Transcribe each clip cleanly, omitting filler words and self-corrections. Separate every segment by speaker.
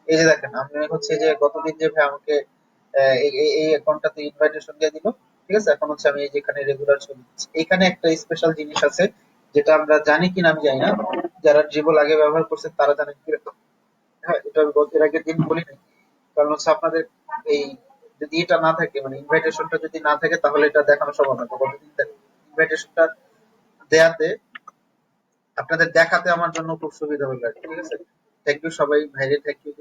Speaker 1: এই যে দেখেন আমি হচ্ছে যে গতদিন যে ভাই আমাকে এই অ্যাকাউন্টটাতে ইনভাইটেশন দিয়ে দিল, ঠিক আছে। এখন হচ্ছে আমি এই যেখানে রেগুলার চলে যাচ্ছি, এখানে একটা স্পেশাল জিনিস আছে যেটা আমরা জানি কিনা আমি জানি না, যারা ড্রিবল আগে ব্যবহার করছে তারা জানেন কি। হ্যাঁ, এটা আমি এর আগের দিন বলি নাই। কারণ হচ্ছে আপনাদের এই যদি এটা না থাকে, মানে ইনভাইটেশনটা যদি না থাকে তাহলে এটা দেখানো সম্ভব না। তো গতদিন ইনভাইটেশনটা দেয়াতে আপনাদের দেখাতে আমার জন্য খুব সুবিধা হলো আর কি, ঠিক আছে। থ্যাংক ইউ সবাই, ভাইরে থ্যাংক ইউ।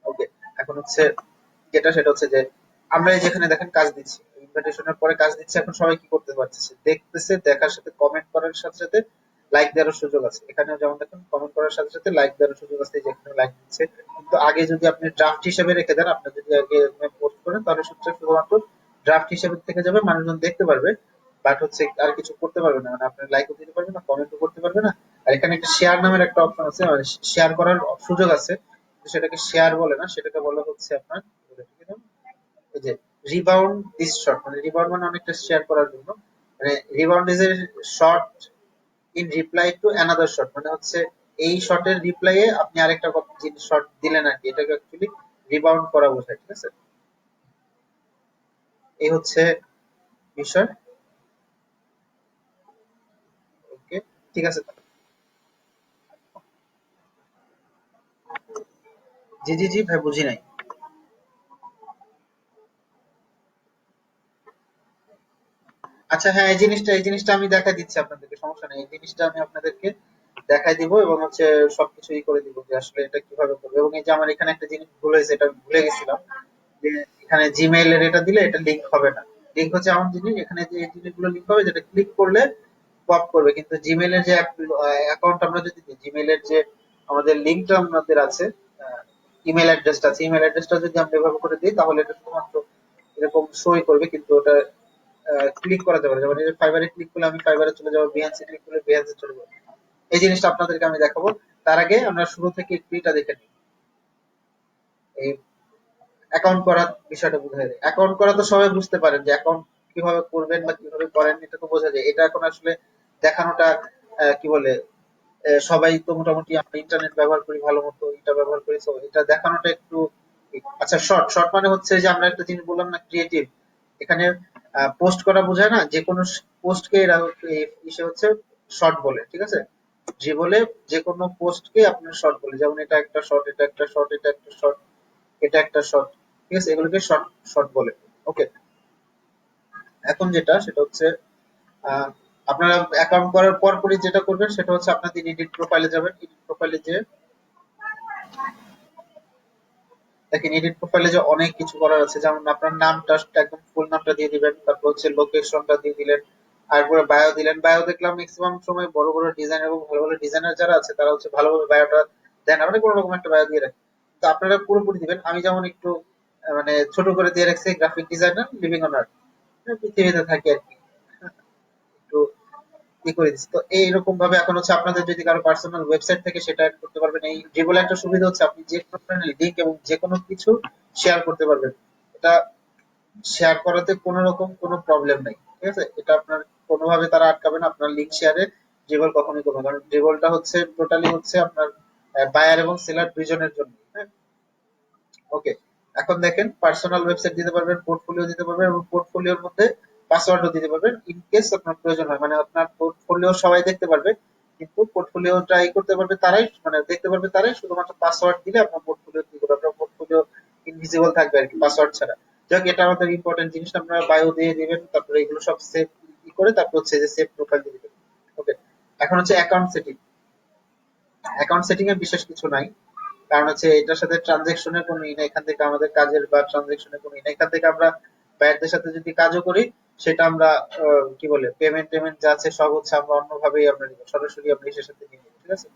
Speaker 1: ওকে, এখন হচ্ছে যেটা সেটা হচ্ছে যে আমরা এই যেখানে দেখেন কাজ দিচ্ছি, ইনভিটেশনের পরে কাজ দিচ্ছি, এখন সবাই কি করতে পারতেছে, দেখতেছে, দেখার সাথে কমেন্ট করার সাথে সাথে লাইক দেওয়ার সুযোগ আছে। এখানেও যেমন দেখেন কমেন্ট করার সাথে সাথে লাইক দেওয়ার সুযোগ আছে, এই যে এখানে লাইক দিচ্ছে। কিন্তু আগে যদি আপনি ড্রাফট হিসেবে রেখে দেন, আপনি যদি আগে পোস্ট করেন তাহলে শুধুমাত্র ড্রাফট হিসেবে থেকে যাবে, মানুষজন দেখতে পারবে, বাট হচ্ছে আর কিছু করতে পারবে না, মানে আপনি লাইকও দিতে পারবে না, কমেন্টও করতে পারবে না। আর এখানে একটা শেয়ার নামের একটা অপশন আছে, মানে শেয়ার করার সুযোগ আছে, সেটাকে শেয়ার বলে না, সেটাকে বলা হচ্ছে আপনার এই যে রিবাউন্ড দিস শট, মানে রিবাউন্ড মানে অনেকটা শেয়ার করার জন্য, মানে rebound is a shot in reply to another shot, মানে হচ্ছে এই শটের রিপ্লাইয়ে আপনি আরেকটা শট দিলেন আর কি, এটাকে অ্যাকচুয়ালি রিবাউন্ড করা বোঝায়, ঠিক আছে। এই হচ্ছে বিষয়। ওকে, ঠিক আছে। জি জি জি ভাই, বুঝি নাই। আচ্ছা হ্যাঁ, এই জিনিসটা আমি দেখাই দিচ্ছি আপনাদেরকে, সমস্যা নেই, এই জিনিসটা আমি আপনাদেরকে দেখাই দিব এবং হচ্ছে সবকিছু ই করে দিব যে আসলে এটা কিভাবে করবো। এবং এই যে আমার এখানে একটা জিনিস ভুল হয়েছে, এটা আমি ভুলে গেছিলাম, যে এখানে জিমেইল এর এটা দিলে এটা লিংক হবে না। লিংক হচ্ছে এমন জিনিস, এখানে যে এই জিনিসগুলো লিংক হবে যেটা ক্লিক করলে পপ করবে, কিন্তু জিমেইল এর যে অ্যাকাউন্ট আমরা যদি দিই, জিমেইল এর যে আমাদের লিংকটা আমাদের আছে, ইমেল অ্যাড্রেসটা আছে, ইমেল অ্যাড্রেসটা যদি আমরা এভাবে করে দিই তাহলে এটা শুধুমাত্র এরকম শোই করবে, কিন্তু ওটা ক্লিক করা যাবে না। যেমন এই ফাইবারে ক্লিক করলে আমি ফাইবারে চলে যাবো, বিহান্সে ক্লিক করলে বিহান্সে চলে যাবো। এই জিনিসটা আপনাদেরকে আমি দেখাবো। তার আগে আমরা শুরু থেকে একটু এটা দেখে নিই, এই অ্যাকাউন্ট করার বিষয়টা বুঝে যায়। অ্যাকাউন্ট করা তো সবাই বুঝতে পারেন যে অ্যাকাউন্ট কিভাবে করবেন বা কিভাবে করেন, এটা তো বোঝা যায়। এটা এখন আসলে দেখানোটা কি বলে, সবাই তো মোটামুটি আমরা ইন্টারনেট ব্যবহার করি ভালো মতো, এটা ব্যবহার করি, তো এটা দেখানোটা একটু। আচ্ছা, শর্ট শর্ট মানে হচ্ছে যে আমরা একটা জিনিস বললাম না, ক্রিয়েটিভ। এখানে পোস্ট করা বোঝায় না, যে কোনো পোস্টকে এরা ইসে হচ্ছে শর্ট বলে, ঠিক আছে। যে বলে যে কোনো পোস্টকে আপনার শর্ট বলে, যেমন এটা একটা শর্ট, এটা একটা শর্ট, এটা একটা শর্ট, এটা একটা শর্ট, ঠিক আছে, এগুলোকে শর্ট শর্ট বলে। ওকে, এখন যেটা সেটা হচ্ছে আহ, আপনারা অ্যাকাউন্ট করার পর পরই যেটা করবেন সেটা হচ্ছে আপনাদের এডিট প্রোফাইলে যাবেন। এডিট প্রোফাইলে যে দেখেন, এডিট প্রোফাইলে যে অনেক কিছু করার আছে, যেমন আপনার নামটা একদম ফুল নামটা দিয়ে দিবেন, তারপর হচ্ছে লোকেশনটা দিয়ে দিলেন, তারপরে বায়ো দিলেন। বায়ো দেখলাম ম্যাক্সিমাম সময় বড় বড় ডিজাইন এবং ভালো ভালো ডিজাইনার যারা আছে তারা হচ্ছে ভালোভাবে বায়োটা দেন না, মানে কোনো রকম একটা বায়ো দিয়ে রাখে। তো আপনারা পুরোপুরি দিবেন, আমি যেমন একটু মানে ছোট করে দিয়ে রাখছি, graphic designer, living on earth, পৃথিবীতে থাকি আর কি, একটু করে দিচ্ছি। তো এইরকম ভাবে এখন হচ্ছে আপনাদের যদি কারো পার্সোনাল ওয়েবসাইট থেকে সেটা অ্যাড করতে পারবেন। এই যেগুলো একটা সুবিধা হচ্ছে আপনি যে কোনো ধরনের লিঙ্ক এবং যে কোনো কিছু শেয়ার করতে পারবেন। এটা শেয়ার করাতে কোনো রকম কোনো প্রবলেম নাই, ঠিক আছে। এটা আপনার কোনোভাবে তারা আটকাবে না আপনার লিঙ্ক শেয়ারে, ড্রিবল কখনোই করবে না। কারণ ড্রিবলটা হচ্ছে টোটালি হচ্ছে আপনার বায়ার এবং সেলার দুইজনের জন্য, হ্যাঁ। ওকে, এখন দেখেন পার্সোনাল ওয়েবসাইট দিতে পারবেন, পোর্টফোলিও দিতে পারবেন এবং পোর্টফোলিওর মধ্যে পাসওয়ার্ডও দিতে পারবেন ইন কেস আপনার প্রয়োজন হয়। মানে আপনার পোর্টফোলিও সবাই দেখতে পারবে, কিন্তু পোর্টফোলিও ট্রাই করতে পারবে তারাই, মানে দেখতে পারবে তারাই, শুধুমাত্র পাসওয়ার্ড দিলে আপনার পোর্টফোলিও কি করবে, আপনার পোর্টফোলিও ইনভিজিবল থাকবে আর কি, পাসওয়ার্ড ছাড়া। যাক, এটা আমাদের ইম্পর্টেন্ট জিনিস, আপনারা বায়ো দিয়ে দিবেন, তারপরে এগুলো সব সেভ করে তারপর হচ্ছে যে সেভ প্রোফাইল দিয়ে দিবেন। ওকে, এখন হচ্ছে অ্যাকাউন্ট সেটিং। অ্যাকাউন্ট সেটিং এ বিশেষ কিছু নাই, কারণ হচ্ছে এটার সাথে ট্রানজেকশনের কোনো ই নাই, এখান থেকে আমাদের কাজের বা ট্রানজেকশনের কোনো ই নাই। এখান থেকে আমরা বায়ারদের সাথে যদি কাজও করি সেটা আমরা কি বলে পেমেন্ট টেমেন্ট যা আছে সব হচ্ছে আমরা অন্যভাবেই আমরা নিব, সরাসরি আমরা ইসের সাথে নিয়ে নিব, ঠিক আছে।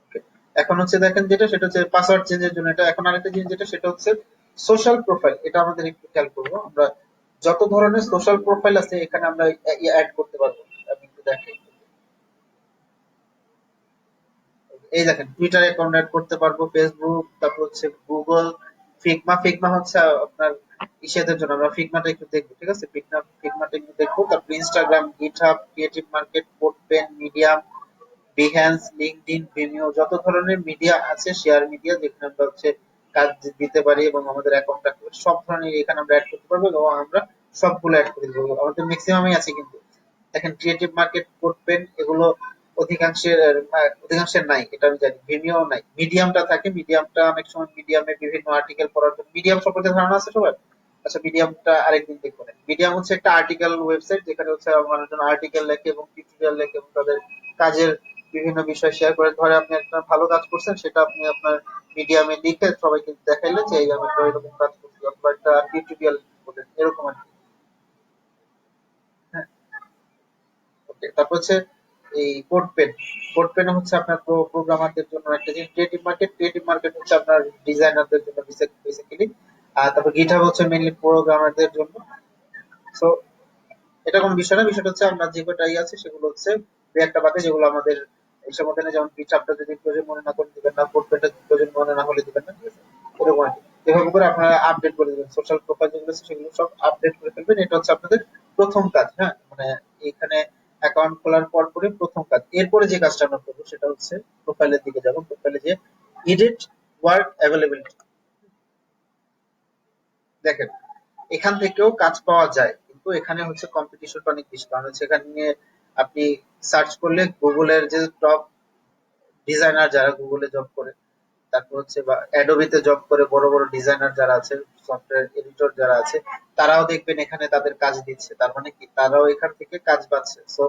Speaker 1: Okay. এখন হচ্ছে দেখেন যেটা সেটা হচ্ছে পাসওয়ার্ড চেঞ্জের জন্য এটা। এখন আরেকটা জিনিস যেটা সেটা হচ্ছে সোশ্যাল প্রোফাইল, এটা আমাদের একটু খেয়াল করবো। আমরা যত ধরনের সোশ্যাল প্রোফাইল আছে এখানে আমরা অ্যাড করতে পারবো। আমি একটু দেখাই, এই দেখেন টুইটার অ্যাকাউন্ট অ্যাড করতে পারবো, ফেসবুক, তারপর হচ্ছে গুগল, ফিগমা। ফিগমা হচ্ছে আপনার ইসেদের জন্য আমরা ফিগমাটা একটু দেখবো, ঠিক আছে? ফিগমাটা একটু দেখবো, তারপর Instagram, GitHub, creative market, Codepen, Medium, Behance, LinkedIn, Vimeo, যত ধরনের মিডিয়া আছে, শেয়ার মিডিয়া, যেখানে আমরা হচ্ছে কাজ দিতে পারি এবং আমাদের অ্যাকাউন্ট রাখতে পারি, সব ধরনের এখানে আমরা অ্যাড করতে পারবো এবং আমরা সবগুলো অ্যাড করে দিবো। আমাদের ম্যাক্সিমামই আছে কিন্তু। দেখেন ক্রিয়েটিভ মার্কেট, কোডপেন, এগুলো অধিকাংশের নাই, এটা আমি জানি। ভিমিও নাই, মিডিয়ামটা থাকে। মিডিয়ামটা অনেক সময় মিডিয়ামে বিভিন্ন আর্টিকেল পড়ার জন্য, মিডিয়াম সম্পর্কে ধারণা আছে সবার? আচ্ছা, মিডিয়ামটা আরেকদিন দেখবো। মিডিয়াম হচ্ছে একটা আর্টিকেল ওয়েবসাইট, যেখানে হচ্ছে মানুষজন আর্টিকেল লেখে এবং টিউটোরিয়াল লেখে এবং তাদের কাজের বিভিন্ন বিষয় শেয়ার করে। ধরে আপনি একটা ভালো কাজ করছেন, সেটা আপনি আপনার মিডিয়ামে লিখে সবাইকে দেখাইলে যে এই আমি একটা এরকম কাজ করছি, অথবা একটা টিউটোরিয়াল বলেন, এরকম আর কি। হ্যাঁ, ওকে। তারপর হচ্ছে এই কোডপেন। কোডপেন হচ্ছে আপনার প্রোগ্রামারদের জন্য একটা জিনিস। ক্রিয়েটিভ মার্কেট হচ্ছে আপনার ডিজাইনারদের জন্য বেসিক্যালি। আর তারপর গিটহাব হচ্ছে মেইনলি প্রোগ্রামারদের জন্য। সো এটা কোনো বিষয় না, বিষয়টা হচ্ছে আমরা যে কটা আছে সেগুলো হচ্ছে দুই একটা বাদে, যেগুলো আমাদের এইসব মধ্যে নেই। যেমন গিটহাবটা যদি প্রয়োজন মনে না করে দিবেন না, কোডপেনটা প্রয়োজন মনে না হলে দিবেন না, ঠিক আছে? এরকম আর কি। এভাবে করে আপনারা আপডেট করে দিবেন সোশ্যাল প্রোফাইল যেগুলো আছে সেগুলো সব আপডেট করে ফেলবেন। এটা হচ্ছে আপনাদের প্রথম কাজ। হ্যাঁ, মানে এখানে অ্যাকাউন্ট খোলার পর পরে প্রথম কাজ। এরপরে যে কাজটা আমরা করবো সেটা হচ্ছে প্রোফাইলের দিকে যাবো। প্রোফাইলে যে এডিট ওয়ার্ক অ্যাভেলেবিলিটি, দেখেন এখান থেকেও কাজ পাওয়া যায়, কিন্তু এখানে হচ্ছে কম্পিটিশনটা অনেক বেশি। কারণ হচ্ছে এখানে আপনি সার্চ করলে গুগলের যে টপ ডিজাইনার যারা গুগলে জব করে, তারপর হচ্ছে বা অ্যাডোবিতে জব করে বড় বড় ডিজাইনার যারা আছে, সফটওয়্যার এডিটর যারা আছে, তারাও দেখবেন এখানে তাদের কাজ দিচ্ছে। তার মানে কি, তারাও এখান থেকে কাজ পাচ্ছে। সো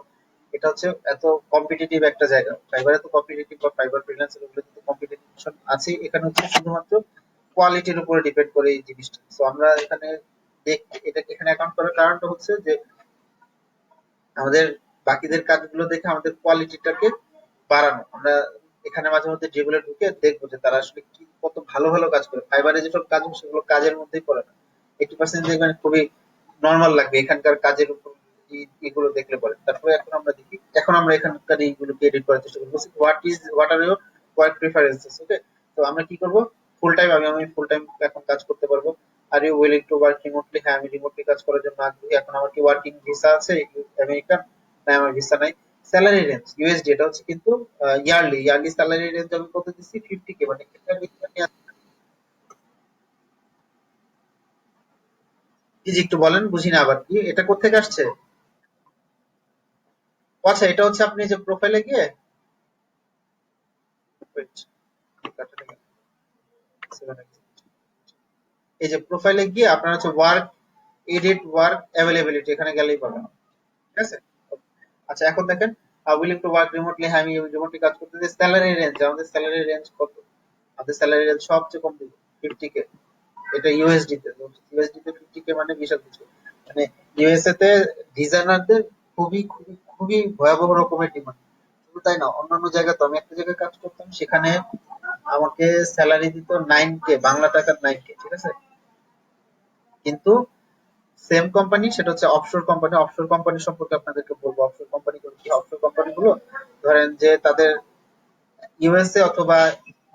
Speaker 1: এটা হচ্ছে এত কম্পিটিটিভ একটা জায়গা। ফাইবার এত কম্পিটিটিভ, বা ফাইবার ফ্রিল্যান্সার গুলো কিন্তু কম্পিটিশন আছে। এখানে হচ্ছে শুধুমাত্র কোয়ালিটির উপরে ডিপেন্ড করে এই জিনিসটা। সো আমরা এখানে এটা এখানে অ্যাকাউন্ট করার কারণটা হচ্ছে যে আমাদের বাকিদের কাজগুলো দেখে আমাদের কোয়ালিটিটাকে বাড়ানো। আমরা এখানে মাঝে মধ্যে যেগুলো ঢুকে দেখবো যে তারা আসলে কি কত ভালো ভালো কাজ করে। ফাইবারে যেসব কাজ হয় সেগুলো কাজের মধ্যেই পড়ে না। 80% দেখবেন খুবই নর্মাল লাগবে এখানকার কাজের উপর এগুলো দেখলে পরে। তারপরে এখন আমরা এখানকার এইগুলোকে এডিট করার চেষ্টা করবো। What are your work preferences? Okay. তো আমরা কি করবো, ফুল টাইম, আমি ফুল টাইম এখন কাজ করতে পারবো। Are you willing to work remotely? হ্যাঁ, আমি রিমোটলি কাজ করার জন্য আগ্রহী। এখন আমার কি ওয়ার্কিং ভিসা আছে আমেরিকান? না, আমার ভিসা নাই। স্যালারি রেঞ্জ ইউএসডি, এটা হচ্ছে কিন্তু ইয়ারলি স্যালারি রেঞ্জ আমি কত দিচ্ছি, 50K। মানে এটা জি জি, একটু বলেন, বুঝি না আবার কি, এটা কোত্থেকে আসছে? ও আচ্ছা, এটা হচ্ছে আপনি যে প্রোফাইলে গিয়ে wait, এই যে প্রোফাইলে গিয়ে আপনার হচ্ছে ওয়ার্ক এডিট ওয়ার্ক অ্যাভেলেবিলিটি, এখানে গেলেই পাবেন, ঠিক আছে? আচ্ছা, এখন দেখেন উইলিং টু ওয়ার্ক রিমোটলি। হ্যাঁ, আমি রিমোটলি কাজ করতে চাই। স্যালারি রেঞ্জ, আমাদের স্যালারি রেঞ্জ কত? আমাদের স্যালারি রেঞ্জ সবচেয়ে কম দিব, 50K। এটা ইউএসডি তে। ইউএসডি তে 50K মানে বিশাল কিছু। মানে ইউএসএ তে ডিজাইনারদের খুবই খুবই খুবই ভয়াবহ রকমের ডিমান্ড। শুধু তাই না, অন্যান্য জায়গায় তো আমি একটা জায়গায় কাজ করতাম, সেখানে আমাকে স্যালারি দিত 9K, বাংলা টাকার 9K, ঠিক আছে? কিন্তু সেম কোম্পানি, সেটা হচ্ছে অফশোর কোম্পানি। অফশোর কোম্পানি সম্পর্কে আপনাদেরকে বলবো। অফশোর কোম্পানি গুলো কি? অফশোর কোম্পানি গুলো ধরেন যে তাদের ইউএসএ অথবা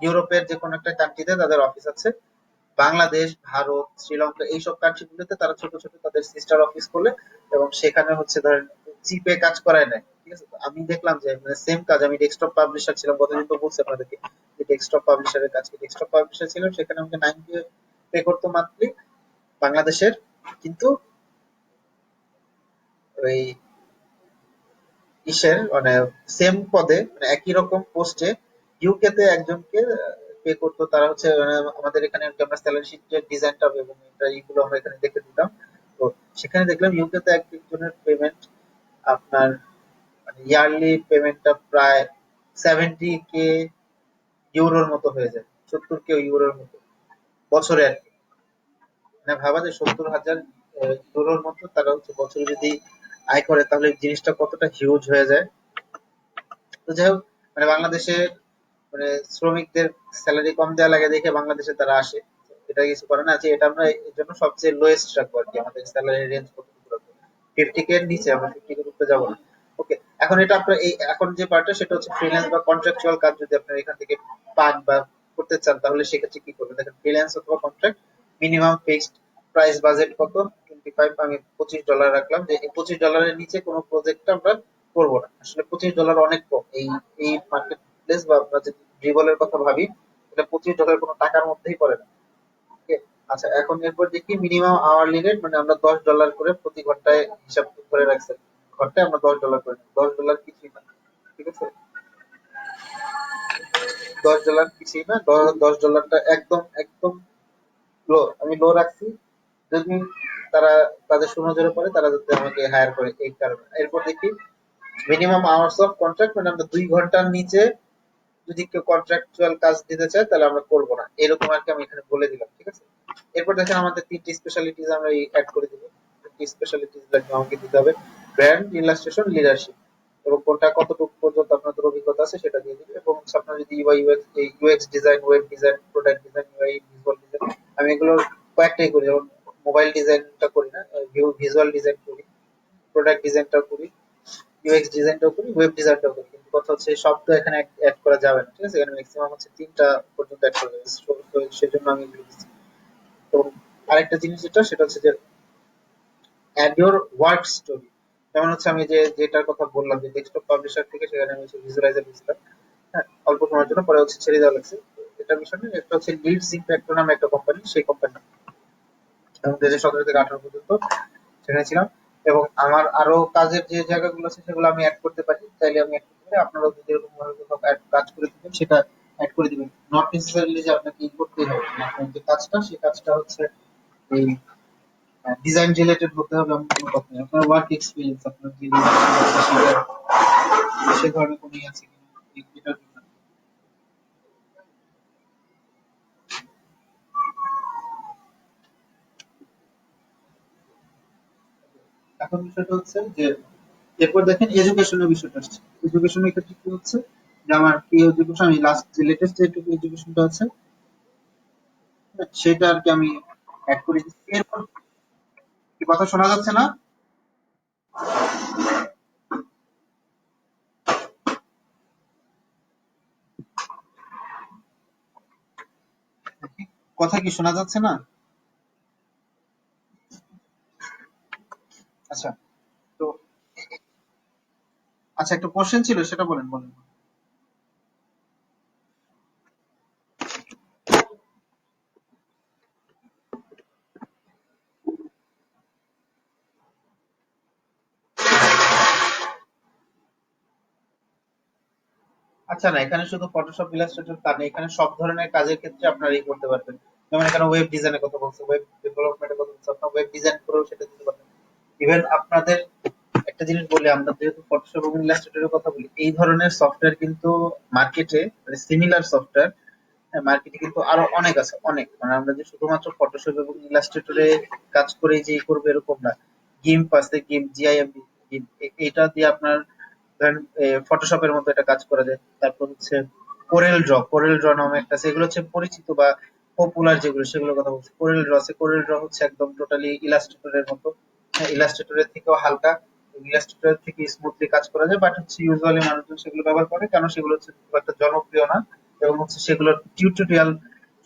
Speaker 1: ইউরোপের যে কোনো একটা কান্ট্রিতে তাদের অফিস আছে। বাংলাদেশ, ভারত, শ্রীলঙ্কা, এইসব কান্ট্রি গুলোতে তারা ছোট ছোট তাদের সিস্টার অফিস করলে এবং সেখানে হচ্ছে ধরেন চিপে কাজ করায় নেয়, ঠিক আছে? তো আমি দেখলাম যে মানে সেম কাজ, আমি ডেস্কটপ পাবলিশার ছিলাম, কতদিন তো বলছি আপনাদেরকে যে ডেস্কটপ পাবলিশারের কাজ। ডেস্কটপ পাবলিশার ছিলাম, সেখানে আমাকে 9K পে করতো মান্থলি, বাংলাদেশের। কিন্তু ওই ইসের মানে সেম পদে, মানে একই রকম পোস্টে ইউকে তে একজনকে পে করতো। তারা হচ্ছে মানে আমাদের এখানে আমরা স্যালারি শিটের ডিজাইনটা এবং এটা এইগুলো আমরা এখানে দেখে দিতাম। তো সেখানে দেখলাম ইউকে তে একজনের পেমেন্ট আপনার মানে ইয়ারলি পেমেন্টটা প্রায় 70K ইউরোর মতো হয়ে যায়, 70K ইউরোর মতো বছরে আর কি। মানে ভাবা যায় 70,000 ইউরোর মতো তারা হচ্ছে বছরে যদি আয় করে, তাহলে জিনিসটা কতটা হিউজ হয়ে যায়। তো যাই হোক, মানে বাংলাদেশে মানে শ্রমিকদের স্যালারি কম দেওয়া লাগে দেখে বাংলাদেশে তারা আসে। এটা কিছু করে না, যে এটা আমরা এর জন্য সবচেয়ে লোয়েস্ট রাখবো আর কি। আমাদের স্যালারি রেঞ্জ কতটুকু রাখবো, 50K এর নিচে, আমরা 50K উপরে যাবো না। ওকে। এখন এটা আপনার এই এখন যে পার্টটা, সেটা হচ্ছে ফ্রিল্যান্স বা কন্ট্রাকচুয়াল কাজ যদি আপনার এখান থেকে পান বা করতে চান, তাহলে সেক্ষেত্রে কি করবেন? দেখেন ফ্রিল্যান্স অথবা contract, minimum fixed price budget কত, 25, আমি $25 রাখলাম যে এই $25 নিচে কোনো প্রজেক্ট আমরা করবো না। আসলে $25 অনেক কম এই এই মার্কেট প্লেস বা আমরা যদি ড্রিবলের কথা ভাবি, এটা $25 কোনো টাকার মধ্যেই পড়ে না। ওকে, আচ্ছা এখন এরপর দেখি মিনিমাম আওয়ারলি রেট, মানে আমরা $10 করে প্রতি ঘন্টায় হিসাব করে রাখছি। ঘন্টায় আমরা $10 করে নিই। $10 কিছুই না, ঠিক আছে। $10 কিছুই না, $10টা একদম একদম লো, আমি লো রাখছি। যদি তারা তাদের সুনজরে পড়ে তারা যাতে আমাকে হায়ার করে, এই কারণে। এরপর দেখি মিনিমাম আওয়ার্স অফ কন্ট্রাক্ট, মানে আমরা 2 ঘন্টার নিচে যদি কেউ কন্ট্রাকচুয়াল কাজ দিতে চায় তাহলে আমরা করবো না, এরকম আর কি আমি এখানে বলে দিলাম, ঠিক আছে। এরপর দেখেন আমাদের 3টি স্পেশালিটিস আমরা অ্যাড করে দিব। 3টি স্পেশালিটিস লাগবে আমাকে দিতে হবে, ব্র্যান্ড, ইলাস্ট্রেশন, লিডারশিপ, এবং কোনটা কতটুকু পর্যন্ত আপনাদের অভিজ্ঞতা আছে সেটা দিয়ে দিবে। এবং হচ্ছে আপনার যদি UI UX design, web design, product design, UI visual design, আমি এগুলোর কয়েকটাই করি, যেমন মোবাইল ডিজাইনটা করি না, ভিজুয়াল ডিজাইন করি, প্রোডাক্ট ডিজাইনটাও করি, ইউএক্স ডিজাইনটাও করি, ওয়েব ডিজাইনটাও করি। কিন্তু কথা হচ্ছে সব তো এখানে অ্যাড করা যাবে না, ঠিক আছে। এখানে ম্যাক্সিমাম হচ্ছে 3টা পর্যন্ত অ্যাড করা যাবে, তো সেজন্য আমি এগুলো দিচ্ছি। তো আরেকটা জিনিস যেটা সেটা হচ্ছে যে অ্যাড ইউর ওয়ার্ক স্টোরি। যেমন হচ্ছে আমি যে যেটার কথা বললাম যে ডেস্কটপ পাবলিশার থেকে, সেখানে আমি ভিজুয়ালাইজার দিয়েছিলাম, হ্যাঁ, অল্প সময়ের জন্য, পরে হচ্ছে ছেড়ে দেওয়া লাগছে। এটা বিষয় না, একটা হচ্ছে লিডস ইম্প্যাক্টর নামে একটা কোম্পানি, সেই কোম্পানি এবং 2017 থেকে 18 পর্যন্ত সেখানে ছিলাম। এবং আমার আরো কাজের যে জায়গাগুলো আছে সেগুলো আমি অ্যাড করতে পারি, চাইলে আমি অ্যাড করতে পারি। আপনারাও যদি এরকম ভাবে কোথাও কাজ করে দিবেন সেটা অ্যাড করে দিবেন, নট নেসেসারিলি যে আপনাকে ই করতেই হবে। মানে আপনার যে কাজটা সেই কাজটা হচ্ছে এই ডিজাইন রিলেটেড হতে হবে এমন কোনো কথা নেই। আপনার ওয়ার্ক এক্সপিরিয়েন্স, আপনার যে leadership আছে সে ধরনের কোনো ইয়ে আছে কিনা এটার জন্য। এখন বিষয়টা হচ্ছে যে এরপর দেখেন এডুকেশনের বিষয়টা আসছে। এডুকেশনের ক্ষেত্রে কি হচ্ছে যে আমার কি এডুকেশন, আমি লাস্ট যে লেটেস্ট যে এডুকেশনটা আছে সেটা আর কি আমি অ্যাড করে দিচ্ছি। এরপর কি কথা শোনা যাচ্ছে না? কথা কি শোনা যাচ্ছে না? আচ্ছা, তো আচ্ছা একটা কোশ্চেন ছিল সেটা বলেন বলেন। আচ্ছা না, এখানে শুধু ফটোশপ ইলাস্ট্রেটর তা নেই, এখানে সব ধরনের কাজের ক্ষেত্রে আপনারা এই করতে পারবেন। যেমন এখানে ওয়েব ডিজাইনের কথা বলছে, ওয়েব ডেভেলপমেন্টের কথা বলছে, আপনার ওয়েব ডিজাইন করেও সেটা দিতে পারবেন। ইভেন আপনাদের একটা জিনিস বলি, আমরা যেহেতু ফটোশপ এবং ইলাস্ট্রেটরের কথা বলি, এই ধরনের সফটওয়্যার কিন্তু মার্কেটে, মানে সিমিলার সফটওয়্যার মার্কেটে কিন্তু আরো অনেক আছে, অনেক। মানে আমরা যে শুধুমাত্র ফটোশপ এবং ইলাস্ট্রেটরে কাজ করে যে করবে এরকম না। গিম্প আছে, গিম্প জিআইএম, এটা দিয়ে আপনার ধরেন ফটোশপের মতো এটা কাজ করা যায়। তারপর হচ্ছে কোরেল ড্র নামে একটা আছে, এগুলো হচ্ছে পরিচিত বা পপুলার যেগুলো সেগুলোর কথা বলছি। কোরেল ড্র আছে, কোরেল ড্র হচ্ছে একদম টোটালি ইলাস্ট্রেটরের মতো, হ্যাঁ, ইলাস্ট্রেটরের থেকেও হালকা, ইলাস্ট্রেটরের থেকে স্মুথলি কাজ করা যায়। বাট হচ্ছে ইউজুয়ালি মানুষজন সেগুলো ব্যবহার করে কারণ সেগুলো হচ্ছে খুব একটা জনপ্রিয় না, এবং হচ্ছে সেগুলোর টিউটোরিয়াল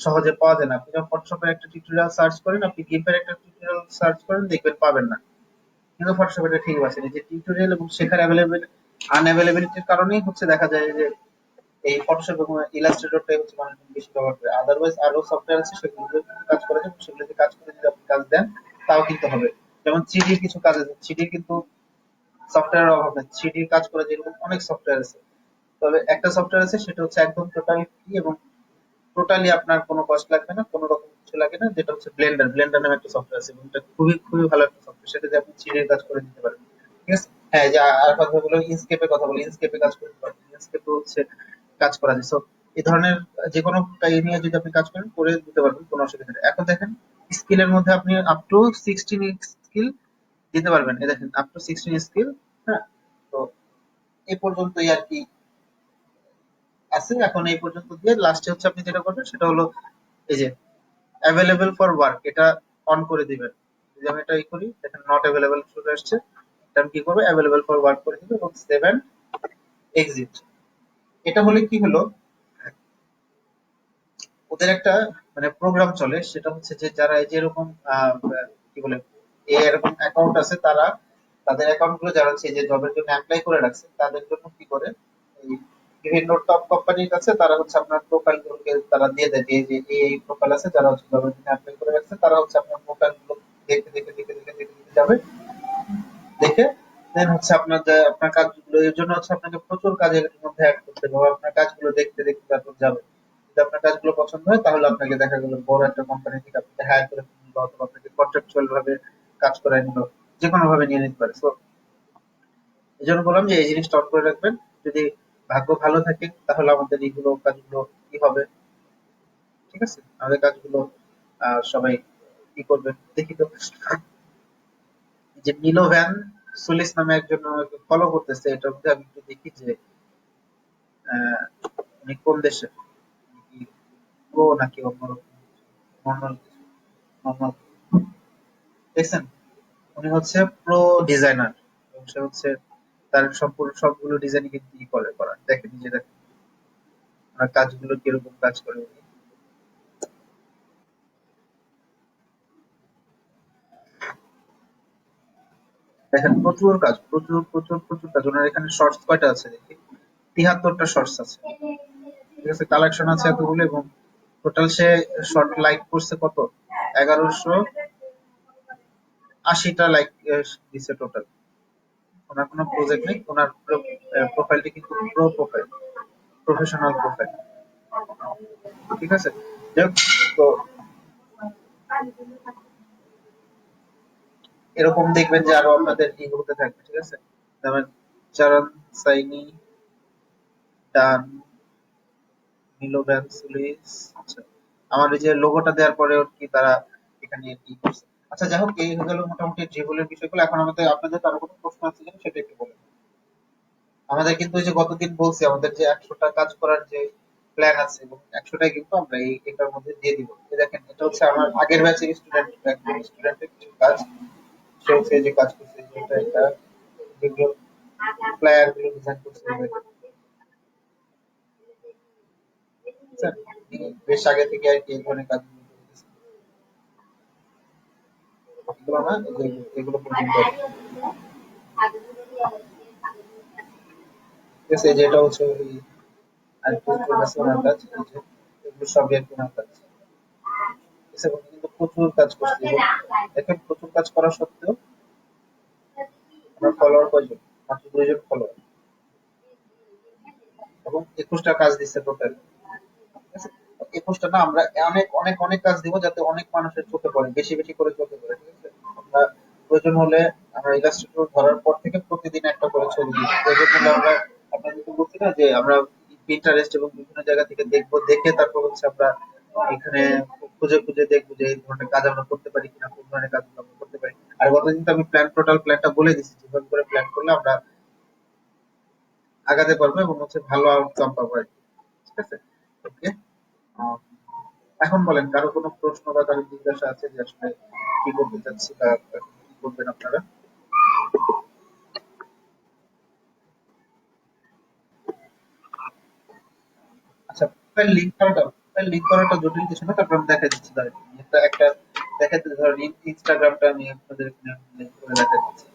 Speaker 1: সহজে পাওয়া যায় না। আপনি যখন ফটোশপের একটা টিউটোরিয়াল সার্চ করেন, আপনি গিম্পের একটা টিউটোরিয়াল সার্চ করেন, দেখবেন পাবেন না। কিন্তু ফটোশপ এটা ঠিক আছে, যে টিউটোরিয়াল এবং শেখার আনঅ্যাভেলেবিলিটির কারণেই হচ্ছে দেখা যায় যে এই ফটোশপ এবং ইলাস্ট্রেটরটাই হচ্ছে মানুষ বেশি ব্যবহার করে। আদারওয়াইজ আরো সফটওয়্যার আছে সেগুলোতে কাজ করা যায়, সেগুলোতে কাজ করে যদি আপনি কাজ দেন তাও কিন্তু হবে। যেমন থ্রিডির কিছু কাজ আছে, থ্রিডির কিন্তু সফটওয়্যারের অভাব নেই, থ্রিডির কাজ করে যেরকম অনেক সফটওয়্যার আছে। তবে একটা সফটওয়্যার আছে সেটা হচ্ছে একদম টোটালি ফ্রি এবং টোটালি আপনার কোনো কস্ট লাগবে না, কোনো রকম কিছু লাগে না, যেটা হচ্ছে ব্লেন্ডার। ব্লেন্ডার নামে একটা সফটওয়্যার আছে এবং এটা খুবই খুবই ভালো একটা সফটওয়্যার, সেটা দিয়ে আপনি থ্রিডির কাজ করে দিতে পারেন, ঠিক আছে। হ্যাঁ, এই যে আর কথা বলো ইনস্কেপের কথা বলি, ইনস্কেপে কাজ করতে পারেন, ইনস্কেপে হচ্ছে কাজ করা যায়। সো এই ধরনের যে কোনো নিয়ে যদি আপনি কাজ করেন করে দিতে পারবেন, কোনো অসুবিধা নেই। এখন দেখেন স্কিলের মধ্যে আপনি আপ টু 16 স্কিল দিতে পারবেন, এই দেখেন আপ টু 16 স্কিল। হ্যাঁ, তো এই পর্যন্তই আর কি আছে। এখন এই পর্যন্ত দিয়ে লাস্টে হচ্ছে আপনি যেটা করবেন সেটা হলো এই যে অ্যাভেলেবল ফর ওয়ার্ক, এটা অন করে দিবেন। যদি আমি এটা ই করি, দেখেন নট অ্যাভেলেবল চলে আসছে। এটা আমি কি করবো, অ্যাভেলেবল ফর ওয়ার্ক করে দিব এবং সেভেন এক্সিট। এটা হলে কি হলো, ওদের একটা মানে প্রোগ্রাম চলে, সেটা হচ্ছে যে যারা এই যে এরকম কি বলে এরকম অ্যাকাউন্ট আছে, তারা তাদের অ্যাকাউন্ট গুলো যারা হচ্ছে যে জবের জন্য অ্যাপ্লাই করে রাখছে তাদের জন্য কি করে, এই বিভিন্ন টপ কোম্পানির কাছে তারা হচ্ছে আপনার প্রোফাইল গুলোকে তারা দিয়ে দেয় যে এই প্রোফাইল আছে, যারা হচ্ছে জবের জন্য অ্যাপ্লাই করে রাখছে, তারা হচ্ছে আপনার প্রোফাইল গুলো দেখে দেখে দেখে দেখে দেখে দেখে যাবে, দেখে দেন হচ্ছে আপনার আপনার কাজগুলো এর জন্য হচ্ছে আপনাকে প্রচুর কাজের মধ্যে অ্যাড করতে হবে, বা আপনার কাজগুলো দেখতে দেখতে তারপর যাবে। যদি আপনার কাজগুলো পছন্দ হয় তাহলে আপনাকে দেখা গেল বড় একটা কোম্পানি থেকে আপনাকে হায়ার করে নিল, অথবা আপনাকে কন্ট্রাকচুয়াল ভাবে কাজ করায় নিল, যে কোনো ভাবে নিয়ে নিতে পারে। তো এই জন্য বললাম যে এই জিনিসটা অন করে রাখবেন। যদি ভাগ্য ভালো থাকে তাহলে আমাদের এইগুলো কাজগুলো কি হবে, ঠিক আছে, আমাদের কাজগুলো সবাই কি করবে দেখি তো। যে মিলোভ্যান সুলিস নামে একজন আমাকে ফলো করতেছে, এটার মধ্যে আমি একটু দেখি যে আহ, উনি কোন দেশের, উনি কি প্রো নাকি অন্যরকম নর্মাল নর্মাল, দেখছেন, উনি হচ্ছে প্রো ডিজাইনার, এবং সে হচ্ছে তার সম্পূর্ণ সবগুলো ডিজাইন কিন্তু ই করে করা, দেখেন নিজে দেখেন ওনার কাজগুলো কিরকম কাজ করে উনি। দেখেন প্রচুর কাজ, প্রচুর প্রচুর প্রচুর কাজ। ওনার এখানে শর্টস কয়টা আছে দেখি, 73টা শর্টস আছে, ঠিক আছে, কালেকশন আছে এতগুলো, এবং টোটাল সে শর্ট লাইক করছে কত, 1180টা লাইক দিছে টোটাল। ওনার কোনো প্রজেক্ট নেই, ওনার প্রোফাইলটি কিন্তু প্রো প্রোফাইল, প্রফেশনাল প্রোফাইল, ঠিক আছে। যাই হোক, তো এরকম দেখবেন যে আরো আপনাদের ইগুলোতে থাকবে, ঠিক আছে, যেমন চারণ সাইনি, ডান, মিলোভ্যান সুলিস। আচ্ছা, আমার এই যে লোগোটা দেওয়ার পরে ওর কি তারা এখানে কি করছে। আচ্ছা যাই হোক, এই হয়ে গেল মোটামুটি ড্রিবলের বিষয়গুলো। এখন আমাদের আপনাদের আরো কোনো প্রশ্ন আছে কিনা সেটা একটু বলেন। আমাদের কিন্তু ওই যে গতদিন বলছি আমাদের যে 100টা কাজ করার যে প্ল্যান আছে, এবং 100টাই কিন্তু আমরা এটার মধ্যে দিয়ে দিব। এই দেখেন এটা হচ্ছে আমার আগের ব্যাচের স্টুডেন্ট, একজন স্টুডেন্টের কিছু কাজ, সে হচ্ছে এই যে কাজ করছে, যে এটা যেগুলো ফ্লায়ার গুলো ডিজাইন করছে, বুঝছেন? তিনি বেশ আগে থেকে আর কি এই ধরনের কাজগুলো করতেছে। এগুলো না, এগুলো পর্যন্ত আর কি। ঠিক আছে, এই যে এটা হচ্ছে ওই আরেকটু আছে ওনার কাজ, এই যে এগুলো সবই আর কি ওনার কাজ, ঠিক আছে, উনি কিন্তু প্রচুর কাজ করছে, এবং দেখেন প্রচুর কাজ করা সত্ত্বেও আমার ফলোয়ার কয়জন, মাত্র 2 জন ফলোয়ার, এবং 21টা কাজ দিচ্ছে টোটাল, ঠিক আছে। 21টা না, আমরা অনেক অনেক অনেক কাজ দিব যাতে অনেক মানুষের চোখে পড়ে, বেশি বেশি করে চোখে পড়ে, ঠিক আছে। আমরা প্রয়োজন হলে আমরা ইলাস্ট্রেটর ধরার পর থেকে প্রতিদিন একটা করে ছবি দিই। প্রয়োজন হলে আমরা আপনাদেরকে বলছি না যে আমরা পিন্টারেস্ট এবং বিভিন্ন জায়গা থেকে দেখবো, দেখে তারপর হচ্ছে আমরা এখানে খুঁজে খুঁজে দেখবো যে এই ধরনের কাজ আমরা করতে পারি কিনা, কোন ধরনের কাজগুলো আমরা করতে পারি। আর গতদিন তো আমি প্ল্যান, টোটাল প্ল্যানটা বলে দিচ্ছি যেভাবে করে প্ল্যান করলে আমরা আগাতে পারবো এবং হচ্ছে ভালো আউটকাম পাবো আর কি, ঠিক আছে। ওকে, এখন বলেন কারো কোনো প্রশ্ন বা কারো জিজ্ঞাসা আছে যে আসলে কি করতে চাচ্ছি বা কি করবেন আপনারা। আচ্ছা, প্রোফাইল লিংক করাটা জটিল কিছু না, তারপর আমি দেখাই দিচ্ছি, দাঁড়ান একটা একটা দেখাতে, ধরেন ইনস্টাগ্রামটা আমি আপনাদের এখানে লিংক করে দেখাই দিচ্ছি,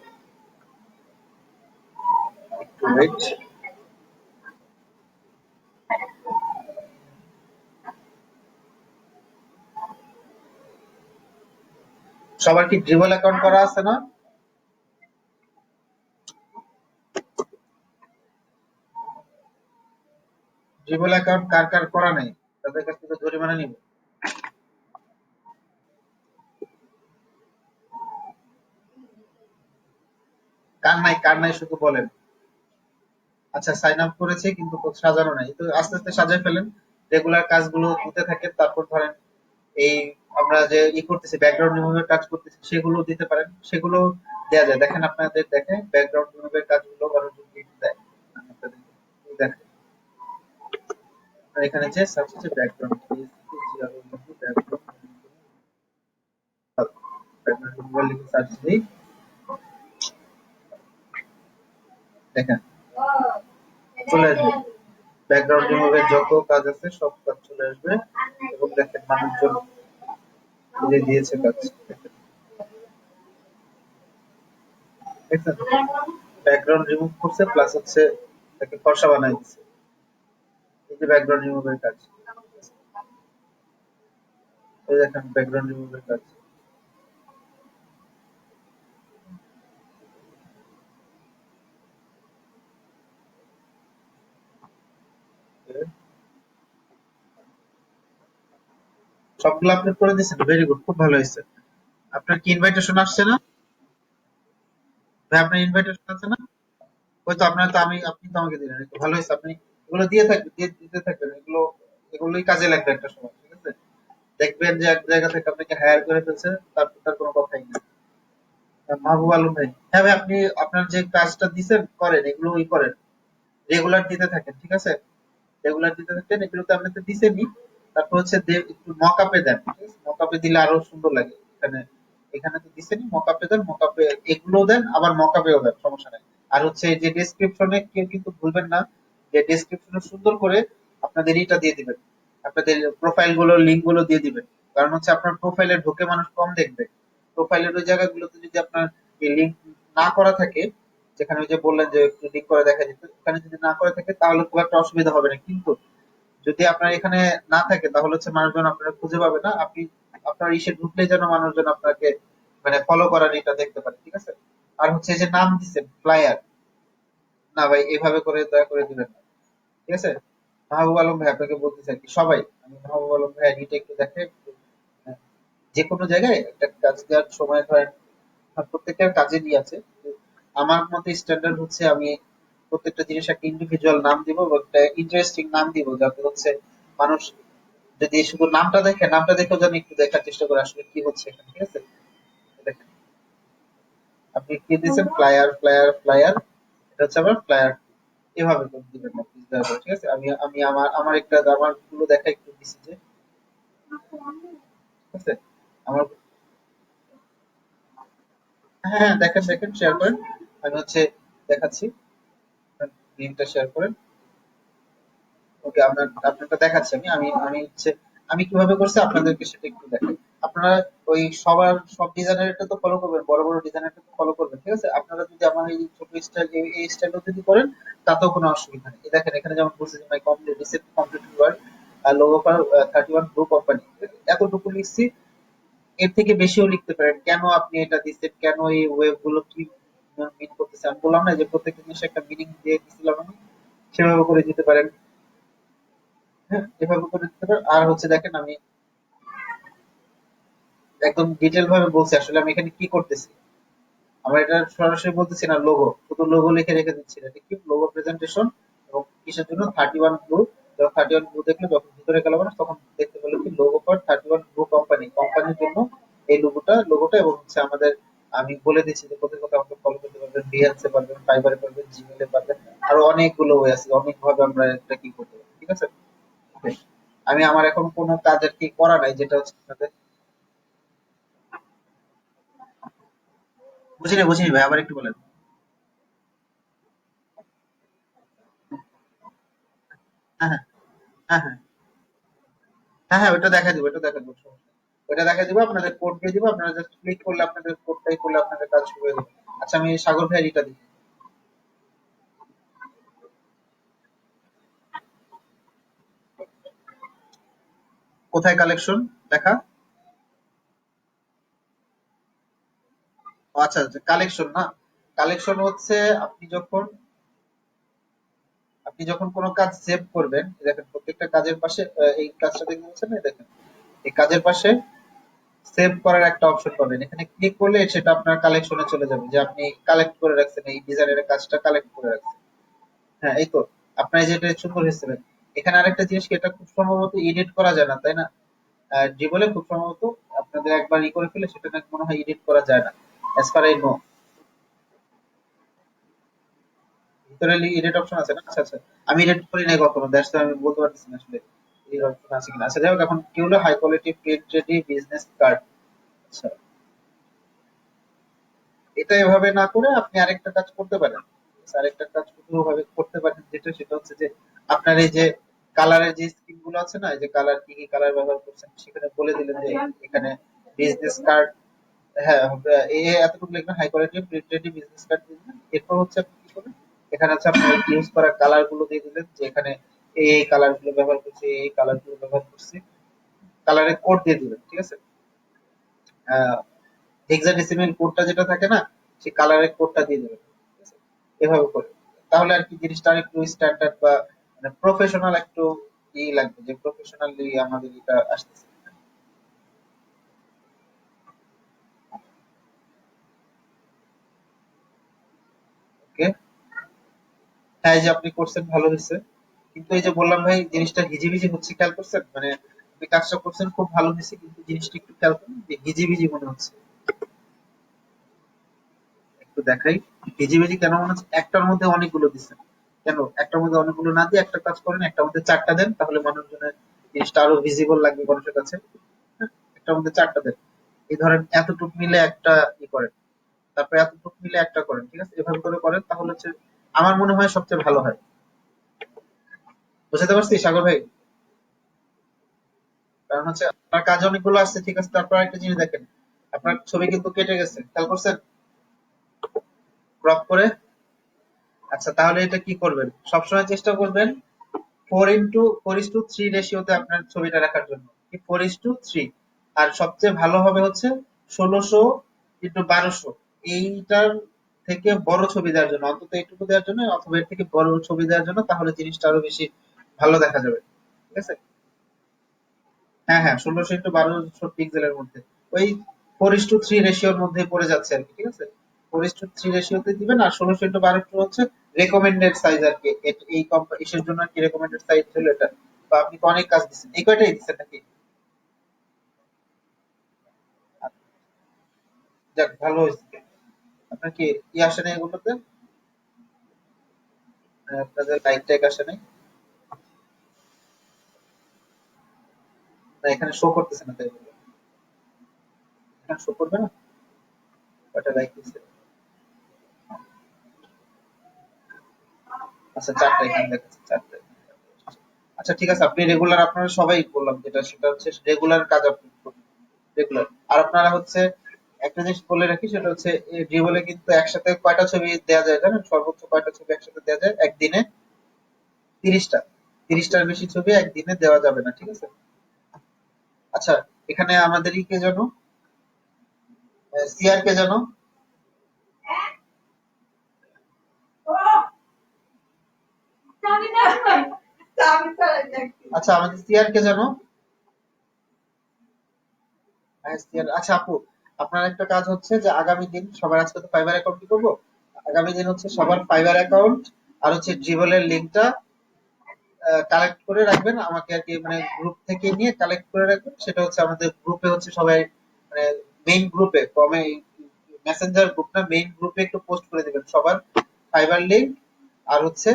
Speaker 1: একটু ওয়েট। সবার কি ড্রিবল অ্যাকাউন্ট করা আছে না? ড্রিবল অ্যাকাউন্ট কার কার করা নেই তাদের কাছ থেকে জরিমানা নিব। কার নাই শুধু বলেন। আচ্ছা, সাইন আপ করেছে কিন্তু সাজানো নাই, তো আস্তে আস্তে সাজায় ফেলেন, রেগুলার কাজগুলো দিতে থাকেন, তারপর ধরেন এই আমরা যে করতেছি ব্যাকগ্রাউন্ড রিমুভের কাজ করতেছি সেগুলো দিতে পারেন, সেগুলো দেয়া যায়। দেখেন আপনাদের দেখে ব্যাকগ্রাউন্ড রিমুভের কাজগুলো মানুষজন কিন্তু দেয়। আমি আপনাদের দেখেন আপনার এখানে যে সার্চ হচ্ছে ব্যাকগ্রাউন্ড রিমুভাল লিখে সার্চ দিই, দেখেন চলে আসবে ব্যাকগ্রাউন্ড রিমুভের যত কাজ আছে সব কাজ চলে আসবে। এবং দেখেন মানুষজন এই যে দিয়েছে কাজ, দেখেন, দেখছেন? ব্যাকগ্রাউন্ড রিমুভ করছে প্লাস হচ্ছে তাকে ফর্সা বানাই দিচ্ছে। এই যে ব্যাকগ্রাউন্ড রিমুভের কাজ, এই দেখেন ব্যাকগ্রাউন্ড রিমুভের কাজ। সবগুলো আপলোড করে দিয়েছেন, ভেরি গুড, খুব ভালো হয়েছে। আপনার কি ইনভাইটেশন আসছে না ভাই? আপনার ইনভাইটেশন আছে না? ওই তো আপনার তো আমি, আপনি তো আমাকে দিলেন, এই তো ভালো হয়েছে। আপনি এগুলো দিয়ে থাকবেন, দিয়ে দিতে থাকবেন, এগুলোই কাজে লাগবে একটা সময়, ঠিক আছে? দেখবেন যে এক জায়গা থেকে আপনাকে হায়ার করে ফেলছে, তারপর তার কোনো কথাই নেই। মাহবুব আলম ভাই, হ্যাঁ ভাই, আপনি আপনার যে কাজটা দিচ্ছেন করেন, এগুলো ওই করেন, রেগুলার দিতে থাকেন, ঠিক আছে? রেগুলার দিতে থাকেন, এগুলো তো আপনি তো দিচ্ছেনই। তারপর হচ্ছে একটু মকআপে দেন, ঠিক আছে? মকআপে দিলে আরো সুন্দর লাগে। এখানে এখানে তো দিচ্ছেনই, মকআপে দেন, মকআপে এগুলো দেন, আবার মকআপেও দেন, সমস্যা নাই। আর হচ্ছে এই যে ডেসক্রিপশনে কেউ কিন্তু ভুলবেন না যে ডেসক্রিপশনে সুন্দর করে আপনাদের এটা দিয়ে দিবেন, আপনাদের প্রোফাইল গুলো, লিঙ্ক গুলো দিয়ে দিবেন। কারণ হচ্ছে আপনার প্রোফাইলে ঢুকে মানুষ কম দেখবে। প্রোফাইলের ওই জায়গাগুলোতে যদি আপনার লিঙ্ক না করা থাকে, যেখানে ওই যে বললেন যে একটু লিঙ্ক করে দেখা যেত, ওখানে যদি না করে থাকে তাহলে খুব একটা অসুবিধা হবে না। কিন্তু যদি আপনার এখানে না থাকে তাহলে হচ্ছে মানুষজন আপনারা খুঁজে পাবে না। আপনি আপনার ইসে ঢুকলেই যেন মানুষজন আপনাকে মানে ফলো করার এটা দেখতে পারে, ঠিক আছে? আর হচ্ছে এই যে নাম দিচ্ছেন ফ্লায়ার, না ভাই এভাবে করে দয়া করে দিবেন না, ঠিক আছে? মাহবুব আলম ভাই, আপনাকে বলতে চাই কি, সবাই, আমি মাহবুব আলম ভাই এটা একটু দেখে একটু, যে কোনো জায়গায় একটা কাজ দেওয়ার সময় ধরেন প্রত্যেকটার কাজেরই আছে। তো আমার মতে স্ট্যান্ডার্ড হচ্ছে আমি প্রত্যেকটা জিনিস একটা ইন্ডিভিজুয়াল নাম দিব বা একটা ইন্টারেস্টিং নাম দিব, যাতে হচ্ছে মানুষ যদি শুধু নামটা দেখে, নামটা দেখেও যেন একটু দেখার চেষ্টা করে আসলে কি হচ্ছে এখানে, ঠিক আছে? দেখেন আপনি কি দিয়েছেন, ফ্লায়ার ফ্লায়ার ফ্লায়ার, এটা হচ্ছে আবার ফ্লায়ার, এভাবে করে দিবেন না please, দয়া করে, ঠিক আছে? আমি আমি আমার আমার একটা আমার গুলো দেখা একটু দিচ্ছি যে, ঠিক আছে? আমার, হ্যাঁ হ্যাঁ, দেখেন দেখেন, শেয়ার করেন, আমি হচ্ছে দেখাচ্ছি, লিঙ্কটা শেয়ার করেন। ওকে, আপনারটা দেখাচ্ছি আমি, আমি হচ্ছে আমি কিভাবে করছি আপনাদেরকে সেটা একটু দেখাই। আপনারা ওই সবার সব ডিজাইনারটা তো ফলো করবেন, বড় বড় ডিজাইনারটা তো ফলো করবেন, ঠিক আছে? আপনারা যদি আমার এই ছোট স্টাইল, এই স্টাইলও যদি করেন তাতেও কোনো অসুবিধা নেই। এই দেখেন এখানে যেমন বলছে যে my complete reset complete work, logo for 31 blue company, এতটুকু লিখছি। এর থেকে বেশিও লিখতে পারেন, কেন আপনি এটা দিচ্ছেন, কেন এই ওয়েব গুলো কি মিন করতেছে। আমি বললাম না যে প্রত্যেকটা জিনিস একটা মিনিং দিয়ে দিছিলাম আমি, সেভাবে করে দিতে পারেন। হ্যাঁ, এভাবে করে দিতে পারেন। আর হচ্ছে দেখেন আমি একদম ডিটেল ভাবে বলছি আসলে আমি এখানে কি করতেছি। আমরা এটা সরাসরি বলতেছি না, লোগো, শুধু লোগো লিখে রেখে দিচ্ছি না, এটা কি লোগো প্রেজেন্টেশন। এবং কিসের জন্য 31 ব্লু, যখন 31 ব্লু দেখলে, যখন ভিতরে গেল মানুষ তখন দেখতে পেলো কি লোগো ফর 31 ব্লু কোম্পানি, কোম্পানির জন্য এই লোগোটা এবং হচ্ছে আমাদের, আমি বলে দিচ্ছি যে কোথায় কোথায় আমাকে ফলো করতে পারবেন, বিহেন্সে পারবেন, ফাইবারে পারবেন, জিমেলে পারবেন, আরো অনেকগুলো ওয়ে আছে, অনেক ভাবে আমরা এটা কি করতে পারি, ঠিক আছে? Okay. আমি আমার এখন কোনো কাজ আর কি করা নাই, যেটা হচ্ছে আপনাদের, বুঝিনি বুঝিনি ভাই, আবার একটু বলেন। হ্যাঁ হ্যাঁ হ্যাঁ হ্যাঁ হ্যাঁ হ্যাঁ, ওটা দেখা দিব, ওটা দেখা দিব, সমস্যা নেই। ওটা দেখা দিব, আপনাদের কোড দিয়ে দিব, আপনারা জাস্ট ক্লিক করলে আপনাদের কোডটাই করলে আপনাদের কাজ শুরু হয়ে যাবে। আচ্ছা, আমি সাগর ভাই এটা দিই। কোথায় কালেকশন দেখা? ও আচ্ছা আচ্ছা, কালেকশন না, কালেকশন হচ্ছে আপনি যখন, কোনো কাজ সেভ করবেন, দেখেন প্রত্যেকটা কাজের পাশে এই কাজটা দেখতে পাচ্ছেন না, দেখেন এই কাজের পাশে সেভ করার একটা অপশন পাবেন, এখানে ক্লিক করলে সেটা আপনার কালেকশনে চলে যাবে, যে আপনি কালেক্ট করে রাখছেন, এই ডিজাইনের কাজটা কালেক্ট করে রাখছেন। হ্যাঁ, এই তো আপনার যেটা সুন্দর হয়েছে ভাই। এখানে আরেকটা জিনিস কি, এটা খুব সম্ভবত এডিট করা যায় না, তাই না? জীবনে খুব সম্ভবত আপনাদের একবার করে ফেলে সেটা নাকি মনে হয় এডিট করা যায় না, অ্যাজ পার আই নো। ভিতরে এডিট অপশন আছে না? আচ্ছা আচ্ছা, আমি এডিট করি নাই কখনো, দ্যাটস আমি বলতে পারতেছি না আসলে এই অপশন আছে কিনা। আচ্ছা যাই হোক, এখন কি হলো, high quality print ready business card. আচ্ছা, এটা এভাবে না করে আপনি আরেকটা কাজ করতে পারেন। আরেকটা কাজ ভাবে করতে পারেন, যেটা সেটা হচ্ছে যে আপনার এই যে কালারের যে স্কিম গুলো আছে না, এই যে কালার কি কি কালার ব্যবহার করছেন সেখানে বলে দিলেন যে এখানে বিজনেস কার্ড, হ্যাঁ এই এতটুকু লিখবেন, high quality printed business card দিবেন। এরপর হচ্ছে আপনি কি করবেন, এখানে হচ্ছে আপনার ইউজ করা কালার গুলো দিয়ে দিলেন, যে এখানে এই কালার গুলো ব্যবহার করছি, এই কালার গুলো ব্যবহার করছি, কালারের কোড দিয়ে দিবেন, ঠিক আছে। হেক্সাডেসিমেল কোডটা যেটা থাকে না, সেই কালারের কোডটা দিয়ে দেবেন, ঠিক আছে? এভাবে করে তাহলে আর কি জিনিসটা একটু স্ট্যান্ডার্ড বা মানে প্রফেশনাল একটু লাগবে, যে প্রফেশনালি আমাদের এটা আসতেছে। ওকে, হ্যাঁ এই যে আপনি করছেন ভালো হয়েছে, কিন্তু এই যে বললাম ভাই জিনিসটা হিজিবিজি হচ্ছে, খেয়াল করছেন? মানে আপনি কাজটা করছেন খুব ভালো হয়েছে, কিন্তু জিনিসটা একটু খেয়াল করেন যে হিজিবিজি মনে হচ্ছে। একটু দেখাই, হিজিবিজি কেন মনে হচ্ছে? একটার মধ্যে অনেকগুলো দিচ্ছেন কেন? একটার মধ্যে অনেকগুলো না দিয়ে একটা কাজ করেন, একটার মধ্যে চারটা দেন, তাহলে মানুষজনের জিনিসটা আরো ভিজিবল লাগবে মানুষের কাছে। হ্যাঁ, একটার মধ্যে চারটা দেন। এই ধরেন এতটুক মিলে একটা করেন, তারপরে এতটুক মিলে একটা করেন, ঠিক আছে? এভাবে করে করেন তাহলে হচ্ছে আমার মনে হয় সবচেয়ে ভালো হয়। বুঝতে পারছি সাগর ভাই? কারণ হচ্ছে আপনার কাজ অনেকগুলো আসছে, ঠিক আছে, তারপর একটা জিনিস দেখেন, আপনার ছবি কিন্তু কেটে গেছে, খেয়াল করছেন? ক্রপ করে। আচ্ছা তাহলে এটা কি করবেন, সবসময় চেষ্টা করবেন 4:4:3 রেশিওতে আপনার ছবিটা রাখার জন্য, কি 4:3। আর সবচেয়ে ভালো হবে হচ্ছে 16:1200, এইটার থেকে বড় ছবি দেওয়ার জন্য, অন্তত এইটুকু দেওয়ার জন্য, অথবা এর থেকে বড় ছবি দেওয়ার জন্য, তাহলে জিনিসটা আরো বেশি ভালো দেখা যাবে, ঠিক আছে? হ্যাঁ হ্যাঁ, 16:1200 পিক্সেলের মধ্যে, ওই 4:3 রেশিওর মধ্যে পড়ে যাচ্ছে আর কি, ঠিক আছে? 4:3 রেশিওতে দিবেন, আর 16:1200 হচ্ছে রেকমেন্ডেড সাইজ আর কি। এই ইসের জন্য আর কি রেকমেন্ডেড সাইজ ছিল এটা। তো আপনি তো অনেক কাজ দিচ্ছেন, এই কয়টাই দিচ্ছেন নাকি? যাক ভালো হয়েছে। আপনার কি আসে নাই এগুলোতে? আপনাদের লাইট ট্যাগ আসে নাই? না এখানে শো করতেছে না, তাই বললাম। এখানে শো করবে না কয়টা লাইক দিচ্ছে? আচ্ছা চারটা এখানে দেখাচ্ছে, চারটা। আচ্ছা ঠিক আছে, আপনি রেগুলার, আপনারা সবাই বললাম যেটা সেটা হচ্ছে রেগুলার কাজ আপনি করুন, রেগুলার। আর আপনারা হচ্ছে একটা জিনিস বলে রাখি, সেটা হচ্ছে জীবনে কিন্তু একসাথে কয়টা ছবি দেওয়া যায় জানেন? সর্বোচ্চ কয়টা ছবি একসাথে দেওয়া যায় একদিনে? 30টা। 30টার বেশি ছবি একদিনে দেওয়া যাবে না, ঠিক আছে? আচ্ছা, এখানে আমাদেরই কে জানো, সিআর কে জানো? আচ্ছা আমাদের সিআর কে জানো? আচ্ছা আপু, আপনার একটা কাজ হচ্ছে যে আগামী দিন সবার, আজকে তো ফাইবার অ্যাকাউন্ট কি করবো, আগামী দিন হচ্ছে সবার ফাইবার অ্যাকাউন্ট আর হচ্ছে ড্রিবলের লিঙ্কটা কালেক্ট করে রাখবেন আমাকে আর কি, মানে গ্রুপ থেকে নিয়ে কালেক্ট করে রাখবেন, সেটা হচ্ছে আমাদের গ্রুপে হচ্ছে সবাই, মানে মেইন গ্রুপে, কমে মেসেঞ্জার গ্রুপ না, মেইন গ্রুপে একটু পোস্ট করে দিবেন সবার ফাইবার লিঙ্ক, আর হচ্ছে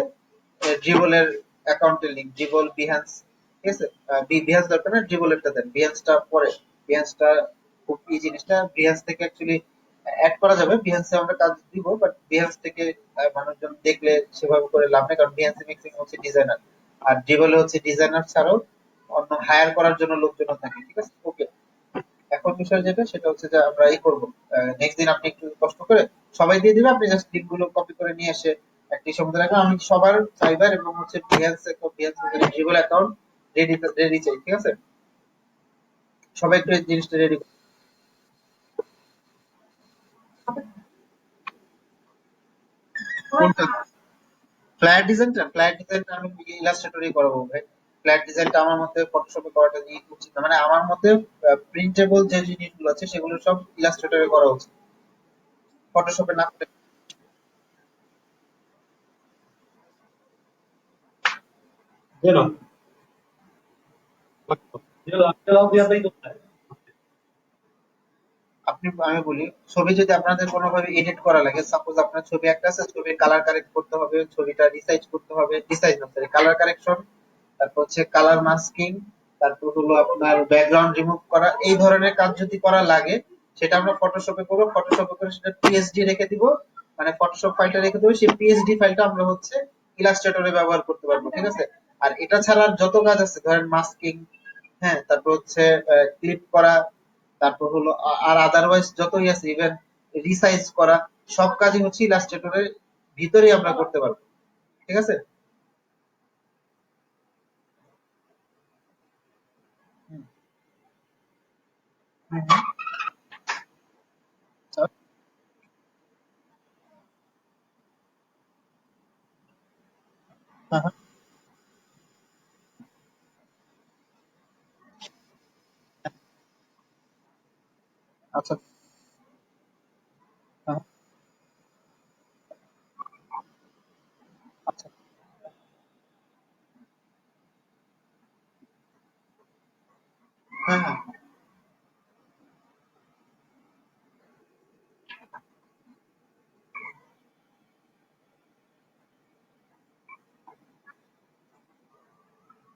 Speaker 1: ড্রিবলের অ্যাকাউন্টের লিঙ্ক, ড্রিবল বিহান্স, ঠিক আছে? বিহান্স দরকার না, ড্রিবলেরটা দেন, বিহান্সটা পরে। বিহান্সটা খুব এই জিনিসটা বিহান্স থেকে অ্যাকচুয়ালি অ্যাড করা যাবে, বিহান্সে আমরা কাজ দিব, বাট বিহান্স থেকে মানুষজন দেখলে সেভাবে করে লাভ নেই, কারণ বিহান্সে ম্যাক্সিমাম হচ্ছে ডিজাইনার, আর ড্রিবলে হচ্ছে ডিজাইনার ছাড়াও অন্য হায়ার করার জন্য লোকজন থাকে, ঠিক আছে? ওকে, এখন বিষয় যেটা সেটা হচ্ছে যে আমরা এই করবো, নেক্সট দিন আপনি একটু কষ্ট করে সবাই দিয়ে দিবে, আপনি জাস্ট লিঙ্ক গুলো কপি করে নিয়ে এসে একটি সময় রাখবেন, আমি সবার সাইবার এবং হচ্ছে Behance Behance dribble account ready ready চাই, ঠিক আছে? সবাই একটু এই জিনিসটা রেডি। কোনটা? ফ্ল্যাট ডিজাইনটা আমি ইলাস্ট্রেটরই করাবো ভাই। ফ্ল্যাট ডিজাইনটা আমার মতে ফটোশপে করাটা নিয়ে উচিত না, মানে আমার মতে প্রিন্টেবল যে জিনিসগুলো আছে সেগুলো সব ইলাস্ট্রেটরে করা উচিত, ফটোশপে না করে।
Speaker 2: Genau. Ja, ja,
Speaker 1: আমি বলি, ছবি যদি আপনাদের কোনোভাবে এডিট করা লাগে, সাপোজ আপনার ছবি একটা আছে, ছবির কালার কারেক্ট করতে হবে, ছবিটা রিসাইজ করতে হবে, রিসাইজ না সরি কালার কারেকশন, তারপর হচ্ছে কালার মাস্কিং, তারপর হলো আপনার ব্যাকগ্রাউন্ড রিমুভ করা, এই ধরনের কাজ যদি করা লাগে সেটা আমরা ফটোশপে করবো, ফটোশপে করে সেটা পিএসডি রেখে দিব, মানে ফটোশপ ফাইলটা রেখে দেবো, সেই পিএসডি ফাইলটা আমরা হচ্ছে ইলাস্ট্রেটরে ব্যবহার করতে পারবো, ঠিক আছে। আর এটা ছাড়া আর যত কাজ আছে, ধরেন মাস্কিং, হ্যাঁ, তারপর হচ্ছে ক্লিপ করা, তারপর হলো আর আদারওয়াইজ যতই আছে, ইভেন রিসাইজ করা, সব কাজই হচ্ছে ইলাস্ট্রেটরের ভিতরেই আমরা করতে পারবো, ঠিক আছে। হুম, হুম, হুম। আচ্ছা, হ্যাঁ, হ্যাঁ, আচ্ছা, হ্যাঁ, আচ্ছা, হ্যাঁ, হ্যাঁ,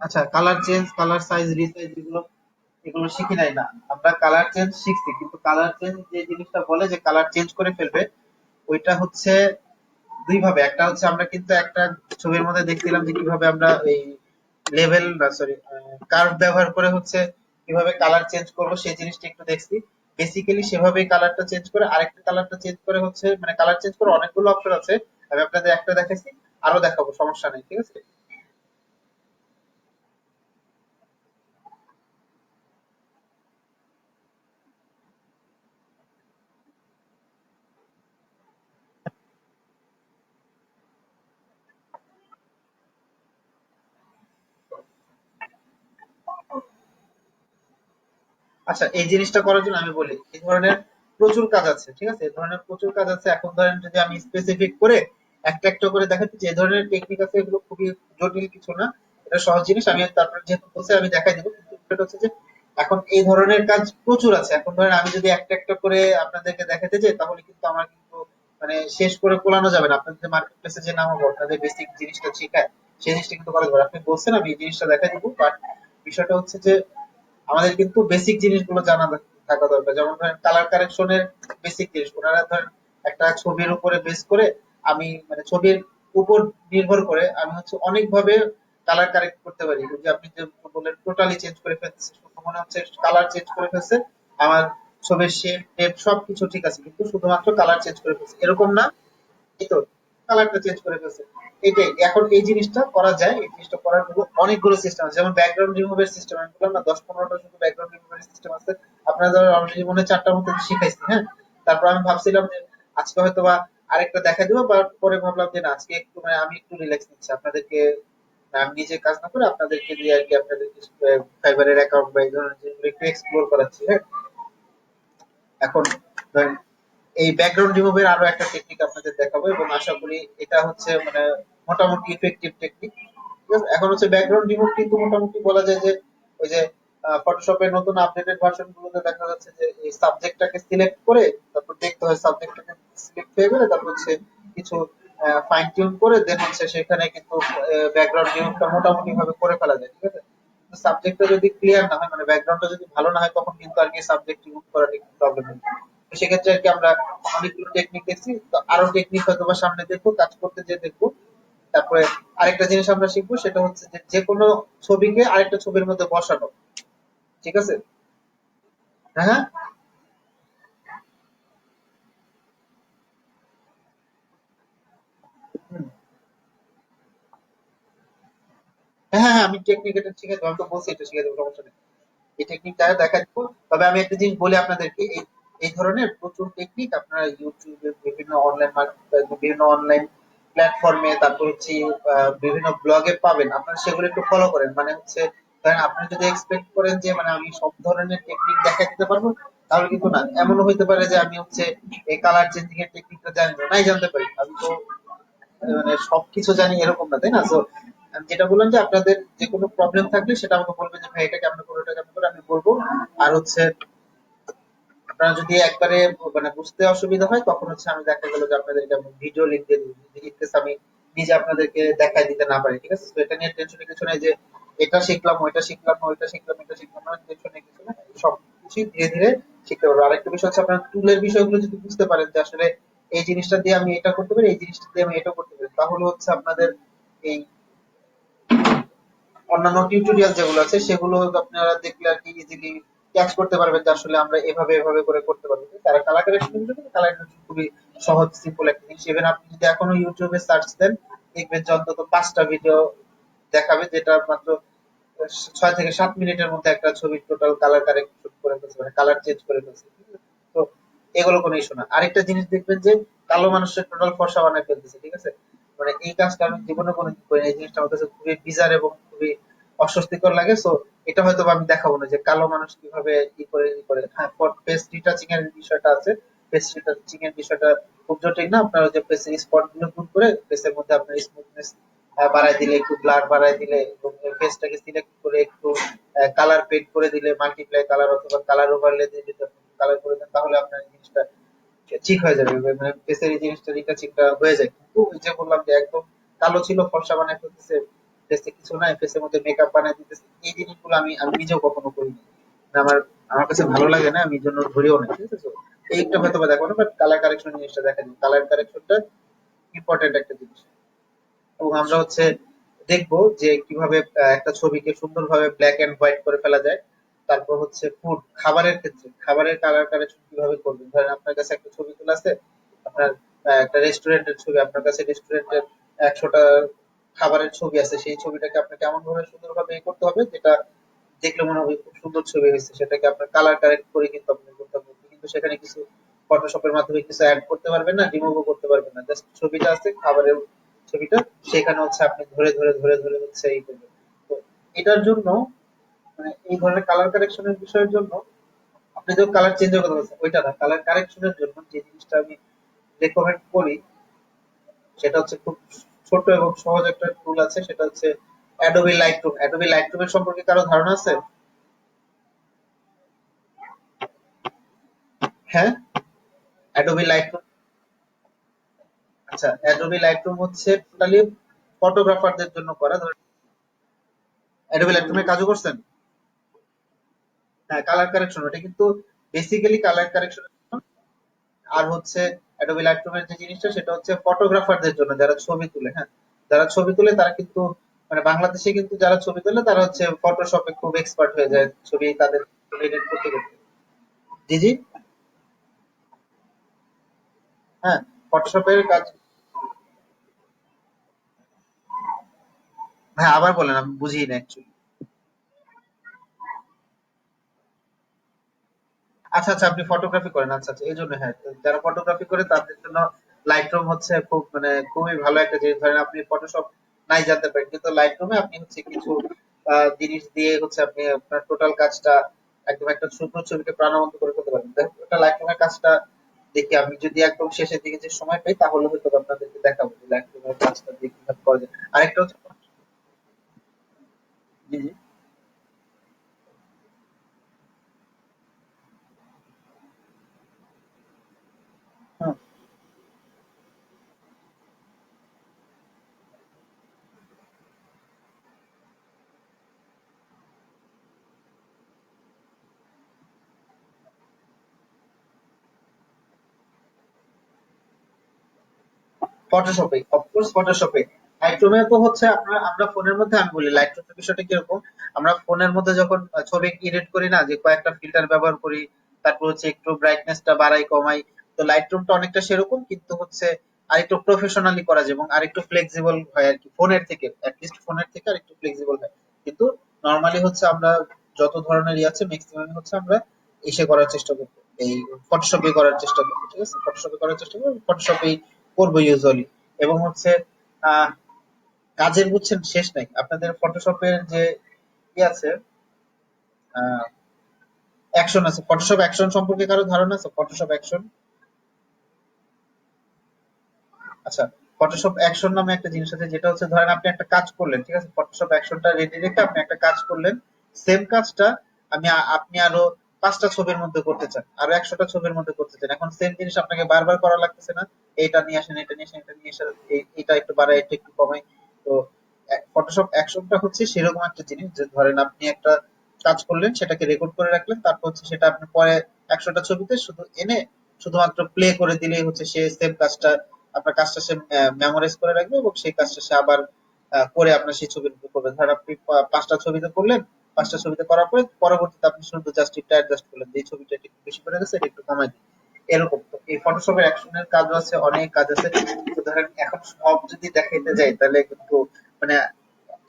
Speaker 1: আচ্ছা। Colour change, colour size, resize, এগুলো এগুলো শিখি নাই না। আমরা কালার চেঞ্জ শিখছি, কিন্তু কালার চেঞ্জ যে জিনিসটা বলে যে কালার চেঞ্জ করে ফেলবে, ওইটা হচ্ছে দুই ভাবে। একটা হচ্ছে আমরা কিন্তু একটা ছবির মধ্যে দেখছিলাম যে কিভাবে আমরা এই লেভেল না সরি কার্ভ ব্যবহার করে হচ্ছে কিভাবে কালার চেঞ্জ করবো, সেই জিনিসটা একটু দেখছি। বেসিক্যালি সেভাবেই কালারটা চেঞ্জ করে আরেকটা কালারটা চেঞ্জ করে হচ্ছে, মানে কালার চেঞ্জ করে অনেকগুলো অপশন আছে। আমি আপনাদের একটা দেখাইছি, আরো দেখাবো, সমস্যা নেই, ঠিক আছে। আচ্ছা, এই জিনিসটা করার জন্য আমি বলি, এই ধরনের প্রচুর কাজ আছে, ঠিক আছে, এই ধরনের প্রচুর কাজ আছে। এখন ধরেন যদি আমি স্পেসিফিক করে একটা একটা করে দেখাচ্ছি, যে এই ধরনের টেকনিক আছে, এগুলো খুবই জটিল কিছু না, এটা সহজ জিনিস। আমি তারপর যেহেতু বলছে আমি দেখাই দিব, কিন্তু বিষয়টা হচ্ছে যে এখন এই ধরনের কাজ প্রচুর আছে। এখন ধরেন আমি যদি একটা একটা করে আপনাদেরকে দেখাতে যাই, তাহলে কিন্তু আমার কিন্তু মানে শেষ করে কোলানো যাবে না। আপনাদের যে মার্কেট প্লেসে যে নামাবো, আপনাদের বেসিক জিনিসটা শেখায়, সেই জিনিসটা কিন্তু করা যাবে না। আপনি বলছেন আমি এই জিনিসটা দেখা দিব, বাট বিষয়টা হচ্ছে যে আমাদের কিন্তু বেসিক জিনিসগুলো জানা থাকা দরকার। যেমন ধরেন কালার কারেকশনের বেসিক জিনিস, ওনারা ধরেন একটা ছবির উপরে বেস করে, আমি মানে ছবির উপর নির্ভর করে আমি হচ্ছে অনেকভাবে কালার কারেক্ট করতে পারি। ওই যে আপনি যে বললেন টোটালি চেঞ্জ করে ফেলছে, মনে হচ্ছে কালার চেঞ্জ করে ফেলছে, আমার ছবির শেপ টেপ সবকিছু ঠিক আছে, কিন্তু শুধুমাত্র কালার চেঞ্জ করে ফেলছে, এরকম না, এই তো কালারটা চেঞ্জ করে ফেলছে। এটাই এখন এই জিনিসটা করা যায়। এই জিনিসটা করার জন্য অনেকগুলো সিস্টেম আছে, যেমন ব্যাকগ্রাউন্ড রিমুভের সিস্টেম। আমি বললাম না 10-15টা শুধু ব্যাকগ্রাউন্ড রিমুভের সিস্টেম আছে। আপনারা ধরো অলরেডি মনে হয় 4টার মতো শিখাইছি, হ্যাঁ। তারপর আমি ভাবছিলাম যে আজকে হয়তো বা আরেকটা দেখা দিব, বা পরে ভাবলাম যে না, আজকে একটু মানে আমি একটু রিল্যাক্স নিচ্ছি, আপনাদেরকে আমি নিজে কাজ না করে আপনাদেরকে দিয়ে আর কি, আপনাদেরকে ফাইবারের অ্যাকাউন্ট বা এই ধরনের জিনিসগুলো একটু এক্সপ্লোর করাচ্ছি, হ্যাঁ। এখন ধরেন এই ব্যাকগ্রাউন্ড রিমুভের আরো একটা টেকনিক আপনাদের দেখাবো, এবং আশা করি এটা হচ্ছে মানে মোটামুটি ইফেক্টিভ টেকনিক, ঠিক আছে। এখন হচ্ছে ব্যাকগ্রাউন্ড রিমুভ কিন্তু মোটামুটি বলা যায় যে ওই যে ফটোশপের নতুন আপডেটেড ভার্সন গুলোতে দেখা যাচ্ছে যে এই সাবজেক্টটাকে সিলেক্ট করে তারপর দেখতে হয়, সাবজেক্টটাকে সিলেক্ট হয়ে গেলে তারপর হচ্ছে কিছু ফাইন টিউন করে দেন হচ্ছে সেখানে কিন্তু ব্যাকগ্রাউন্ড রিমুভটা মোটামুটি ভাবে করে ফেলা যায়, ঠিক আছে। সাবজেক্টটা যদি ক্লিয়ার না হয়, মানে ব্যাকগ্রাউন্ডটা যদি ভালো না হয়, তখন কিন্তু আর কি সাবজেক্ট রিমুভ করাটা একটু প্রবলেম হয়। তো সেক্ষেত্রে আর কি আমরা অনেকগুলো টেকনিক দেখছি, তো আরো টেকনিক হয়তো বা সামনে দেখবো, কাজ করতে যে দেখবো। তারপরে আরেকটা জিনিস আমরা শিখবো, সেটা হচ্ছে যে যে কোনো ছবিকে আরেকটা ছবির মধ্যে বসানো, ঠিক আছে। হ্যাঁ, হ্যাঁ, হুম। হ্যাঁ, হ্যাঁ, হ্যাঁ, আমি টেকনিক এটা শিখে দেবো, আমি তো বলছি এটা শিখে দেবো, সমস্যা নেই। এই টেকনিকটা দেখা দিব। তবে আমি একটা জিনিস বলি আপনাদেরকে, এই এই ধরনের প্রচুর টেকনিক আপনারা ইউটিউবে, বিভিন্ন অনলাইন বিভিন্ন অনলাইন প্ল্যাটফর্মে, তারপর হচ্ছে বিভিন্ন ব্লগে পাবেন। আপনারা সেগুলো একটু ফলো করেন। মানে হচ্ছে ধরেন আপনি যদি এক্সপেক্ট করেন যে মানে আমি সব ধরনের টেকনিক দেখা দিতে পারবো, তাহলে কিন্তু না। এমনও হইতে পারে যে আমি হচ্ছে এই কালার চেঞ্জিং এর টেকনিকটা জানি না, নাই জানতে পারি। আমি তো মানে সবকিছু জানি এরকম না, তাই না? তো আমি যেটা বললাম যে আপনাদের যে কোনো প্রবলেম থাকলে সেটা আমাকে বলবেন যে ভাই এটা কেমন করে, ওটা কেমন করে, আমি বলবো। আর হচ্ছে আপনারা যদি একবারে মানে বুঝতে অসুবিধা হয়, তখন হচ্ছে আমি দেখা গেল যে আপনাদেরকে আমি ভিডিও লিঙ্ক দিয়ে দিবো, যদি in case আমি নিজে আপনাদেরকে দেখাই দিতে না পারি, ঠিক আছে। তো এটা নিয়ে টেনশনের কিছু নাই যে এটা শিখলাম ওইটা শিখলাম না, ওইটা শিখলাম এটা শিখলাম না, টেনশনের কিছু না। সব কিছুই ধীরে ধীরে শিখতে পারবো। আরেকটা বিষয় হচ্ছে আপনার টুলের বিষয়গুলো যদি বুঝতে পারেন যে আসলে এই জিনিসটা দিয়ে আমি এটা করতে পারি, এই জিনিসটা দিয়ে আমি এটা করতে পারি, তাহলে হচ্ছে আপনাদের এই অন্যান্য টিউটোরিয়াল যেগুলো আছে সেগুলো আপনারা দেখলে আর কি ইজিলি ক্যাচ করতে পারবেন যে আসলে আমরা এভাবে এভাবে করে করতে পারবো। তারা কালার কারেকশন কালার কারেকশন খুবই সহজ সিম্পল একটা জিনিস। ইভেন আপনি যদি এখনো ইউটিউবে সার্চ দেন দেখবেন যে অন্তত 5টা ভিডিও দেখাবে যেটা মাত্র 6 থেকে 7 মিনিটের মধ্যে একটা ছবির টোটাল কালার কারেকশন করে ফেলছে, মানে কালার চেঞ্জ করে ফেলছে। তো এগুলো কোনো ইস্যু না। আরেকটা জিনিস দেখবেন যে কালো মানুষের টোটাল ফর্সা বানায় ফেলতেছে, ঠিক আছে? মানে এই কাজটা আমি জীবনে কোনোদিন করি না। এই জিনিসটা আমার কাছে খুবই বিজার এবং খুবই অস্বস্তিকর লাগে। সো এটা হয়তো বা আমি দেখাবো না যে কালো মানুষ কিভাবে ই করে। হ্যাঁ, ফেস রিটাচিং এর বিষয়টা আছে। ফেস রিটাচিং এর বিষয়টা খুব জটিল না। আপনার ওই যে ফেসের স্পট গুলো দূর করে ফেসের মধ্যে আপনার স্মুথনেস বাড়ায় দিলে, একটু ব্লার বাড়ায় দিলে এবং ফেসটাকে সিলেক্ট করে একটু কালার পেড করে দিলে, মাল্টিপ্লাই কালার অথবা কালার ওভারলে দিয়ে যদি আপনি কালার করে দেন তাহলে আপনার এই জিনিসটা ঠিক হয়ে যাবে। মানে ফেসের এই জিনিসটা রিটাচিংটা হয়ে যায়। কিন্তু ওই যে বললাম যে একদম কালো ছিল ফর্সা বানায় ফেলতেছে, ফেসে কিছু নাই, ফেসের মধ্যে মেকআপ বানায় দিতেছে, এই জিনিসগুলো আমি আমি নিজেও কখনো করিনি। আমার আমার কাছে ভালো লাগে না, আমি এই জন্য ধরিও না, ঠিক আছে? তো এইটা হয়তো বা দেখো না, বাট কালার কারেকশন জিনিসটা দেখা যায়। কালার কারেকশনটা ইম্পর্টেন্ট একটা জিনিস। এবং আমরা হচ্ছে দেখবো যে কিভাবে একটা ছবিকে সুন্দরভাবে ব্ল্যাক এন্ড হোয়াইট করে ফেলা যায়। তারপর হচ্ছে ফুড, খাবারের ক্ষেত্রে খাবারের কালার কারেকশন কিভাবে করবেন। ধরেন আপনার কাছে একটা ছবি তোলা আছে, আপনার একটা রেস্টুরেন্টের ছবি, আপনার কাছে রেস্টুরেন্টের 100টা খাবারের ছবি আছে, সেই ছবিটাকে আপনাকে এমন ভাবে সুন্দরভাবে করতে হবে যেটা দেখলে মনে হবে খুব সুন্দর ছবি হয়েছে, সেটাকে আপনার কালার কারেক্ট করে কিন্তু আপনি করতে হবে। কিন্তু সেখানে কিছু ফটোশপের মাধ্যমে কিছু অ্যাড করতে পারবেন না, রিমুভও করতে পারবেন না। জাস্ট ছবিটা আছে, খাবারের ছবিটা, সেখানে হচ্ছে আপনি ধরে ধরে ধরে ধরে হচ্ছে এই করবেন। তো এটার জন্য মানে এই ধরনের কালার কারেকশনের বিষয়ের জন্য আপনি যে কালার চেঞ্জ করতে পারছেন ওইটা না, কালার কারেকশনের জন্য যে জিনিসটা আমি রেকমেন্ড করি সেটা হচ্ছে খুব ছোট এবং সহজ একটা টুল আছে, সেটা হচ্ছে অ্যাডোবি লাইটরুম। অ্যাডোবি লাইটরুমের সম্পর্কে কারো ধারণা আছে? হ্যাঁ, অ্যাডোবি লাইটরুম। আচ্ছা, অ্যাডোবি লাইটরুম হচ্ছে টোটালি ফটোগ্রাফারদের জন্য করা। ধরেন অ্যাডোবি লাইটরুমে কাজও করছেন? হ্যাঁ, কালার কারেকশন, এটা কিন্তু বেসিক্যালি কালার কারেকশন। আর হচ্ছে অ্যাডোবি লাইটরুমের যে জিনিসটা সেটা হচ্ছে ফটোগ্রাফারদের জন্য, যারা ছবি তুলে। হ্যাঁ, যারা ছবি তুলে তারা কিন্তু মানে বাংলাদেশে কিন্তু যারা ছবি তোলে তারা হচ্ছে ফটোশপে খুব এক্সপার্ট হয়ে যায় ছবি তাদের এডিট করতে করতে। জি জি। হ্যাঁ, ফটোশপের কাজ। হ্যাঁ, আবার বলেন, আমি বুঝি না অ্যাকচুয়ালি। আচ্ছা আচ্ছা, আপনি ফটোগ্রাফি করেন, আচ্ছা আচ্ছা, এই জন্য। হ্যাঁ, তো যারা ফটোগ্রাফি করে তাদের জন্য লাইটরুম হচ্ছে খুব মানে খুবই ভালো একটা জিনিস। ধরেন আপনি ফটোশপ নাই জানতে পারেন, কিন্তু লাইটরুমে আপনি হচ্ছে কিছু জিনিস দিয়ে হচ্ছে আপনি আপনার টোটাল কাজটা একদম একটা সুন্দর ছবিকে প্রাণবন্ত করে ফেলতে পারেন। ওটা লাইটরুমের কাজটা দেখি আমি যদি একদম শেষের দিকে যে সময় পাই তাহলে হয়তো আপনাদেরকে দেখাবো যে লাইটরুমের কাজটা দিয়ে কিভাবে করা যায়। আরেকটা হচ্ছে, জি জি। হুম। ফটোশপে, অফকোর্স ফটোশপে। লাইটরুমে তো হচ্ছে আপনার আমরা ফোনের মধ্যে, আমি বলি লাইটরুমের বিষয়টা কিরকম। আমরা ফোনের মধ্যে যখন ছবি এডিট করি না, যে কয়েকটা ফিল্টার ব্যবহার করি, তারপর হচ্ছে একটু ব্রাইটনেসটা বাড়াই কমাই, তো লাইটরুমটা অনেকটা সেরকম, কিন্তু হচ্ছে আরেকটু প্রফেশনালি করা যায় এবং আরেকটু ফ্লেক্সিবল হয় আর কি, ফোনের থেকে অ্যাটলিস্ট ফোনের থেকে আরেকটু ফ্লেক্সিবল হয়। কিন্তু নর্মালি হচ্ছে আমরা যত ধরনের আছে ম্যাক্সিমাম হচ্ছে আমরা এসে করার চেষ্টা করবো, এই ফটোশপে করার চেষ্টা করবো, ঠিক আছে? ফটোশপে করার চেষ্টা করবো, ফটোশপে করবো ইউজুয়ালি। এবং হচ্ছে আহ কাজের বুঝছেন শেষ নাই। আপনাদের ফটোশপের যে ই আছে, অ্যাকশন আছে, ফটোশপ অ্যাকশন সম্পর্কে কারো ধারণা আছে? ফটোশপ অ্যাকশন, আচ্ছা, ফটোশপ অ্যাকশন নামে একটা জিনিস আছে, যেটা হচ্ছে ধরেন আপনি একটা কাজ করলেন, ঠিক আছে? ফটোশপ অ্যাকশনটা রেডি রেখে আপনি একটা কাজ করলেন, সেম কাজটা আপনি আরো 5টা ছবির মধ্যে করতে চান, আরো 100টা ছবির মধ্যে করতে চান। এখন সেম জিনিস আপনাকে বারবার করা লাগতেছে না, এইটা নিয়ে আসেন, এটা নিয়ে আসেন, এটা নিয়ে আসেন, এটা একটু বাড়াই, এটা একটু কমাই। তো ফটোশপ অ্যাকশনটা হচ্ছে সেরকম একটা জিনিস যে ধরেন আপনি একটা কাজ করলেন, সেটাকে রেকর্ড করে রাখলেন, তারপর হচ্ছে সেটা আপনি পরে 100টা ছবিতে শুধু এনে শুধুমাত্র প্লে করে দিলেই হচ্ছে সে সেম কাজটা, আপনার কাজটা সে মেমোরাইজ করে রাখবে এবং সেই কাজটা সে আবার করে আপনার সেই ছবিটা করবে। ধরেন আপনি ৫টা ছবিতে করলেন, ৫টা ছবিতে করার পরে পরবর্তীতে আপনি শুধু জাস্ট একটু অ্যাডজাস্ট করলেন যে এই ছবিটা একটু বেশি করে গেছে, এটা একটু কমাই দিন। এরকম তো এই ফটোশপের অ্যাকশনের কাজও আছে, অনেক কাজ আছে। তো ধরেন এখন সব যদি দেখাইতে যাই তাহলে কিন্তু মানে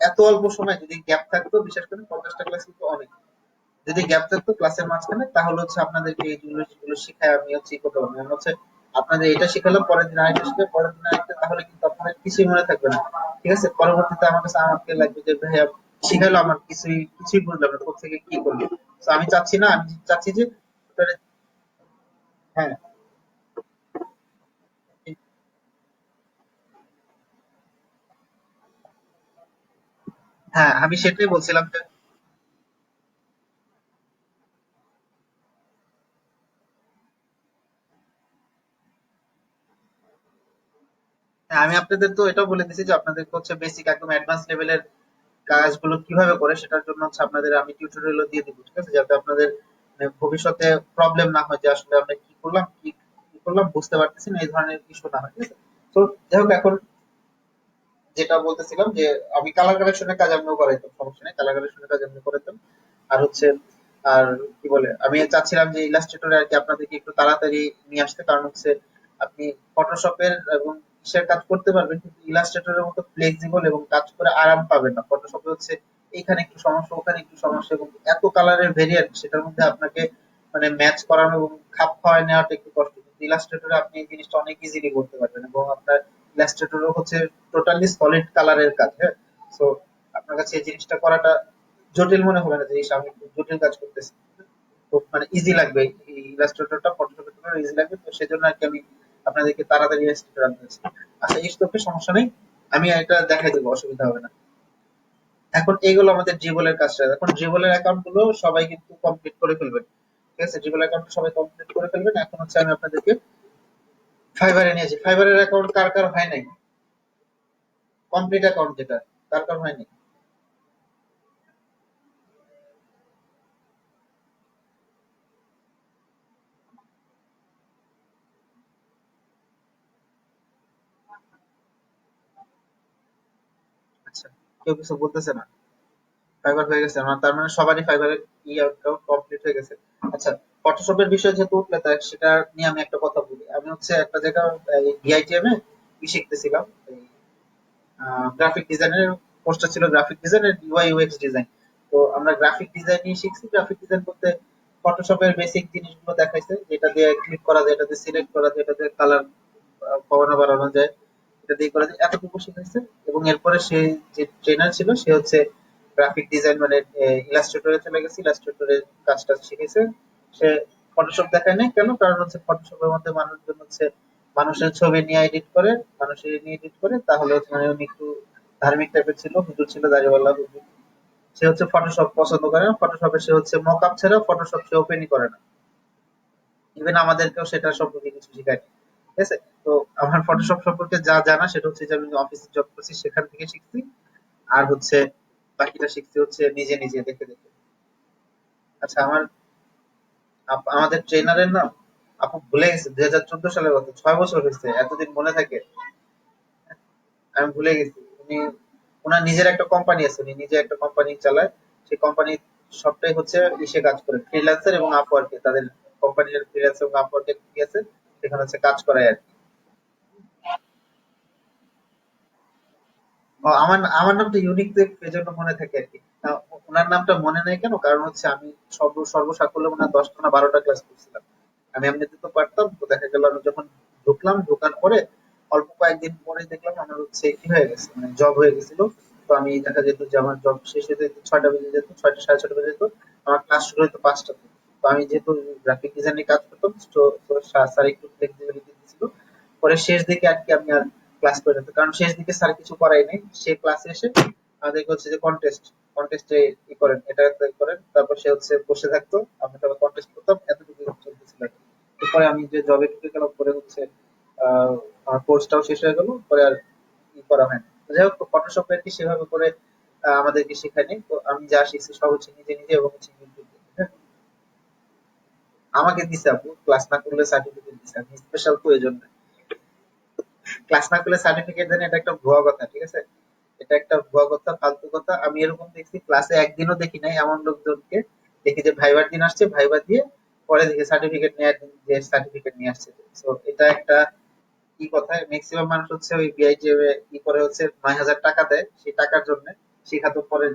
Speaker 1: এত অল্প সময় যদি গ্যাপ থাকতো, বিশেষ করে ৫০টা ক্লাস কিন্তু অনেক। যদি গ্যাপ থাকতো ক্লাসের মাঝখানে তাহলে হচ্ছে আপনাদেরকে এই জিনিসগুলো শিখায় আমি হচ্ছে ই করতে পারবো। আমি হচ্ছে আপনাদের এটা শিখালাম, পরের দিন আরেকটা শিখে, পরের দিন আরেকটা, তাহলে কিন্তু আপনাদের কিছুই মনে থাকবে না। ঠিক আছে? পরবর্তীতে আমার কাছে আমাকে লাগবে যে ভাইয়া শিখাইলো আমার কিছুই বুঝলাম না, কোথা থেকে কি করলো। তো আমি চাচ্ছি না, আমি চাচ্ছি যে হ্যাঁ, হ্যাঁ আমি সেটাই বলছিলাম যে হ্যাঁ, আমি আপনাদের তো এটাও বলে দিছি যে আপনাদেরকে হচ্ছে বেসিক একদম অ্যাডভান্স লেভেলের কাজগুলো কিভাবে করে সেটার জন্য হচ্ছে আপনাদের আমি টিউটোরিয়ালও দিয়ে দিব। ঠিক আছে? যাতে আপনাদের ভবিষ্যতে প্রবলেম না হয় যে আসলে আমরা কি করলাম, কি করলাম বুঝতে পারতেছি না, এই ধরনের ইস্যু না হয়। ঠিক আছে? তো যাই হোক, এখন যেটা বলতেছিলাম যে আমি কালার কালেকশনের কাজ আমিও করাইতাম, সমস্যা নেই, কালার কালেকশনের কাজ আমি করাইতাম। আর হচ্ছে আর কি বলে আমি চাচ্ছিলাম যে ইলাস্ট্রেটরে আর কি আপনাদেরকে একটু তাড়াতাড়ি নিয়ে আসতে, কারণ হচ্ছে আপনি ফটোশপের এবং ইসের কাজ করতে পারবেন কিন্তু ইলাস্ট্রেটরের মতো ফ্লেক্সিবল এবং কাজ করে আরাম পাবেন না। ফটোশপে হচ্ছে এখানে একটু সমস্যা, ওখানে একটু সমস্যা, এবং এত কালারের ভেরিয়েন্ট সেটার মধ্যে আপনাকে মানে ম্যাচ করানো এবং খাপ খাওয়ায় নেওয়াটা একটু কষ্ট। কিন্তু ইলাস্ট্রেটরে আপনি এই জিনিসটা অনেক ইজিলি করতে পারবেন এবং আপনার ইলাস্ট্রেটরও হচ্ছে টোটালি সলিড কালারের কাজ। হ্যাঁ, সো আপনার কাছে এই জিনিসটা করাটা জটিল মনে হবে না যে ইস, আমি একটু জটিল কাজ করতেছি। খুব মানে ইজি লাগবে, এই ইলাস্ট্রেটরটা ফটোশপের তুলনায় ইজি লাগবে। তো সেজন্য আর কি আমি আপনাদেরকে তাড়াতাড়ি ইলাস্ট্রেটর আনতে চাচ্ছি। আচ্ছা, এই স্টোভে সমস্যা নেই, আমি এটা দেখাই দেবো, অসুবিধা হবে না। এখন এইগুলো আমাদের ড্রিবলের কাজটা। এখন ড্রিবলের অ্যাকাউন্ট গুলো সবাই কিন্তু কমপ্লিট করে ফেলবেন। ঠিক আছে? ড্রিবল অ্যাকাউন্ট সবাই কমপ্লিট করে ফেলবেন। এখন হচ্ছে আমি আপনাদেরকে ফাইবারে নিয়েছি। ফাইবারের অ্যাকাউন্ট কার কার হয় নাই, কমপ্লিট অ্যাকাউন্ট যেটা, কার কার হয়নি? আচ্ছা, কেউ কিছু বলতেছে না? ফাইবার হয়ে গেছে আমার, তার মানে সবারই ফাইবারের অ্যাকাউন্ট কমপ্লিট হয়ে গেছে। আচ্ছা, ফটোশপের বিষয় যেহেতু উঠলে তাই সেটা নিয়ে আমি একটা কথা বলি। আমি হচ্ছে একটা জায়গা ডিআইটিএম এ কি শিখতেছিলাম, গ্রাফিক ডিজাইনের কোর্সটা ছিল, গ্রাফিক ডিজাইনের ইউআই ইউএক্স ডিজাইন। তো আমরা গ্রাফিক ডিজাইন নিয়ে শিখছি। গ্রাফিক ডিজাইন করতে ফটোশপের বেসিক জিনিসগুলো দেখাইছে, যেটা দিয়ে ক্লিক করা যায়, এটা দিয়ে সিলেক্ট করা যায়, এটা দিয়ে কালার কমানো বাড়ানো যায়, এটা দিয়ে করা যায়, এতটুকু শিখাইছে। এবং এরপরে সে যে ট্রেনার ছিল সে হচ্ছে গ্রাফিক ডিজাইন মানে ইলাস্ট্রেটরে চলে গেছে, ইলাস্ট্রেটরের কাজটা শিখেছে। সে ফটোশপ দেখায় নাই কেন, কারণ হচ্ছে ফটোশপের মধ্যে মানুষজন হচ্ছে মানুষের ছবি নিয়ে এডিট করে, মানুষের নিয়ে এডিট করে, তাহলে হচ্ছে মানে উনি একটু ধার্মিক টাইপের ছিল, হুজুর ছিল, দাড়িওয়ালা হুজুর। সে হচ্ছে ফটোশপ পছন্দ করে না, ফটোশপে সে হচ্ছে মকআপ ছাড়া ফটোশপ সে ওপেনই করে না। ইভেন আমাদেরকেও সেটা সম্পর্কে কিছু শিখায়নি। ঠিক আছে? তো আমার ফটোশপ সম্পর্কে যা জানা সেটা হচ্ছে যে আমি অফিসে জব করছি সেখান থেকে শিখছি। আর হচ্ছে বাকিটা শিখছি হচ্ছে নিজে নিজে দেখে দেখে। আচ্ছা, আমাদের ট্রেনারের নাম আপু ভুলে গেছে, 2014 সালের কথা, 6 বছর হয়েছে, এতদিন মনে থাকে? আমি ভুলে গেছি। উনি, ওনার নিজের একটা কোম্পানি আছে, উনি নিজে একটা কোম্পানি চালায়। সেই কোম্পানি সবটাই হচ্ছে ইসে কাজ করে, ফ্রিল্যান্সার এবং আপওয়ার্কে, তাদের কোম্পানির ফ্রিল্যান্সার এবং আপওয়ার্কে কি আছে সেখানে হচ্ছে কাজ করায় আর কি। ও, আমার আমার নামটা ইউনিক তো এজন্য মনে থাকে আর কি। ওনার নামটা মনে নেই কেন, কারণ হচ্ছে আমি সর্বসাকুল্যে মনে হয় 10টা না 12টা ক্লাস করছিলাম। আমি এমনিতে তো পারতাম, তো দেখা গেল আমি যখন ঢুকলাম, ঢোকার পরে অল্প কয়েকদিন পরে দেখলাম আমার হচ্ছে কি হয়ে গেছে, মানে জব হয়ে গেছিল। তো আমি দেখা যেত যে আমার জব শেষ হতে 6টা বেজে যেত, 6টা সাড়ে 6টা বেজে যেত, আমার ক্লাস শুরু হতো 5টাতে। তো আমি যেহেতু গ্রাফিক ডিজাইনে কাজ করতাম, তো স্যার একটু ফ্লেক্সিবিলিটি দিয়েছিল। পরে শেষ দিকে আর কি আমি আর ক্লাস করে যেত, কারণ শেষ দিকে স্যার কিছু করাই নাই, সে ক্লাসে এসে আমাদেরকে হচ্ছে যে কন্টেস্টে ই করেন, এটা করেন, তারপর সে হচ্ছে বসে থাকতো, আমরা তারপর কন্টেস্ট করতাম, এতটুকু চলতেছিল আর কি। এরপরে আমি যে জবে ঢুকে গেলাম, পরে হচ্ছে আমার কোর্সটাও শেষ হয়ে গেল, পরে আর ই করা হয়নি। তো যাই হোক, ফটোশপ আর কি সেভাবে করে আমাদেরকে শেখায়নি। তো আমি যা শিখছি সব হচ্ছে নিজে নিজে এবং হচ্ছে ইউটিউব থেকে। হ্যাঁ, আমাকে দিছে আপু, ক্লাস না করলে সার্টিফিকেট দিছে, আমি স্পেশাল তো এই জন্য। ক্লাস না করলে সার্টিফিকেট দেন, এটা একটা ভুয়া কথা, ঠিক আছে? এটা একটা ভুয়া কথা, ফালতু কথা। আমি এরকম দেখছি, ক্লাসে একদিনও দেখি নাই এমন লোকজনকে। দেখি যে ভাইবার দিন আসছে, ভাইবা দিয়ে পরে দেখি সার্টিফিকেট নেওয়ার দিন যে সার্টিফিকেট নিয়ে আসছে। তো এটা একটা কি কথা, ম্যাক্সিমাম মানুষ হচ্ছে ওই বিআইটিএ কি করে হচ্ছে ৯,০০০ টাকা দেয় সেই টাকার জন্য শিখাতো পরে।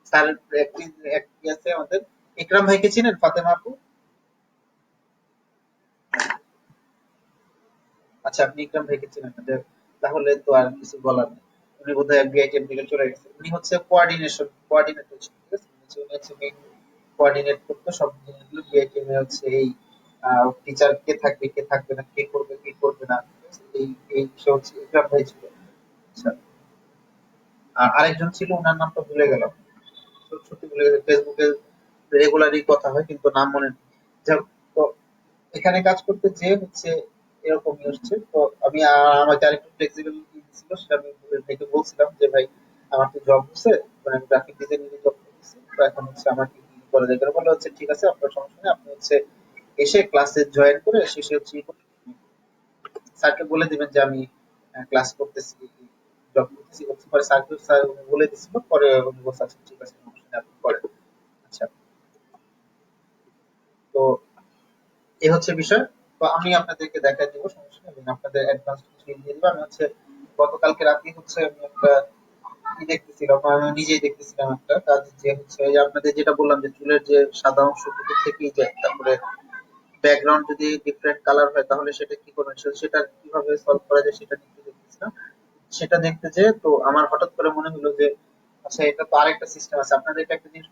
Speaker 1: স্যার এক কি আছে আমাদের, ইকরাম ভাইকে চিনেন? ফাতেমা আপু? আচ্ছা, আপনি ইকরাম ভাইকে চিনেন না, তাহলে তো আর কিছু বলার নেই। উনি বোধহয় বিআইটিএম থেকে চলে গেছে। উনি হচ্ছে কোঅর্ডিনেটর ছিল, ঠিক আছে? উনি হচ্ছে মেইন কোঅর্ডিনেট করতো সব জিনিসগুলো বিআইটিএম এ, হচ্ছে এই টিচার কে থাকবে কে থাকবে না, কে করবে কে করবে না, ঠিক আছে? এই বিষয় হচ্ছে ইকরাম ভাই ছিল। আচ্ছা, আর আরেকজন ছিল, ওনার নামটা ভুলে গেলাম, সত্যি ভুলে গেছে। ফেসবুকে রেগুলারই কথা হয় কিন্তু নাম মনে নেই। যাক, তো এখানে কাজ করতে যে হচ্ছে এরকমই হচ্ছে। তো আমি আমাকে আরেকটু ফ্লেক্সিবিলিটি ছিল, সেটা আমি ভাইকে বলছিলাম যে ভাই আমার তো জব হচ্ছে, মানে আমি গ্রাফিক ডিজাইনিং জব করতেছি, তো এখন হচ্ছে আমার কি কি করা যায়। তারা বললো হচ্ছে ঠিক আছে, আপনার সমস্যা নেই, আপনি হচ্ছে এসে ক্লাসে জয়েন করে শেষে হচ্ছে স্যারকে বলে দিবেন যে আমি ক্লাস করতেছি, জব করতেছি। পরে স্যারকে স্যার উনি বলে দিছিল, পরে উনি বলছে আচ্ছা ঠিক আছে, সমস্যা নেই, আপনি করেন। আচ্ছা, তো এই হচ্ছে বিষয়। তো আমি আপনাদেরকে দেখাই দিব, সমস্যা নেই, এবং আপনাদের অ্যাডভান্স কিছু দিয়ে দিব। আমি হচ্ছে গতকালকে রাতে হচ্ছে আমি একটা কি দেখতেছিলাম, আমি নিজেই দেখতেছিলাম একটা কাজ, যে হচ্ছে এই যে আপনাদের যেটা বললাম যে চুলের যে সাদা অংশ দুটো থেকেই যায়, তারপরে ব্যাকগ্রাউন্ড যদি ডিফারেন্ট কালার হয় তাহলে সেটা কি করবেন, সেটা কিভাবে সলভ করা যায় সেটা নিয়ে দেখতেছিলাম। সেটা দেখতে যে তো আমার হঠাৎ করে মনে হলো যে আচ্ছা, এটা তো আরেকটা সিস্টেম আছে। আপনাদেরকে একটা জিনিস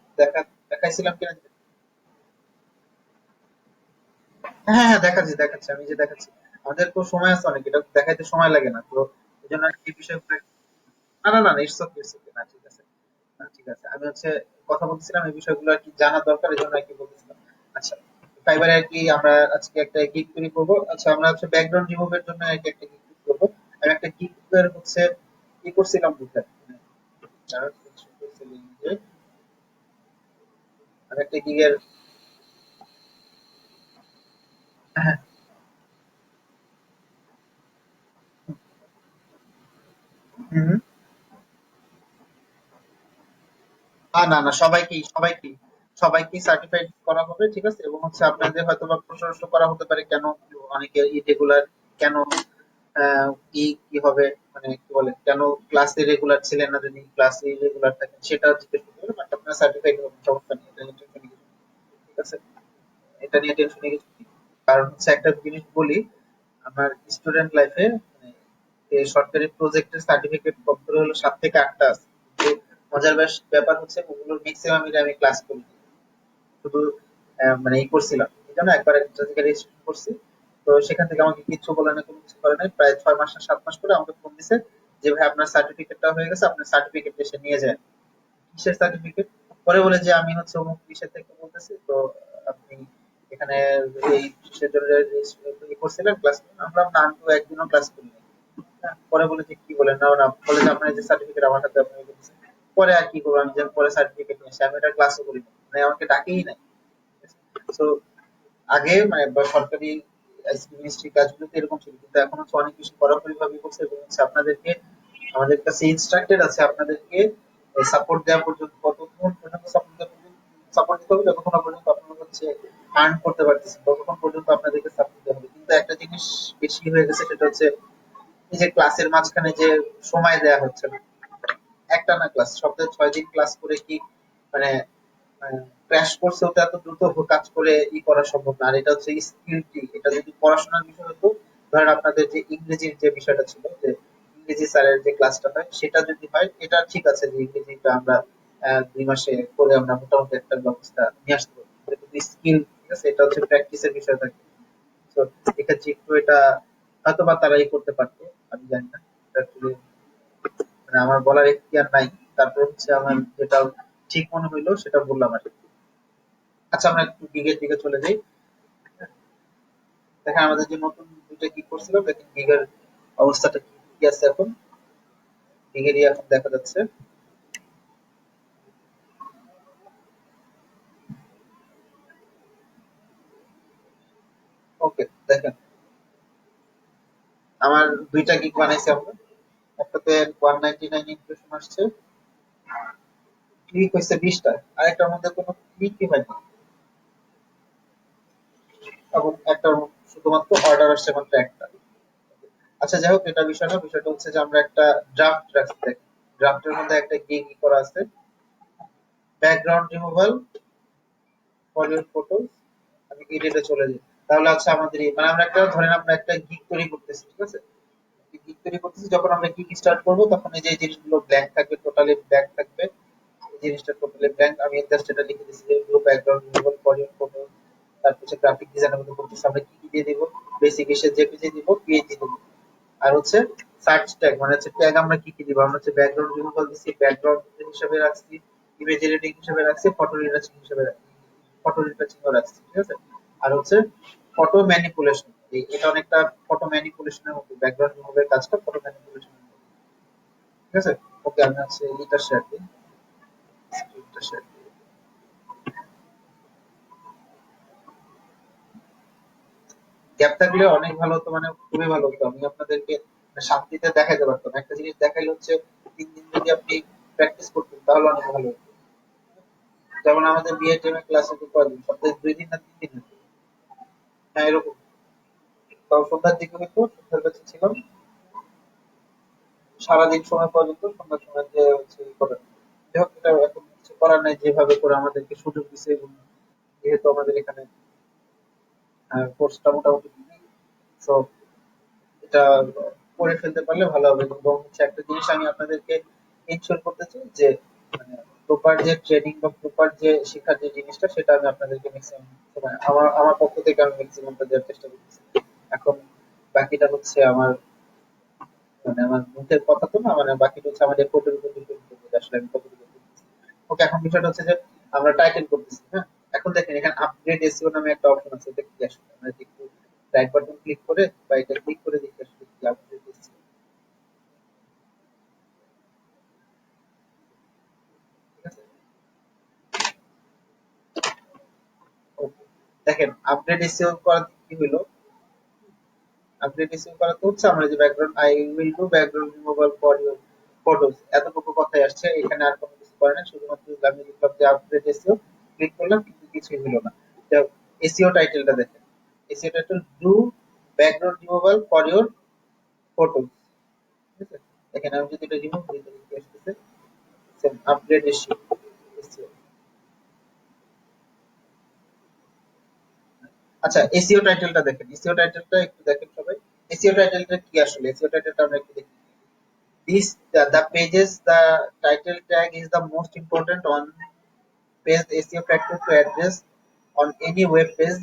Speaker 1: দেখাইছিলাম কিনা। হ্যাঁ হ্যাঁ, দেখাচ্ছি দেখাচ্ছি, আমি যে দেখাচ্ছি। আমাদের তো সময় আছে অনেক, এটা দেখাইতে সময় লাগে না তো, এই জন্য আর কি বিষয়। না না না, ইটস ওকে ইটস ওকে, না ঠিক আছে। না ঠিক আছে, আমি হচ্ছে কথা বলছিলাম এই বিষয়গুলো আর কি জানা দরকার, এই জন্য আর কি বলছিলাম। আচ্ছা, ফাইবারে আর কি আমরা আজকে একটা গিগ তৈরি করবো। আচ্ছা, আমরা হচ্ছে ব্যাকগ্রাউন্ড রিমুভের জন্য আর কি একটা গিগ তৈরি করবো। আমি একটা গিগের হচ্ছে কি করছিলাম বুঝলেন, যারা করছিলেন যে আমি একটা গিগের, হ্যাঁ, হুম, না না, সবাইকেই সার্টিফাইড করা হবে, ঠিক আছে? এবং হচ্ছে আপনাদের হয়তো বা প্রশ্ন করা হতে পারে কেন অনেকে ইরেগুলার, কেন কি কি হবে, মানে কি বলে, কেন ক্লাসে রেগুলার ছিলেন না, যদি ক্লাসে ইরেগুলার থাকেন সেটা জিজ্ঞেস করতে হবে। বাট আপনারা সার্টিফাইড হবেন, সমস্যা নেই, এটা নিয়ে টেনশন কিছু নেই, ঠিক আছে? এটা নিয়ে টেনশন কিছু নেই। কারণ হচ্ছে একটা জিনিস বলি, আমার স্টুডেন্ট লাইফে সরকারি প্রজেক্টের সার্টিফিকেট পত্র হলো 7 থেকে 8টা আছে। কিন্তু মজার ব্যাপার হচ্ছে ওগুলোর ম্যাক্সিমাম আমি ক্লাস করি, শুধু মানে ই করছিলাম, এই জন্য একবার একটা জায়গায় রেজিস্ট্রেশন করছি। তো সেখান থেকে আমাকে কিছু বলে না, কোনো কিছু করে নাই। প্রায় 6 মাস না 7 মাস করে আমাকে ফোন দিছে যে ভাই আপনার সার্টিফিকেটটা হয়ে গেছে, আপনার সার্টিফিকেট এসে নিয়ে যায়। কিসের সার্টিফিকেট? পরে বলে যে আমি হচ্ছে অমুক কিসের থেকে বলতেছি, তো আপনি এখানে এই কিসের জন্য ই করছিলেন, ক্লাস করলেন? আমরা না, আমি তো একদিনও ক্লাস করি নাই। হ্যাঁ, পরে বলে যে কি বলেন, না না, বলে যে আপনার যে সার্টিফিকেট আমার হাতে আপনি দিয়েছেন। পরে আর কি করবো, আমি যে পরে সার্টিফিকেট নিয়ে আসি, আমি এটা ক্লাসও করি না, মানে আমাকে ডাকেই নাই। তো আগে মানে বা সরকারি আইসিটি মিনিস্ট্রি কাজগুলোতে এরকম ছিল, কিন্তু এখন হচ্ছে অনেক বেশি কড়াকড়ি ভাবে করছে, এবং হচ্ছে আপনাদেরকে, আমাদের কাছে ইনস্ট্রাক্টেড আছে আপনাদেরকে সাপোর্ট দেওয়া পর্যন্ত, কতক্ষণ পর্যন্ত সাপোর্ট দিতে হবে, যতক্ষণ না পর্যন্ত আপনারা হচ্ছে আর্ন করতে পারতেছেন ততক্ষণ পর্যন্ত আপনাদেরকে সাপোর্ট দেওয়া হবে। কিন্তু একটা জিনিস বেশি হয়ে গেছে, সেটা হচ্ছে এই যে ক্লাসের মাঝখানে যে সময় দেয়া হচ্ছে না, একটানা ক্লাস, সপ্তাহে 6 দিন ক্লাস করে কি মানে ক্র্যাশ কোর্সেও তো এত দ্রুত কাজ করে করা সম্ভব না। আর এটা হচ্ছে স্কিল টি, এটা যদি পড়াশোনার বিষয় হতো, ধরেন আপনাদের যে ইংরেজির যে বিষয়টা ছিল, যে ইংরেজি স্যারের যে ক্লাসটা হয় সেটা যদি হয়, এটা ঠিক আছে যে ইংরেজিটা আমরা 2 মাসে করে আমরা মোটামুটি একটা ব্যবস্থা নিয়ে আসতে পারি। কিন্তু স্কিল, ঠিক আছে, এটা হচ্ছে প্র্যাকটিসের বিষয় থাকে। তো এক্ষেত্রে একটু এটা হয়তো বা তারাই করতে পারতো, আমি জানি না। এটা আসলে মানে আমার বলার এখতিয়ার নাই। তারপর হচ্ছে আমার যেটা ঠিক মনে হইলো সেটা বললাম আর কি। আচ্ছা, আমরা একটু গিগের দিকে চলে যাই। দেখেন আমাদের যে নতুন দুইটা গিগ করছিলাম, দেখেন গিগের অবস্থাটা কি কি আছে এখন। গিগেরই এখন দেখা যাচ্ছে। ওকে, দেখেন আমার দুইটা গিগ বানাইছি আমরা। একটাতে 199 ইমপ্রেশন আসছে, ক্লিক হয়েছে 20টা, আরেকটার মধ্যে কোনো ক্লিকই হয়নি, এবং একটার শুধুমাত্র অর্ডার আসছে মাত্র একটা। আচ্ছা যাই হোক, এটা বিষয় না, বিষয়টা হচ্ছে যে আমরা একটা ড্রাফট রাখছি। ড্রাফটের মধ্যে একটা গিগ করা আছে, background removal for your photos. আমি এডিটে চলে যাই, তাহলে হচ্ছে আমাদের মানে আমরা একটা ধরেন আমরা একটা গিগ তৈরি করতেছি, ঠিক আছে? গিগ তৈরি করতেছি, যখন আমরা গিগ স্টার্ট করবো তখন এই যে এই জিনিসগুলো ব্ল্যাঙ্ক থাকবে, টোটালি ব্ল্যাঙ্ক থাকবে। এই জিনিসটা টোটালি ব্ল্যাঙ্ক, আমি জাস্ট এটা লিখে দিচ্ছি যে blue background removal for your photo. তারপর হচ্ছে গ্রাফিক ডিজাইনের মধ্যে করতেছি, আমরা কি কি দিয়ে দিব, বেসিক এসে জেপিজি দিব, পিএনজি দিব। আর হচ্ছে সার্চ ট্যাগ, মানে হচ্ছে ট্যাগ আমরা কি কি দিব, আমরা হচ্ছে ব্যাকগ্রাউন্ড রিমুভাল দিচ্ছি, ব্যাকগ্রাউন্ড হিসেবে রাখছি, ইমেজ এডিটিং হিসেবে রাখছি, ফটো রিটাচিং হিসেবে রাখছি, ফটো রিটাচিং রাখছি, ঠিক আছে? আর হচ্ছে ফটো ম্যানিপুলেশন, এটা অনেকটা ফটো ম্যানিপুলেশনের মতো, ব্যাকগ্রাউন্ড রিমুভের কাজটা ফটো ম্যানিপুলেশনের মতো, ঠিক আছে? ওকে, আমি হচ্ছে এটা শেয়ার দিই, স্ক্রিনটা শেয়ার দিই। গ্যাপ থাকলে অনেক ভালো হতো, মানে খুবই ভালো হতো, আমি আপনাদেরকে শান্তিতে দেখাইতে পারতাম। একটা জিনিস দেখাইলে হচ্ছে 3 দিন যদি আপনি প্র্যাকটিস করতেন তাহলে অনেক ভালো হতো। যেমন আমাদের বিএডএম এর ক্লাসে তো কয়দিন, সপ্তাহে 2 দিন না 3 দিন হতো। হ্যাঁ এরকম, তাও সন্ধ্যার দিকে হতো, সন্ধ্যার কাছে ছিলাম, সারাদিন সময় পর্যন্ত সন্ধ্যার সময় যে হচ্ছে করেন। যাই হোক, এটা এখন কিছু করার নাই, যেভাবে করে আমাদেরকে সুযোগ দিচ্ছে, এবং যেহেতু আমাদের এখানে কোর্সটা মোটামুটি সো এটা করে ফেলতে পারলে ভালো হবে। এবং হচ্ছে একটা জিনিস আমি আপনাদেরকে ইনশিওর করতে চাই যে মানে প্রপার যে ট্রেনিং বা প্রপার যে শেখার যে জিনিসটা, সেটা আমি আপনাদেরকে ম্যাক্সিমাম সময় আমার আমার পক্ষ থেকে আমি ম্যাক্সিমামটা দেওয়ার চেষ্টা করতেছি। এখন বাকিটা হচ্ছে আমার, মানে আমার মুখের কথা তো না, মানে বাকিটা হচ্ছে আমাদের কোর্টের উপর ডিপেন্ড করবে যে আসলে আমি কতটুকু করতেছি। ওকে, এখন বিষয়টা হচ্ছে যে আমরা টাইটেল করতেছি, হ্যাঁ? এখন দেখেন এখানে আপগ্রেড এসইও নামে একটা অপশন আছে, এটা কি আসলে? আমরা যদি একটু রাইট বাটন ক্লিক করে বা এটা ক্লিক করে দেখি আসলে কি আপগ্রেড এসইও, ঠিক আছে? ওকে, দেখেন আপগ্রেড এসইও করা কি হলো, আপগ্রেড এসইও করা তো হচ্ছে আমরা যে background I will do background removal for your photos, এতটুকু কথাই আসছে, এখানে আর কোনো কিছু করে না, শুধুমাত্র আমি লিখলাম যে আপগ্রেড এসইও, ক্লিক করলাম, কিন্তু কিছুই হলো না। এসইও টাইটেলটা দেখেন, SEO title do background removal for your photos, ঠিক আছে? দেখেন আমি যদি এটা রিমুভ করি তাহলে কি আসতেছে, সেম আপগ্রেড এসইও, এসইও। আচ্ছা, এসইও টাইটেলটা দেখেন, এসইও টাইটেলটা একটু দেখেন সবাই। এসইও টাইটেলটা কি আসলে, এসইও টাইটেলটা আমরা একটু দেখি। The pages, the title tag is the most important on page SEO factor to address on any web page.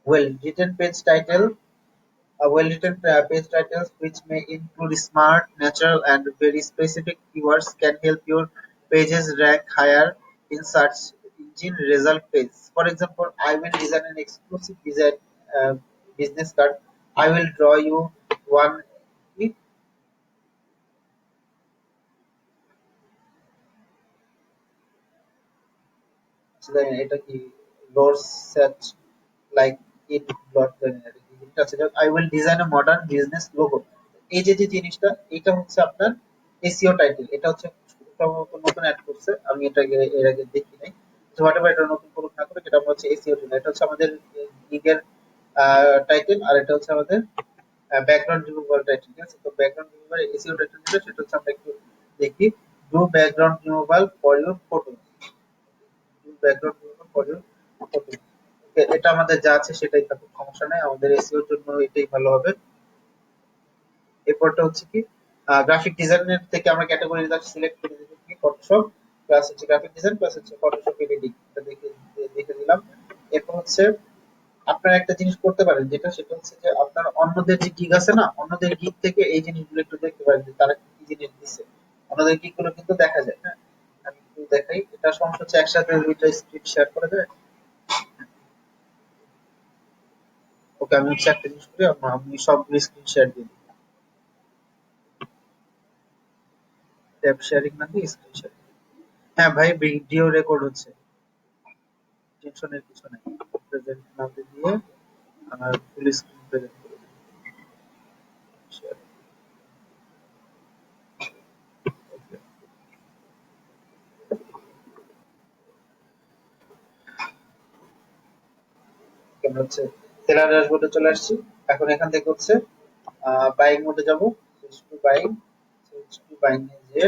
Speaker 1: Well written page title, well written page titles which may include smart, natural, and very specific keywords can help your pages rank higher in search engine result page. For example, I will design an exclusive design uh, business card. I will draw you one. জানি না এটা কি, load search like it dot, জানি না এটা কি জিনিসটা আছে। I will design a modern business logo, এই যে যে জিনিসটা, এটা হচ্ছে আপনার এসইও টাইটেল। এটা হচ্ছে সম্ভবত নতুন অ্যাড করছে, আমি এটাকে এর আগে দেখি নাই। তো হোয়াটএভার, এটা নতুন করুক না করে, এটা হচ্ছে এসইও টাইটেল, এটা হচ্ছে আমাদের গিগের টাইটেল, আর এটা হচ্ছে আমাদের ব্যাকগ্রাউন্ড রিমুভাল টাইটেল, ঠিক আছে? তো ব্যাকগ্রাউন্ড রিমুভাল এসইও টাইটেল যেটা, সেটা হচ্ছে আমরা একটু দেখি, do background removal for your photo, background for your photo. এটা আমাদের যা আছে সেটাই থাকুক, সমস্যা নাই, আমাদের এসইও এর জন্য এটাই ভালো হবে। এরপরটা হচ্ছে কি, গ্রাফিক ডিজাইনের থেকে আমরা ক্যাটাগরি সিলেক্ট করে দিব কি, ফটোশপ, প্লাস হচ্ছে গ্রাফিক ডিজাইন, প্লাস হচ্ছে ফটোশপ এডিটিং, এটা দেখে দেখে দিলাম। এরপর হচ্ছে আপনারা একটা জিনিস করতে পারেন, যেটা সেটা হচ্ছে যে আপনার অন্যদের যে গিগ আছে না, অন্যদের গিগ থেকে এই জিনিসগুলো একটু দেখতে পারেন যে তারা কি কি জিনিস দিচ্ছে। অন্যদের গিগ গুলো কিন্তু দেখা যায়, হ্যাঁ? আমি একটু দেখাই, এটা সমস্যা হচ্ছে একসাথে দুইটা স্ক্রিন শেয়ার করে দেয়। ওকে, আমি হচ্ছে একটা জিনিস করি, আমি সবগুলো স্ক্রিন শেয়ার দিই, ট্যাব শেয়ারিং না দিয়ে স্ক্রিন শেয়ার। হ্যাঁ ভাই, ভিডিও রেকর্ড হচ্ছে, টেনশনের কিছু নাই। প্রেজেন্ট নাম দিয়ে আমার ফুল স্ক্রিন প্রেজেন্ট করে দিন। Share. Okay. আমরা হচ্ছে সেলার ড্যাশবোর্ডে চলে আসছি। এখন এখান থেকে হচ্ছে বাইং মোডে যাব। Switch to buying, switch to buying এ যে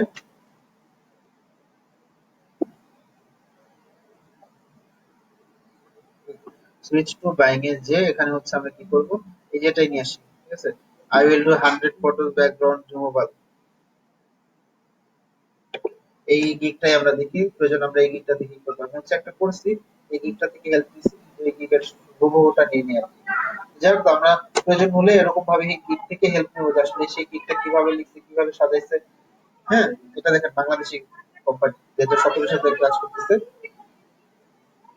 Speaker 1: সুইচ টু বাইং এ যে এখানে হচ্ছে আমরা কি করব, এই যেটাই নিয়ে আসি, ঠিক আছে। I will do 100 photos background removal, এই গিগটাই আমরা দেখি, প্রয়োজন আমরা এই গিগটা দেখি করবো। আমি হচ্ছে একটা করছি, এই গিগটা থেকে হেল্প নিচ্ছি, কিন্তু এই গিগের হুবহুটা নিয়ে নিয়ে আর কি। যাই হোক, আমরা প্রয়োজন হলে এরকম ভাবে এই গিগ থেকে হেল্প নেবো যে আসলে সেই গিগটা কিভাবে লিখছে, কিভাবে সাজাইছে। হ্যাঁ, এটা দেখেন বাংলাদেশি কোম্পানি, যেহেতু সকলের সাথে কাজ করতেছে,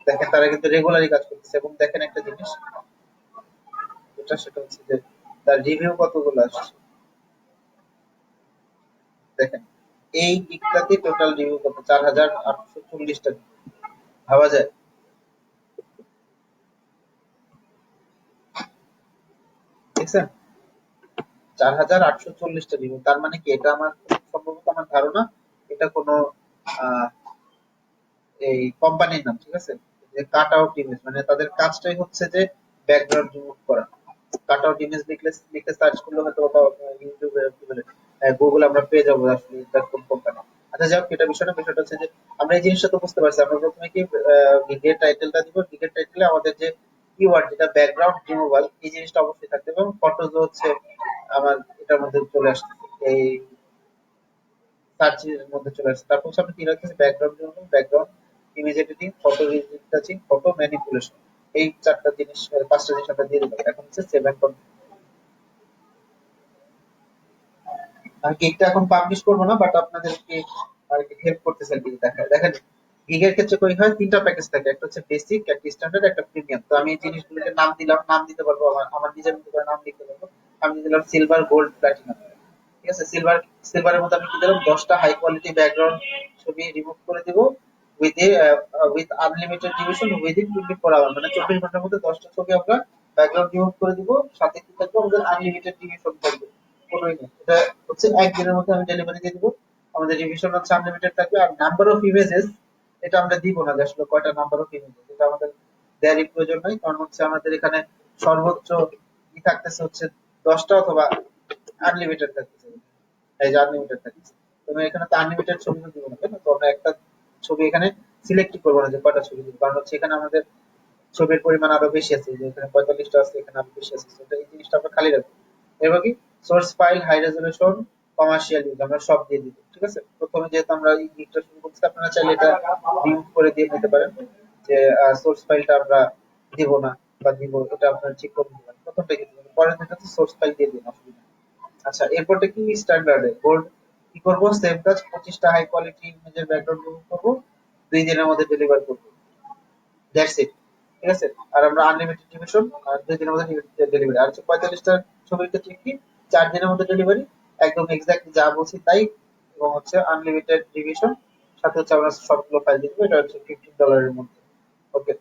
Speaker 1: দেখেন তারা কিন্তু রেগুলারই কাজ করতেছে। এবং দেখেন একটা জিনিস, এটা সেটা হচ্ছে যে তার রিভিউ কতগুলো আসছে দেখেন। এই গিগটাতে টোটাল রিভিউ কত, 4840টা। ভাবা যায়? দেখছেন, 4840টা রিভিউ। তার মানে কি, এটা আমার সম্ভবত, আমার ধারণা এটা কোনো আহ, এই কোম্পানির নাম, ঠিক আছে। যে কাট আউট ইমেজ, মানে তাদের কাজটাই হচ্ছে যে ব্যাকগ্রাউন্ড রিমুভ করা। কাট আউট ইমেজ লিখলে, লিখে সার্চ করলে হয়তো বা ইউটিউবে কি বলে গুগল আমরা পেয়ে যাবো আসলে এটা কোন কোম্পানি। আচ্ছা যাই হোক, এটা বিষয়টা, বিষয়টা হচ্ছে যে আমরা এই জিনিসটা তো বুঝতে পারছি। আমরা প্রথমে কি গিগের টাইটেলটা দিব, গিগের টাইটেলে আমাদের যে কিওয়ার্ড, যেটা ব্যাকগ্রাউন্ড রিমুভাল, এই জিনিসটা অবশ্যই থাকতে হবে। এবং ফটোজ হচ্ছে আমার এটার মধ্যে চলে আসছে, এই সার্চ এর মধ্যে চলে আসছে। তারপর হচ্ছে আমরা কি রাখতেছি, background removal, background image editing, photo retouching, photo manipulation, এই চারটা জিনিস, পাঁচটা জিনিস আমরা দিয়ে দিলাম। এখন হচ্ছে সেভ এন্ড কন্টিনিউ। আমি গিগটা এখন পাবলিশ করবো না, বাট আপনাদেরকে আর কি হেল্প করতেছে আর কি। দেখা দেখেন, গিগের ক্ষেত্রে কই হয়, তিনটা প্যাকেজ থাকে, একটা হচ্ছে বেসিক, একটা স্ট্যান্ডার্ড, একটা প্রিমিয়াম। তো আমি এই জিনিসগুলোকে নাম দিলাম, নাম দিতে পারবো, আমার নিজের মতো করে নাম লিখতে পারবো। আমি দিলাম সিলভার, গোল্ড, প্লাটিনাম, ঠিক আছে। সিলভারের মধ্যে আমি কি দিলাম, 10টা হাই কোয়ালিটি ব্যাকগ্রাউন্ড ছবি রিমুভ করে দিব with with unlimited duration within 24 hour, মানে 24 ঘন্টার মধ্যে 10টা ছবি আমরা ব্যাকগ্রাউন্ড রিমুভ করে দিব। সাথে কি থাকবে, আমাদের আনলিমিটেড ডিউরেশন থাকবে, কোনোই নেই। এটা হচ্ছে একদিনের মধ্যে আমি ডেলিভারি দিয়ে দিব। আমাদের রিভিশন হচ্ছে আনলিমিটেড থাকবে। আর নাম্বার অফ ইমেজেস, এটা আমরা দিব না যে আসলে কয়টা নাম্বার অফ ইমেজেস, এটা আমাদের দেয়ারই প্রয়োজন নাই। কারণ হচ্ছে আমাদের এখানে সর্বোচ্চ কি থাকতেছে হচ্ছে 10টা, অথবা আনলিমিটেড থাকতেছে। এই যে আনলিমিটেড থাকতেছে, তুমি এখানে তো আনলিমিটেড ছবি তো দিব না, তাই না? তো আমরা একটা ছবি এখানে সিলেক্ট করবো না যে কয়টা ছবি দিব, কারণ হচ্ছে এখানে আমাদের ছবির পরিমাণ আরো বেশি আছে, যে এখানে 45টা আছে, এখানে আরো বেশি আছে। তো এই জিনিসটা আমরা খালি রাখবো। এবার কি, source file, high resolution, commercial use, আমরা সব দিয়ে দিব, ঠিক আছে। প্রথমে যেহেতু আমরা এই গিগটা শুরু করছি, আপনারা চাইলে এটা রিমুভ করে দিয়ে নিতে পারেন, যে সোর্স ফাইলটা আমরা দিব না বা দিব, এটা আপনারা ঠিক করে দিতে পারেন। প্রথমটা কি দিবেন, পরে যেটা সোর্স ফাইল দিয়ে দিন, অসুবিধা নেই। আচ্ছা, এরপরটা কি, স্ট্যান্ডার্ডে গোল্ড কি করবো, সেম কাজ, 25টা হাই কোয়ালিটি ইমেজের ব্যাকগ্রাউন্ড রিমুভ করবো, 2 দিনের মধ্যে ডেলিভার করবো, দ্যাটস ইট, ঠিক আছে। আর আমরা আনলিমিটেড ডিভিশন, আর 2 দিনের মধ্যে ডেলিভারি। আর হচ্ছে 45টা ছবির ক্ষেত্রে কি, 4 দিনের মধ্যে ডেলিভারি, একদম এক্সাক্ট যা বলছি তাই। এবং হচ্ছে আনলিমিটেড ডিভিশন, সাথে হচ্ছে আমরা সবগুলো ফাইল দিয়ে দেবো। এটা হচ্ছে $15 মধ্যে। ওকে।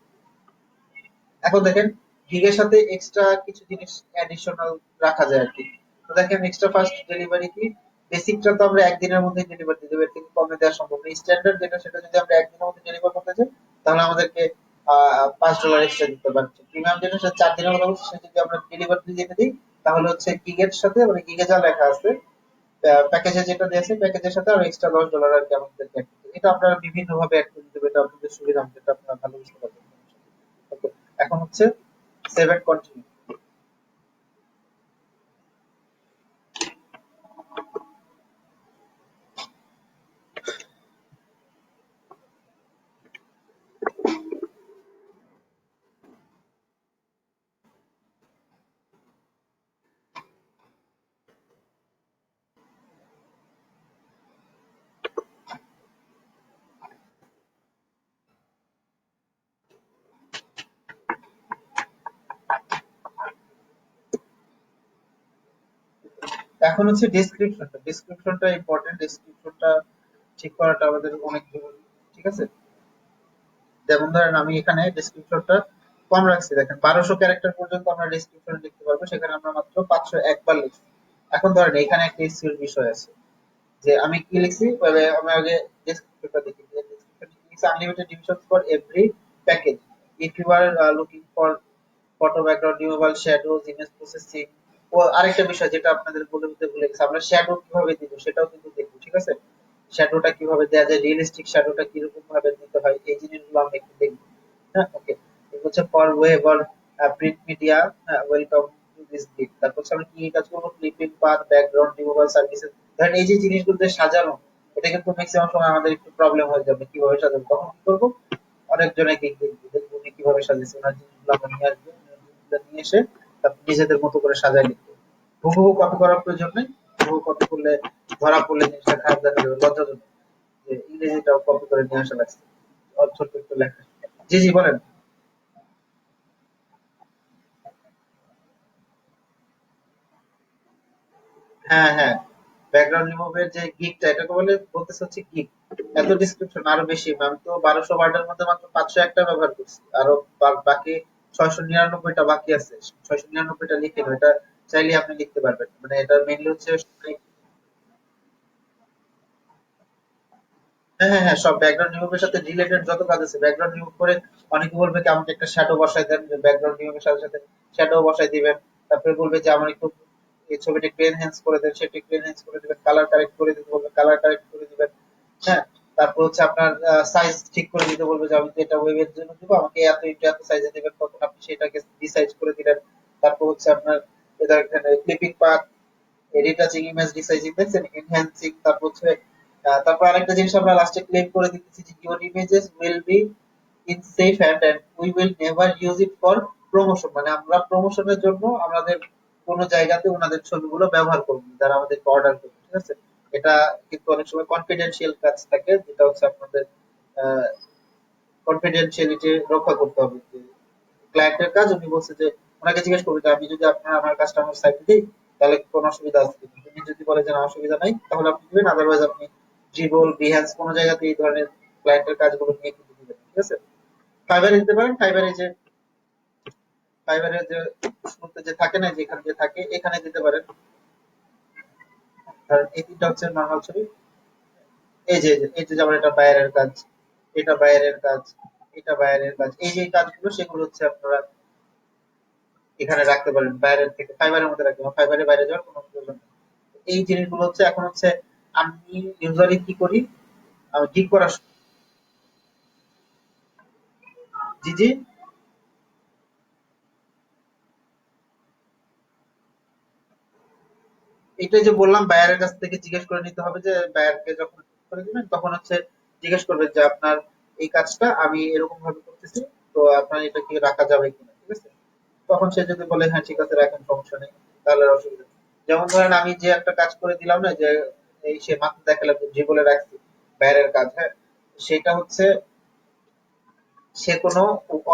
Speaker 1: এখন দেখেন, গিগের সাথে এক্সট্রা কিছু জিনিস অ্যাডিশনাল রাখা যায় আর কি। তো দেখেন, এক্সট্রা ফাস্ট ডেলিভারি কি, বেসিকটা তো আমরা একদিনের মধ্যে ডেলিভারি দিয়ে দেবো, এর থেকে কমে দেওয়া সম্ভব না। স্ট্যান্ডার্ড যেটা, সেটা যদি আমরা একদিনের মধ্যে ডেলিভার করতে চাই, তাহলে আমাদেরকে $5 এক্সট্রা দিতে পারছে। প্রিমিয়াম যেটা, সেটা 4 দিনের মধ্যে হচ্ছে, সে যদি আমরা ডেলিভারি দিয়ে দিই, তাহলে হচ্ছে গিগের সাথে, মানে গিগে যা লেখা আছে প্যাকেজে যেটা দিয়েছে, প্যাকেজের সাথে আরো এক্সট্রা $10 আর কি আমাদেরকে add করতে হবে। এটা আপনারা বিভিন্ন ভাবে অ্যাড করে দিতে হবে, এটা আপনাদের সুবিধা মতো, এটা আপনারা ভালো বুঝতে পারবেন। Okay, এখন হচ্ছে সেভ এন্ড কন্টিনিউ। এখন হচ্ছে ডেসক্রিপশনটা, ডেসক্রিপশনটা ইম্পর্টেন্ট, ডেসক্রিপশনটা ঠিক করাটা আমাদের অনেক জরুরি, ঠিক আছে। যেমন ধরেন, আমি এখানে ডেসক্রিপশনটা কম রাখছি, দেখেন 1200 ক্যারেক্টার পর্যন্ত আমরা ডেসক্রিপশন লিখতে পারবো, সেখানে আমরা মাত্র 501 বার লিখছি। এখন ধরেন এখানে একটা ইস্যুর বিষয় আছে, যে আমি কি লিখছি, তবে আমি আগে ডেসক্রিপশনটা দেখি। যে ডেসক্রিপশনে কি লিখছি, unlimited divisions for every package, if you are looking for photo background removal, shadows, image processing. ও আরেকটা বিষয় যেটা আপনাদের বলে দিতে ভুলে গেছি, আমরা শ্যাডো কিভাবে দিব সেটাও কিন্তু দেখবো, ঠিক আছে? শ্যাডোটা কিভাবে দেওয়া যায়, রিয়েলিস্টিক শ্যাডোটা কিরকম ভাবে দিতে হয়, এই জিনিসগুলো আমরা একটু দেখবো। হ্যাঁ, ওকে। এগুলো হচ্ছে for web or print media, welcome to this gig. তারপর হচ্ছে আমরা কি কাজ করবো, clipping path, background removal services. ধরেন এই যে জিনিসগুলো যে সাজানো, এটা কিন্তু ম্যাক্সিমাম সময় আমাদের একটু প্রবলেম হয়ে যাবে কিভাবে সাজাবো, তখন কি করবো, অনেকজনে গিগ দেখবো, দেখবো উনি কিভাবে সাজিয়েছে, ওনার জিনিসগুলো আমরা নিয়ে আসবো, ওনার জিনিসগুলো নিয়ে এসে তারপর নিজেদের মতো করে সাজায় লিখবো। হুবহু কপি করার প্রয়োজন নেই, হুবহু কপি করলে ধরা পড়লে জিনিসটা খারাপ দেখা যাবে, লজ্জাজনক। যে ইংরেজিটাও কপি করে নিয়ে আসা লাগছে, ছোট্ট একটু লেখা। জি জি, বলেন। হ্যাঁ হ্যাঁ, ব্যাকগ্রাউন্ড রিমুভের যে গিগটা, এটাকে বলে, বলতেছে হচ্ছে গিগ। এত ডিসক্রিপশন আরো বেশি, আমি তো 1200 ওয়ার্ডের মধ্যে মাত্র 501টা ব্যবহার করছি, আরো বাকি 699টা বাকি আছে। 699টা লিখে নাও, এটা চাইলে আপনি লিখতে পারবেন, মানে এটা মেইনলি হচ্ছে। হ্যাঁ হ্যাঁ হ্যাঁ, সব ব্যাকগ্রাউন্ড রিমুভের সাথে রিলেটেড যত কাজ আছে, ব্যাকগ্রাউন্ড রিমুভ করে অনেকে বলবে কি আমাকে একটা শ্যাডো বসাই দেন, ব্যাকগ্রাউন্ড রিমুভের সাথে সাথে শ্যাডো বসাই দিবেন। তারপরে বলবে যে আমার একটু এই ছবিটা একটু এনহ্যান্স করে দেন, সেটা একটু এনহ্যান্স করে দিবেন, কালার কারেক্ট করে দিতে বলবে, কালার কারেক্ট করে দিবেন। হ্যাঁ, তারপর হচ্ছে আপনার সাইজ ঠিক করে দিতে বলবে, যে আমি তো এটা ওয়েবের জন্য দিব, আমাকে এত ইন্টু এত সাইজে দিবেন, তখন আপনি সেটাকে রিসাইজ করে দিলেন। তারপর হচ্ছে আপনার এটা এখানে clipping path, retouching, image resizing, দেখছেন, এনহ্যান্সিং। তারপর হচ্ছে তারপর আরেকটা জিনিস আমরা লাস্টে ক্লেম করে দিতেছি, যে your images will be in safe hand and we will never use it for promotion. মানে আমরা প্রমোশনের জন্য আমাদের কোন জায়গাতে ওনাদের ছবিগুলো ব্যবহার করব না, যারা আমাদেরকে অর্ডার করবে, ঠিক আছে? এটা কিন্তু অনেক সময় কনফিডেন্সিয়াল কাজ থাকে, যেটা হচ্ছে আপনাদের কনফিডেন্সিয়ালিটি রক্ষা করতে হবে। যে ক্লায়েন্টের কাজ, উনি বলছে যে ওনাকে জিজ্ঞেস করবে যে আমি যদি আপনার আমার কাস্টমার সাইটে দিই তাহলে কি কোনো অসুবিধা আছে কিনা। উনি যদি বলে যে না অসুবিধা নাই, তাহলে আপনি দিবেন, আদারওয়াইজ আপনি ড্রিবল, বিহ্যান্স কোন জায়গাতে এই ধরনের ক্লায়েন্টের কাজগুলো নিয়ে কিন্তু দিবেন, ঠিক আছে? ফাইবারে দিতে পারেন, ফাইবারে যে শুরুতে যে থাকে না, যে এখানে যে থাকে এখানে দিতে পারেন। আর এই তিনটা হচ্ছে নর্মাল ছবি। এই যে যেমন এটা বাইরের কাজ, এটা বাইরের কাজ, এটা বাইরের কাজ, এই যে কাজগুলো সেগুলো হচ্ছে আপনারা এখানে রাখতে পারেন, বাইরের থেকে ফাইবারের মধ্যে রাখতে পারেন, ফাইবারের বাইরে যাওয়ার কোনো প্রয়োজন নেই। এই জিনিসগুলো হচ্ছে, এখন হচ্ছে আমি ইউজুয়ালি কি করি, আমি ঠিক করার জি জি, এটাই যে বললাম, বায়ারের কাছ থেকে জিজ্ঞেস করে নিতে হবে, যে বায়ারকে যখন করে দিবেন তখন হচ্ছে জিজ্ঞেস করবেন যে আপনার এই কাজটা আমি এরকম ভাবে করতেছি, তো আপনার এটা কি রাখা যাবে কিনা, ঠিক আছে? তখন সে যদি বলে হ্যাঁ ঠিক আছে রাখেন, সমস্যা নেই, তাহলে আর অসুবিধা নেই। যেমন ধরেন আমি যে একটা কাজ করে দিলাম না, যে এই সে মাত্র দেখালাম যে বলে রাখছি বাইরের কাজ, হ্যাঁ, সেটা হচ্ছে সে কোনো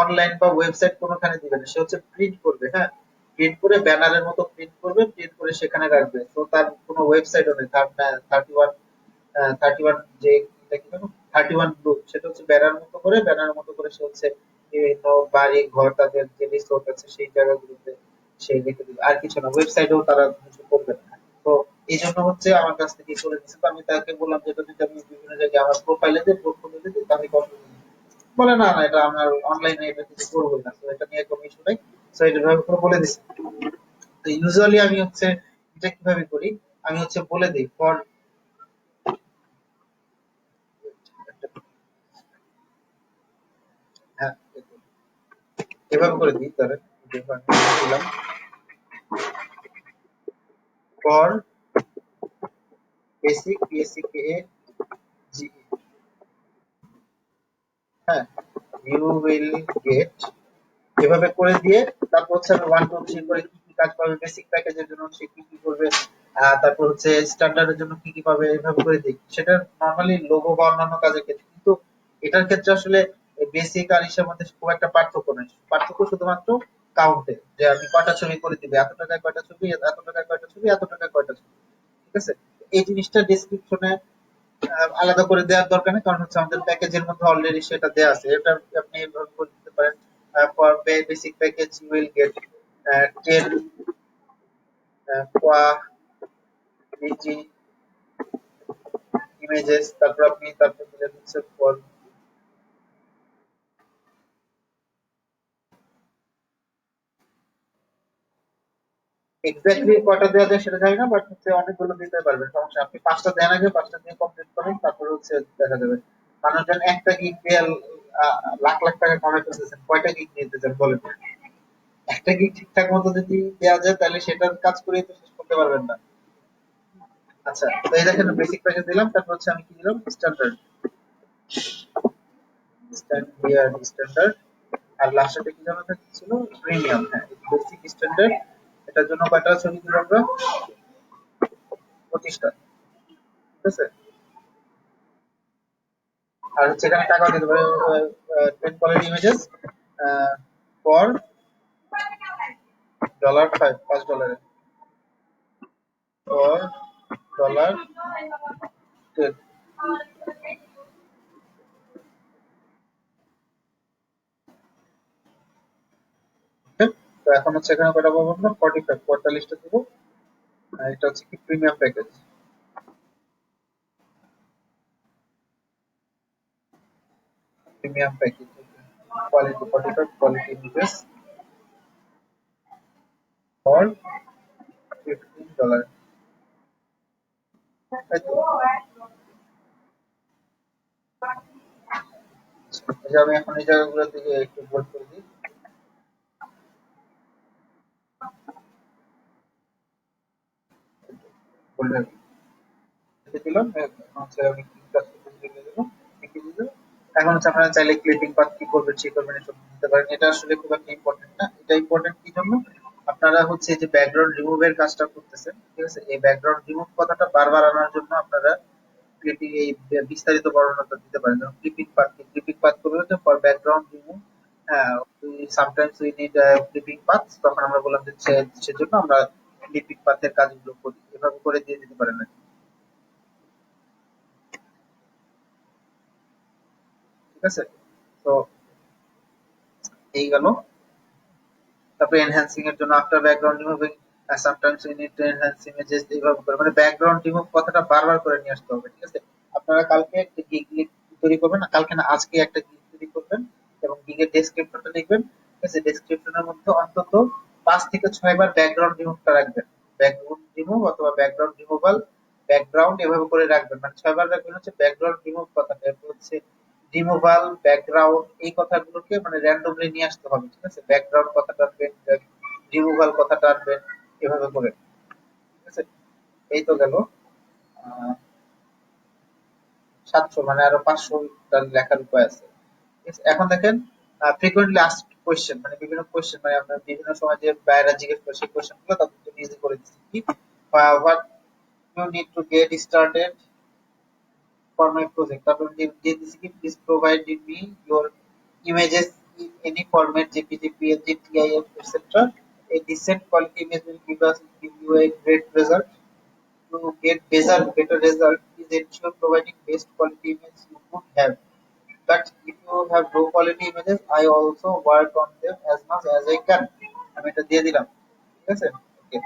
Speaker 1: অনলাইন বা ওয়েবসাইট কোনোখানে দিবে না, সে হচ্ছে প্রিন্ট করবে। হ্যাঁ, প্রিন্ট করে ব্যানারের মতো প্রিন্ট করবে, প্রিন্ট করে সেখানে রাখবে। তো তার কোনো ওয়েবসাইটও নেই, তার 31, 31 যে এটা কি জানো, 31 গ্রুপ, সেটা হচ্ছে ব্যানার মতো করে সে হচ্ছে বিভিন্ন বাড়ি ঘর, তাদের যে রিসোর্ট আছে সেই জায়গাগুলোতে সে রেখে দিবে, আর কিছু না, ওয়েবসাইটেও তারা কিছু করবে না। তো এই জন্য হচ্ছে আমার কাছ থেকে করে দিচ্ছে, তো আমি তাকে বললাম যে এটা যদি আমি বিভিন্ন জায়গায় আমার প্রোফাইলে দিই, পোর্টফোলিওতে দিই, তাহলে কি অসুবিধা নেই? বলে না না, এটা আমার অনলাইনে এটা কিছু করবোই না, তো এটা নিয়ে কোনো ইস্যু নাই। তো এটা ভাবে করে বলে দিচ্ছি। তো ইউজুয়ালি আমি হচ্ছে এটা কিভাবে করি, আমি হচ্ছে বলে দিই ফর, হ্যাঁ, এভাবে করে দিই, ধরেন যেভাবে আমি দিলাম ফর বেসিক পিএসসি কে জি, হ্যাঁ, ইউ উইল গেট, এভাবে করে দিয়ে তারপর হচ্ছে আমি 1 2 3 করে কি কি কাজ পাবে, বেসিক প্যাকেজের জন্য সে কি কি করবে, তারপর হচ্ছে স্ট্যান্ডার্ডের জন্য কি কি পাবে, এভাবে করে দিই। সেটা নর্মালি লোগো বা অন্যান্য কাজের ক্ষেত্রে, কিন্তু এটার ক্ষেত্রে আসলে বেসিক আর ইসের মধ্যে খুব একটা পার্থক্য নেই, পার্থক্য শুধুমাত্র কাউন্টে, যে আমি কয়টা ছবি করে দিবে, এত টাকায় কয়টা ছবি, এত টাকায় কয়টা ছবি, এত টাকায় কয়টা ছবি, ঠিক আছে? এই জিনিসটা ডেসক্রিপশনে আলাদা করে দেওয়ার দরকার নেই, কারণ হচ্ছে আমাদের প্যাকেজের মধ্যে অলরেডি সেটা দেওয়া আছে, এটা আপনি এভাবে করে দিতে পারেন। For basic package you will get 10 quality images, তারপর আপনি তারপর দিলেন হচ্ছে for এক্স্যাক্টলি কয়টা দেওয়া যায় সেটা জানি না, বাট হচ্ছে অনেকগুলো দিতে পারবেন, সমস্যা আপনি পাঁচটা দেন, আগে পাঁচটা দিয়ে কমপ্লিট করেন, তারপরে হচ্ছে দেখা যাবে। মানুষজন একটা গিগ দিয়ে লাখ লাখ টাকা কামাই করতেছেন, কয়টা গিগ নিতে চান বলেন? একটা গিগ ঠিকঠাক মতো যদি দেওয়া যায় তাহলে সেটার কাজ করেই তো শেষ করতে পারবেন না। আচ্ছা, তো এই দেখেন বেসিক প্যাকেজ দিলাম, তারপর হচ্ছে আমি কি দিলাম স্ট্যান্ডার্ড, স্ট্যান্ডার্ড, আর লাস্টে কি জানা ছিল প্রিমিয়াম। হ্যাঁ, বেসিক স্ট্যান্ডার্ড এটার জন্য কয়টা ছবি দিব আমরা? 25টা, ঠিক আছে। আর হচ্ছে এখানে টাকা দিতে পারে 10 কোয়ালিটি ইমেজেস ফর $5, $5 ফর $10। তো এখন হচ্ছে এখানে কয়টা পাবো আমরা? 45, 45টা দিব। আর এটা হচ্ছে কি premium package, premium package quality 45 quality images for $15। তাই তো? এই যে আমি এখন এই জায়গাগুলো থেকে একটু বোল্ড করে দিই, বোল্ড দিলাম। এখন হচ্ছে আমি কি কাজ করতে চলে যাব, লিখে দিলাম। এখন হচ্ছে আপনারা চাইলে ক্লিপিং পাথ কি করবেন সে করবেন, এসব দিতে পারেন। এটা আসলে খুব একটা ইম্পর্টেন্ট না। এটা ইম্পর্টেন্ট কি জন্য? আপনারা হচ্ছে যে ব্যাকগ্রাউন্ড রিমুভের কাজটা করতেছেন, ঠিক আছে, এই ব্যাকগ্রাউন্ড রিমুভ কথাটা বারবার আনার জন্য আপনারা ক্লিপিং এই বিস্তারিত বর্ণনাটা দিতে পারেন। যেমন ক্লিপিং পাথ করবে হচ্ছে ফর ব্যাকগ্রাউন্ড রিমুভ। হ্যাঁ, sometimes we need clipping path, তখন আমরা বললাম যে সেজন্য আমরা ক্লিপিং পাথের কাজগুলো করি, এভাবে করে দিয়ে দিতে পারেন। ঠিক আছে, তো এই গেল। তারপরে এনহ্যান্সিং এর জন্য after background removing sometimes we need to enhance images, এইভাবে করে মানে ব্যাকগ্রাউন্ড রিমুভ কথাটা বারবার করে নিয়ে আসতে হবে। ঠিক আছে, আপনারা কালকে একটা গিগ তৈরি করবেন, না কালকে না আজকে একটা গিগ তৈরি করবেন এবং গিগের ডেসক্রিপশনটা লিখবেন। ঠিক আছে, ডেসক্রিপশনের মধ্যে অন্তত 5 থেকে 6 বার ব্যাকগ্রাউন্ড রিমুভটা রাখবেন, ব্যাকগ্রাউন্ড রিমুভ অথবা ব্যাকগ্রাউন্ড রিমুভাল, ব্যাকগ্রাউন্ড এভাবে করে রাখবেন, মানে 6 বার রাখবেন হচ্ছে ব্যাকগ্রাউন্ড রিমুভ কথাটা। এরপর হচ্ছে রিমুভাল, ব্যাকগ্রাউন্ড, এই কথাগুলোকে মানে র্যান্ডমলি নিয়ে আসতে হবে। ঠিক আছে, ব্যাকগ্রাউন্ড কথাটা আনবেন, রিমুভাল কথাটা আনবেন, এভাবে করে। ঠিক আছে, এই তো গেল 700, মানে আরো 500 লেখার উপায় আছে। ঠিক আছে, এখন দেখেন ফ্রিকোয়েন্টলি আস্কড কোয়েশ্চেন, মানে বিভিন্ন কোয়েশ্চেন, মানে আমরা বিভিন্ন সময় যে বাইরে জিজ্ঞেস করি সেই কোয়েশ্চেন গুলো তাদের জন্য ইজি করে দিচ্ছি। কি what you need to get started for my project. তারপর দিয়ে দিচ্ছি কি please provide me your images in any format, jpg, png, tif, etc. A decent quality image will give you a great result. To get better result is ensure providing best quality image you could have, but if you have low quality images I also work on them as much as I can. আমি এটা দিয়ে দিলাম। ঠিক আছে, ওকে।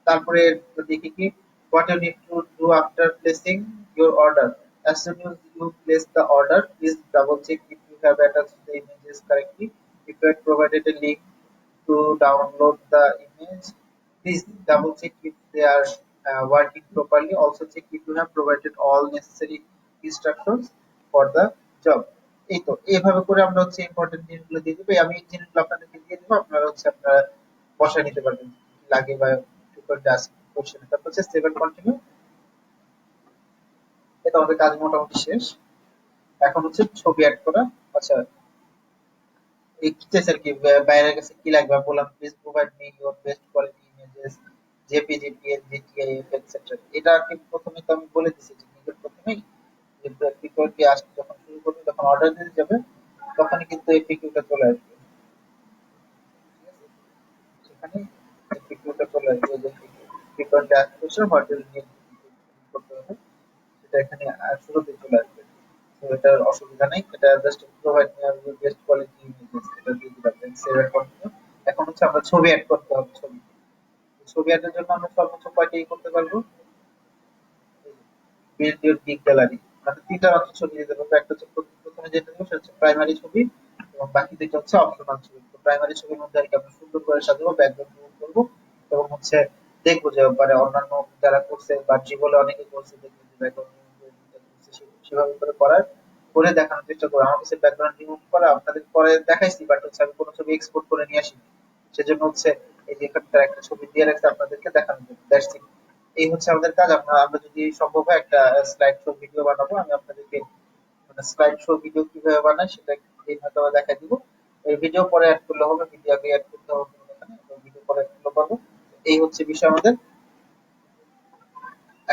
Speaker 1: তারপরে দেখি কি what you need to do after placing your order. As soon as you place the order, please double check if you have attached the images correctly. If you had provided a link to download the image, please double check if they are working properly. Also check if you have provided all necessary instructions for the job. এই তো এইভাবে করে আমরা হচ্ছে important জিনিসগুলো দিয়ে দিবো। আমি এই জিনিসগুলো আপনাদেরকে দিয়ে দিবো, আপনারা হচ্ছে আপনারা বসায় নিতে পারবেন কি লাগে বা জাস্ট কোশ্চেন। তারপর হচ্ছে সেভ এন্ড কন্টিনিউ। এটা আমাদের কাজ মোটামুটি শেষ। এখন হচ্ছে ছবি অ্যাড করা। আচ্ছা, এই কি চাইছে আর কি, বাইরের কাছে কি লাগবে আমি বললাম please provide me your best quality images, JPG, PNG, TIF etcetera. এটা আর কি প্রথমে তো আমি বলে দিছি যে নিজের প্রথমেই যে পিকিউটি আসতে যখন শুরু করবে, যখন অর্ডার দিতে যাবে তখনই কিন্তু এই পিকিউটা চলে আসবে। ঠিক আছে, সেখানে এই পিকিউটা চলে আসবে, যে পিকিউটি আসছে হোয়াট ইজ নিড করতে হবে, সেটা এখানে শুরুতে চলে আসবে। এটার অসুবিধা নেই, এটা জাস্ট প্রোভাইড মি আর বেস্ট কোয়ালিটি ইমেজেস, এটা দিয়ে দিলাম সেভ এন্ড কন্টিনিউ। এখন হচ্ছে আমরা ছবি অ্যাড করতে হবে। ছবি অ্যাডের জন্য আমরা সর্বোচ্চ কয়টা করতে পারবো? বিল্ড ইউর বিগ গ্যালারি, মানে তিনটা মাত্র ছবি দিতে পারবো। একটা হচ্ছে প্রথমে যেটা দেবো সেটা হচ্ছে প্রাইমারি ছবি, এবং বাকি দুটো হচ্ছে অপশনাল ছবি। তো প্রাইমারি ছবির মধ্যে আর কি আমরা সুন্দর করে সাজাবো, ব্যাকগ্রাউন্ড রিমুভ করবো, এবং হচ্ছে দেখবো যে মানে অন্যান্য যারা করছে বা জীবনে অনেকে করছে, দেখবো যে ব্যাকগ্রাউন্ড সেভাবে করে করে দেখানোর চেষ্টা করবো। আমার কাছে ব্যাকগ্রাউন্ড রিমুভ করা আপনাদের পরে দেখাইছি, বাট হচ্ছে আমি কোনো ছবি এক্সপোর্ট করে নিয়ে আসি, সেজন্য হচ্ছে এই যে এখানকার একটা ছবি দিয়ে রাখছে আপনাদেরকে দেখানোর জন্য। That's it. এই হচ্ছে আমাদের কাজ। আমরা যদি সম্ভব হয় একটা স্লাইড শো ভিডিও বানাবো, আমি আপনাদেরকে মানে স্লাইড শো ভিডিও কিভাবে বানাই সেটা এই হয়তো দেখা দিব। এই ভিডিও পরে অ্যাড করলে হবে, ভিডিও আগে অ্যাড করতে হবে এখানে, এবং ভিডিও পরে অ্যাড করলে পাবো। এই হচ্ছে বিষয় আমাদের।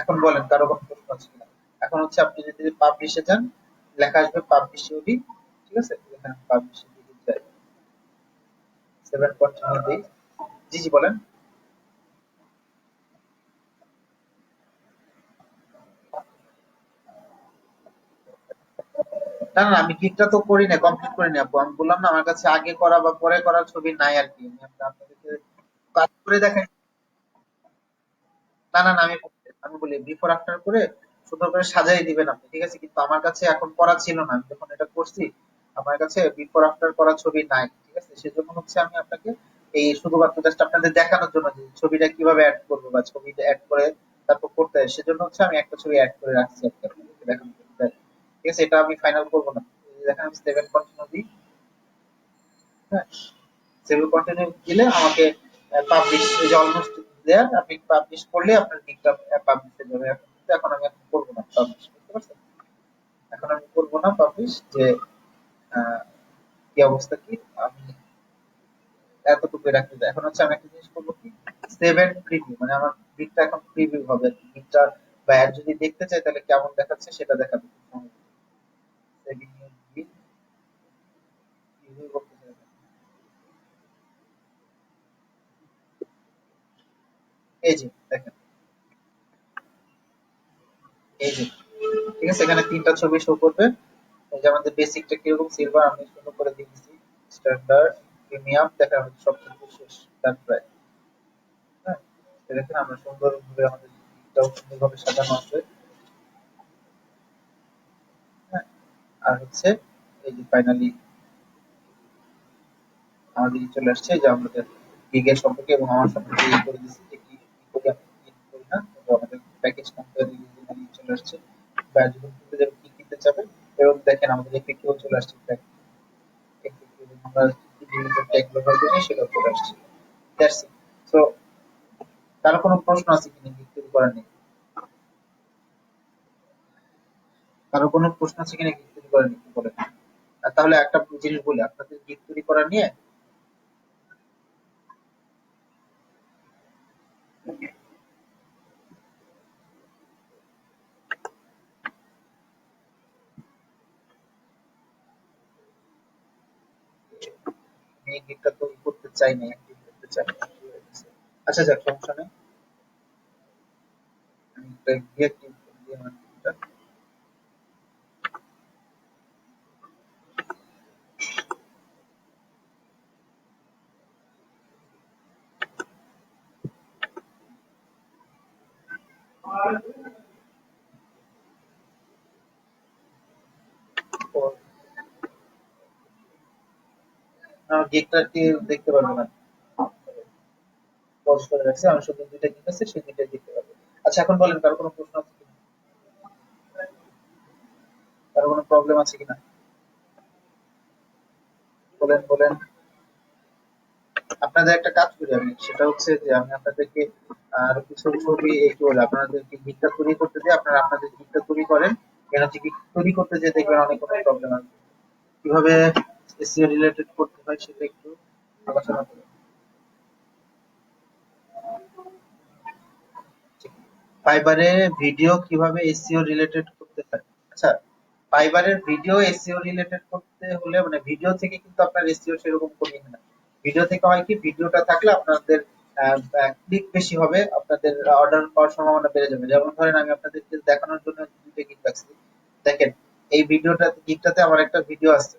Speaker 1: এখন বলেন কারো কোনো প্রশ্ন আছে কিনা? এখন হচ্ছে আপনি যদি পাবলিশে যান, লেখা আসবে পাবলিশ ইউডি, ঠিক আছে? এখানে পাবলিশ ইউডি যাই, 7 দিই। জি জি বলেন। না না, আমি গিগটা তো করি না, কমপ্লিট করিনি আপু। আমি বললাম না আমার কাছে আগে করা বা পরে করা ছবি নাই আর কি। আমি আপনাদেরকে কাজ করে দেখাই। না না না, আমি বলি বিফোর আফটার করে সুন্দর করে সাজাই দিবেন আপনি, ঠিক আছে? কিন্তু আমার কাছে এখন করা ছিল না, আমি যখন এটা করছি আমার কাছে বিফোর আফটার করা ছবি নাই, ঠিক আছে? সেজন্য হচ্ছে আমি আপনাকে এই শুধুমাত্র জাস্ট আপনাদের দেখানোর জন্য যে ছবিটা কিভাবে অ্যাড করবো বা ছবিটা অ্যাড করে তারপর করতে হয়, সেজন্য হচ্ছে আমি একটা ছবি অ্যাড করে রাখছি আর কি আপনাদেরকে দেখানোর জন্য। ঠিক আছে, এটা আমি ফাইনাল করবো না। এই যে দেখেন আমি সেভেন কন্টিনিউ দিই। হ্যাঁ, সেভেন কন্টিনিউ দিলে আমাকে পাবলিশ, এই যে অলমোস্ট দেয়ার, আপনি পাবলিশ করলে আপনার গিগটা পাবলিশ হয়ে যাবে। এখন আমি এখন করবো না পাবলিশ, বুঝতে পারছেন? এখন আমি করবো না পাবলিশ, যে আহ, কি অবস্থা কি আমি এতটুকু রাখতে চাই। এখন হচ্ছে আমি একটা জিনিস করবো কি, সেভ এন্ড প্রিভিউ, মানে আমার গিগটা এখন প্রিভিউ হবে। গিগটা বা অ্যাড যদি দেখতে চাই তাহলে কেমন দেখাচ্ছে সেটা দেখাবে। সেভিং গিগ প্রিভিউ করতে চাই, এই যে দেখেন, এই যে ঠিক আছে, এখানে তিনটা ছবি শো করবে। এই যে আমাদের বেসিকটা কিরকম সিলভার, আমি সুন্দর করে দিয়েছি, স্ট্যান্ডার্ড, প্রিমিয়াম, দেখা হচ্ছে সবকিছু শেষ, ডান প্রায়। হ্যাঁ, তো দেখেন আমরা সুন্দরভাবে আমাদের দিকটাও সুন্দরভাবে সাজানো আছে। হ্যাঁ, আর হচ্ছে এই যে ফাইনালি আমাদের চলে আসছে যে আমাদের গিগের সম্পর্কে এবং আমার সম্পর্কে করে দিচ্ছি যে কি কি করি আমি কি করি না, তো আমাদের প্যাকেজ কম্পেয়ার চলে আসছে, বা যখন কিনতে যাবে কি কিনতে যাবে। এবং দেখেন আমাদের এফএকিউ চলে আসছে, আমরা ট্যাগ ব্যবহার করি সেটা চলে আসছে। That's it. সো কারো কোনো প্রশ্ন আছে কিনা গিগ তৈরি করা নিয়ে? কারো কোনো প্রশ্ন আছে কিনা গিগ তৈরি করা নিয়ে বলেন। আর তাহলে একটা জিনিস বলি আপনাদের গিগ তৈরি করা নিয়ে, আমি এই গিগটা তৈরি করতে চাই না, অ্যাক্টিভ করতে চাই না। আচ্ছা যাক, সমস্যা নেই। আমি একটা ডিঅ্যাক্টিভ দিয়ে আমার গিগটা আমার গিগটা কি দেখতে পারবেন না, পজ করে রাখছি, আমি শুধু দুইটা গিগ আছে সেই দুইটা দেখতে পারবো। আচ্ছা এখন বলেন কারো কোনো প্রশ্ন আছে কিনা, কারো কোনো প্রবলেম আছে কিনা, বলেন বলেন। আপনাদের একটা কাজ করি আমি, সেটা হচ্ছে যে আমি আপনাদেরকে আর কিছু ছবি একটু বলে আপনাদেরকে গিকটা তৈরি করতে দিই, আপনারা আপনাদের গিকটা তৈরি করেন। কেন হচ্ছে গিক তৈরি করতে যে দেখবেন অনেক কোনো প্রবলেম আছে, কিভাবে এসইও রিলেটেড করতে হয় সেটা একটু আলোচনা করি। ফাইবারে ভিডিও কিভাবে এসইও রিলেটেড করতে হয়? আচ্ছা, ফাইবারের ভিডিও এসইও রিলেটেড করতে হলে মানে ভিডিও থেকে কিন্তু আপনার এসইও সেরকম করি না। ভিডিও থেকে হয় কি, ভিডিওটা থাকলে আপনাদের ক্লিক বেশি হবে, আপনাদের অর্ডার পাওয়ার সম্ভাবনা বেড়ে যাবে। যেমন ধরেন আমি আপনাদেরকে দেখানোর জন্য দুইটা গিগ রাখছি, দেখেন এই ভিডিওটা গিগটাতে আমার একটা ভিডিও আছে,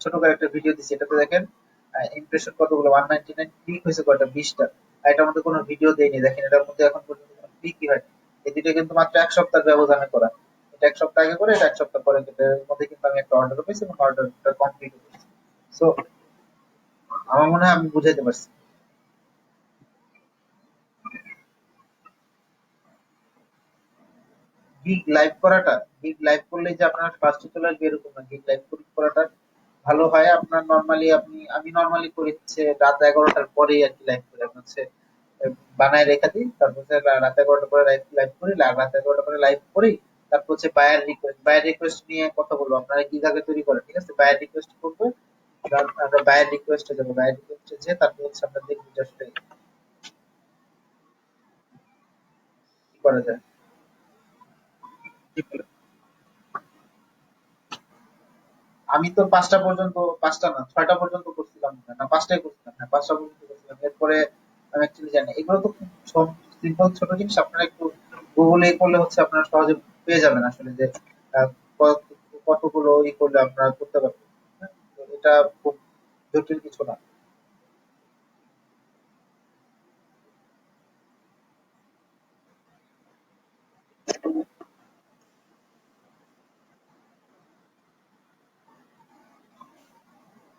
Speaker 1: ছোট করে একটা ভিডিও দিচ্ছি, এটাতে দেখেন ইমপ্রেশন কতগুলো, 199 ক্লিক হয়েছে কয়টা, 20টা। আর এটার মধ্যে কোনো ভিডিও দেয়নি, দেখেন এটার মধ্যে এখন পর্যন্ত কোনো ক্লিকই হয়নি। এই দুটো কিন্তু মাত্র এক সপ্তাহ ব্যবধানে করা, এটা এক সপ্তাহ আগে করে, এটা এক সপ্তাহ পরে, কিন্তু এর মধ্যে কিন্তু আমি একটা অর্ডার পেয়েছি এবং অর্ডারটা কমপ্লিট করেছি। সো আমার মনে হয় আমি বুঝাইতে পারছি। গিগ লাইভ করাটা, গিগ লাইভ করলে যে আপনার ফার্স্টে চলে আসবে এরকম না, গিগ লাইভ করাটা ভালো হয় আপনার নর্মালি, আমি নর্মালি করি হচ্ছে রাত 11টার পরেই আর কি লাইভ করি। আমি হচ্ছে বানায় রেখে দিই, তারপর হচ্ছে রাত 11টার পরে লাইভ লাইভ করি, রাত 11টার পরে লাইভ করি। তারপর হচ্ছে বায়ার রিকোয়েস্ট নিয়ে কথা বলবো, আপনারা কি আগে তৈরি করেন, ঠিক আছে, বায়ার রিকোয়েস্ট করবো। আমরা বায়ার রিকোয়েস্টে যাবো, বায়ার রিকোয়েস্টে যে তারপর হচ্ছে আমরা দেখবো যে আসলে কি করা যায়। আমি তো 5টা পর্যন্ত, 5টা না 6টা পর্যন্ত করছিলাম, না 5টাই করছিলাম, হ্যাঁ 5টা পর্যন্ত করছিলাম। এরপরে আমি অ্যাকচুয়ালি জানি এগুলো তো খুব সিম্পল ছোট জিনিস, আপনারা একটু গুগলে করলে হচ্ছে আপনারা সহজে পেয়ে যাবেন আসলে যে আহ, কতগুলো করলে আপনারা করতে পারবেন। হ্যাঁ, তো এটা খুব জটিল কিছু না।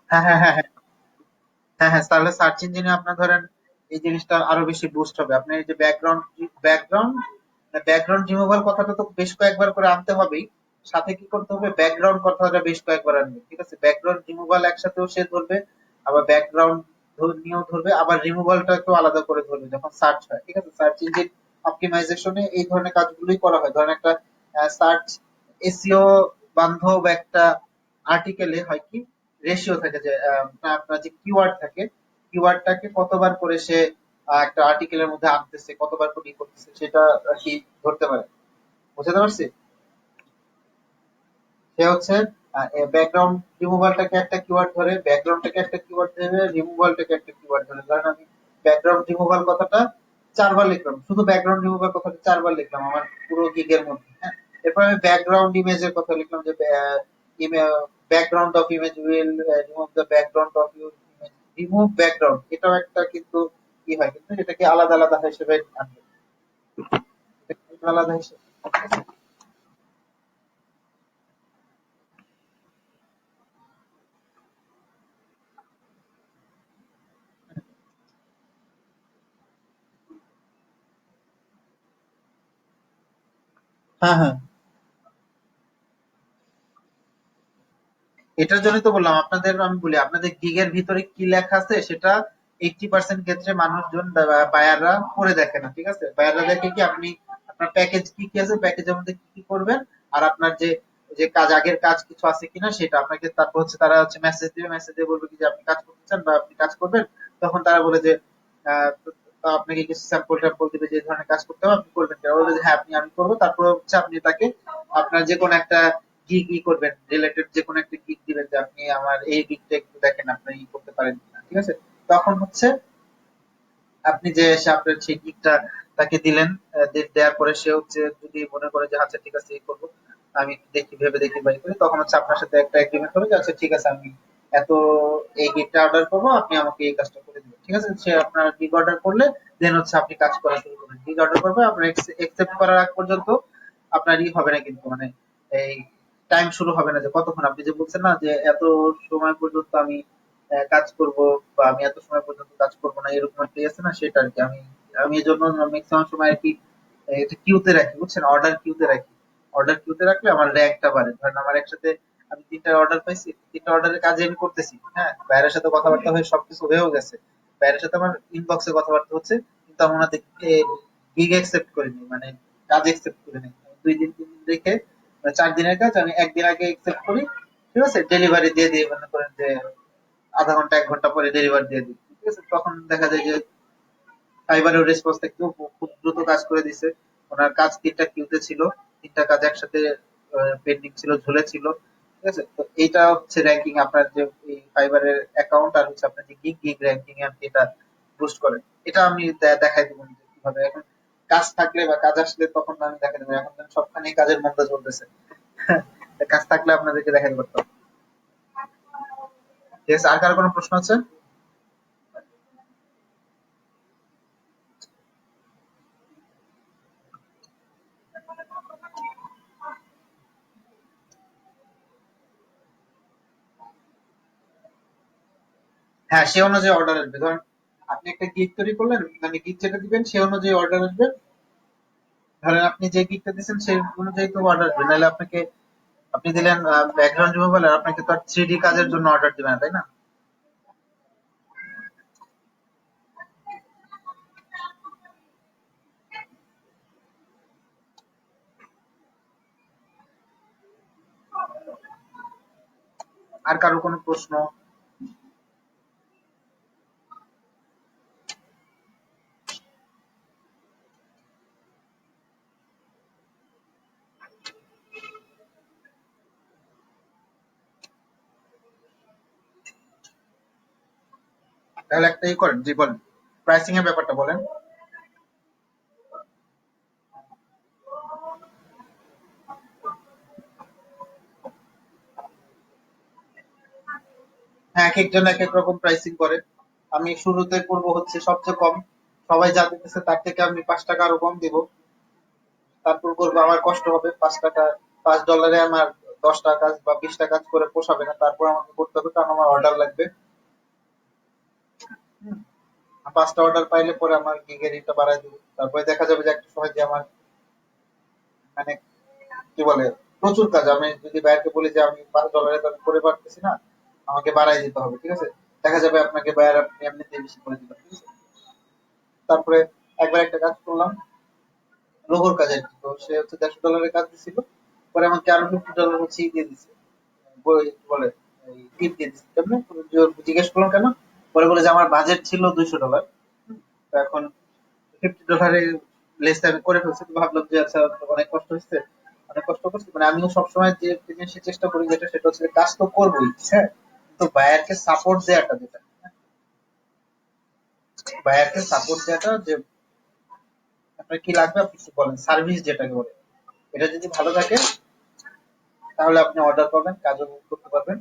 Speaker 1: হ্যাঁ হ্যাঁ হ্যাঁ হ্যাঁ হ্যাঁ হ্যাঁ, তাহলে সার্চ ইঞ্জিনে আপনার ধরেন এই জিনিসটা আরো বেশি বুস্ট হবে। আপনি এই যে ব্যাকগ্রাউন্ড ব্যাকগ্রাউন্ড রিমুভাল কথাটা তো বেশ কয়েকবার করে আনতে হবেই, সাথে কি করতে হবে, ব্যাকগ্রাউন্ড কথাটা বেশ কয়েকবার আনবে, ঠিক আছে, ব্যাকগ্রাউন্ড রিমুভাল একসাথেও সে ধরবে, আবার ব্যাকগ্রাউন্ড নিয়েও ধরবে, আবার রিমুভালটা একটু আলাদা করে ধরবে যখন সার্চ হয়, ঠিক আছে। সার্চ ইঞ্জিন অপটিমাইজেশনে এই ধরনের কাজগুলোই করা হয়। ধরেন একটা সার্চ এসইও বান্ধব একটা আর্টিকেলে হয় কি, রেশিও থাকে যে আপনার যে কিওয়ার্ড থাকে, কিওয়ার্ডটাকে কতবার করে সে একটা আর্টিকেলের মধ্যে আনতেছে, কতবার করে করতেছে, সেটা আর কি ধরতে পারে। বুঝতে পারছি। সে হচ্ছে ব্যাকগ্রাউন্ড রিমুভালটাকে একটা কিওয়ার্ড ধরে, ব্যাকগ্রাউন্ডটাকে একটা কিওয়ার্ড ধরে, রিমুভালটাকে একটা কিওয়ার্ড ধরে। ধরেন আমি ব্যাকগ্রাউন্ড রিমুভাল কথাটা 4বার লিখলাম, শুধু ব্যাকগ্রাউন্ড রিমুভাল কথাটা 4বার লিখলাম আমার পুরো গিগের মধ্যে, হ্যাঁ। এরপর আমি ব্যাকগ্রাউন্ড ইমেজের কথা লিখলাম যে background of image will remove the background of your image, remove background, এটাও একটা কিন্তু কি হয়, কিন্তু এটাকে আলাদা আলাদা হিসেবে আনবে, এটাকে আলাদা হিসেবে। হ্যাঁ হ্যাঁ, এটার জন্যই তো বললাম আপনাদের, আমি বলি আপনাদের গিগের ভিতরে কি লেখা আছে সেটা 80% ক্ষেত্রে মানুষজন বায়াররা পড়ে দেখে না, ঠিক আছে। বায়াররা দেখে কি আপনি আপনার প্যাকেজ কি কি আছে, প্যাকেজের মধ্যে কি কি করবেন, আর আপনার যে যে কাজ, আগের কাজ কিছু আছে কিনা সেটা আপনাকে, তারপর হচ্ছে তারা হচ্ছে মেসেজ দিবে, মেসেজ দিয়ে বলবে কি যে আপনি কাজ করতে চান বা আপনি কাজ করবেন। তখন তারা বলে যে আপনাকে কিছু স্যাম্পল ট্যাম্পল দিবে যে এই ধরনের কাজ করতে হবে, আপনি করবেন কিনা, বলবে যে হ্যাঁ আপনি, আমি করবো। তারপর হচ্ছে আপনি তাকে আপনার যে কোনো একটা গিগ করবেন, রিলেটেড যে কোনো একটা গিগ দিবেন যে আপনি আমার এই গিগটা একটু দেখেন, আপনি করতে পারেন কিনা, ঠিক আছে। তখন হচ্ছে আপনি যে সে আপনার সেই গিগটা তাকে দিলেন, দেওয়ার পরে সে হচ্ছে যদি মনে করে যে আচ্ছা ঠিক আছে এই করবো, আমি একটু দেখি, ভেবে দেখি বাই করি, তখন হচ্ছে আপনার সাথে একটা এগ্রিমেন্ট হবে যে আচ্ছা ঠিক আছে আমি এত এই গিগটা অর্ডার করবো, আপনি আমাকে এই কাজটা করে দিবেন, ঠিক আছে। সে আপনার গিগ অর্ডার করলে দেন হচ্ছে আপনি কাজ করা শুরু করবেন। গিগ অর্ডার করবে, আপনার একসেপ্ট করার আগ পর্যন্ত আপনার ই হবে না কিন্তু, মানে এই টাইম শুরু হবে না যে কতক্ষণ, আপনি যে বলছেন না যে এত সময় পর্যন্ত আমি কাজ করব, বা আমি এত সময় পর্যন্ত কাজ করব না, এরকম একটা ইয়ে আছে না, সেটা আর কি। আমি এই জন্য ম্যাক্সিমাম সময় আর কি এটা কিউতে রাখি, বুঝছেন, অর্ডার কিউতে রাখি। অর্ডার কিউতে রাখলে আমার র্যাঙ্কটা বাড়ে। ধরেন আমার একসাথে আমি 3টা অর্ডার পাইছি, 3টা অর্ডারের কাজে আমি করতেছি, হ্যাঁ, বাইরের সাথে কথাবার্তা হয়ে সবকিছু হয়েও গেছে, বাইরের সাথে আমার ইনবক্সে কথাবার্তা হচ্ছে, কিন্তু আমি ওনাদের গিগ একসেপ্ট করিনি, মানে কাজ একসেপ্ট করিনি। 2 দিন 3 দিন রেখে, 4 দিনের কাজ আমি একদিন আগে একসেপ্ট করি, ঠিক আছে, ডেলিভারি দিয়ে দিয়ে মনে করেন যে আধা ঘন্টা 1 ঘন্টা পরে ডেলিভারি দিয়ে দিই, ঠিক আছে। তখন দেখা যায় যে ফাইবারের রেসপন্স থেকেও খুব দ্রুত কাজ করে দিছে। ওনার কাজ 3টা কিউতে ছিল, 3টা কাজ একসাথে পেন্ডিং ছিল, ঝুলে ছিল, ঠিক আছে। তো এইটা হচ্ছে র্যাঙ্কিং, আপনার যে এই ফাইবারের অ্যাকাউন্ট আর হচ্ছে আপনার যে গিগ গিগ র্যাঙ্কিং এ আপনি এটা বুস্ট করেন। এটা আমি দেখাই দেবো যে কিভাবে এখন কাজ থাকলে বা কাজ আসলে তখন আমি দেখাই দেবো। এখন যেন সবখানেই কাজের মন্দা চলতেছে। কাজ থাকলে আপনাদেরকে দেখাতে পারতাম। ঠিক আছে, আর কারো কোনো প্রশ্ন আছে? হ্যাঁ, সে অনুযায়ী অর্ডার আসবে। ধরেন আপনি একটা গিগ তৈরি করলেন, মানে গিগ যেটা দিবেন সে অনুযায়ী অর্ডার আসবে। ধরেন আপনি যে গিগটা দিচ্ছেন সেই অনুযায়ী তো অর্ডার আসবে, নাহলে আপনাকে আপনি দিলেন ব্যাকগ্রাউন্ড রিমুভাল, আর আপনাকে তো আর 3D কাজের জন্য অর্ডার দিবে না, তাই না? আর কারো কোনো প্রশ্ন? তাহলে একটাই করেন, জি বলেন, প্রাইসিং এর ব্যাপারটা বলেন। হ্যাঁ, এক একজন এক এক রকম প্রাইসিং করে। আমি শুরুতে করব হচ্ছে সবচেয়ে কম, সবাই যা দিতেছে তার থেকে আমি 5 টাকা আরো কম দিব। তারপর করবো, আমার কষ্ট হবে 5 টাকা, $5 আমার 10টা কাজ বা 20টা কাজ করে পোষাবে না, তারপর আমাকে করতে হবে, কারণ আমার অর্ডার লাগবে। হুম, 5টা অর্ডার পাইলে পরে আমার গিগের রেটটা বাড়ায় দেবো, তারপরে দেখা যাবে যে একটা সময় যে আমার মানে কি বলে প্রচুর কাজ, আমি যদি বাইরকে বলি যে আমি $5 তো আমি করে পারতেছি না, আমাকে বাড়াই দিতে হবে, ঠিক আছে? দেখা যাবে আপনাকে বাইরে আপনি এমনিতে বেশি করে দিবেন, ঠিক আছে? তারপরে একবার একটা কাজ করলাম, লোগোর কাজ আর কি। তো সে হচ্ছে $150 কাজ দিছিল, পরে আমাকে আরো $50 হচ্ছে ই দিয়ে দিছে, কি বলে টিপ দিয়ে দিছে। কেমনে? জিজ্ঞেস করলাম কেন, পরে বলে যে আমার বাজেট ছিল $200, তো এখন $50 লেস আমি করে ফেলছি। তো ভাবলাম যে আচ্ছা, অনেক কষ্ট হচ্ছে, অনেক কষ্ট করছি, মানে আমিও সবসময় যে জিনিসের চেষ্টা করি যেটা, সেটা হচ্ছে যে কাজ তো করবোই, হ্যাঁ, তো বায়ারকে সাপোর্ট দেওয়াটা যেটা, বায়ারকে সাপোর্ট দেওয়াটা যে আপনার কি লাগবে আপনি একটু বলেন, সার্ভিস যেটাকে বলে, এটা যদি ভালো থাকে তাহলে আপনি অর্ডার পাবেন, কাজও করতে পারবেন।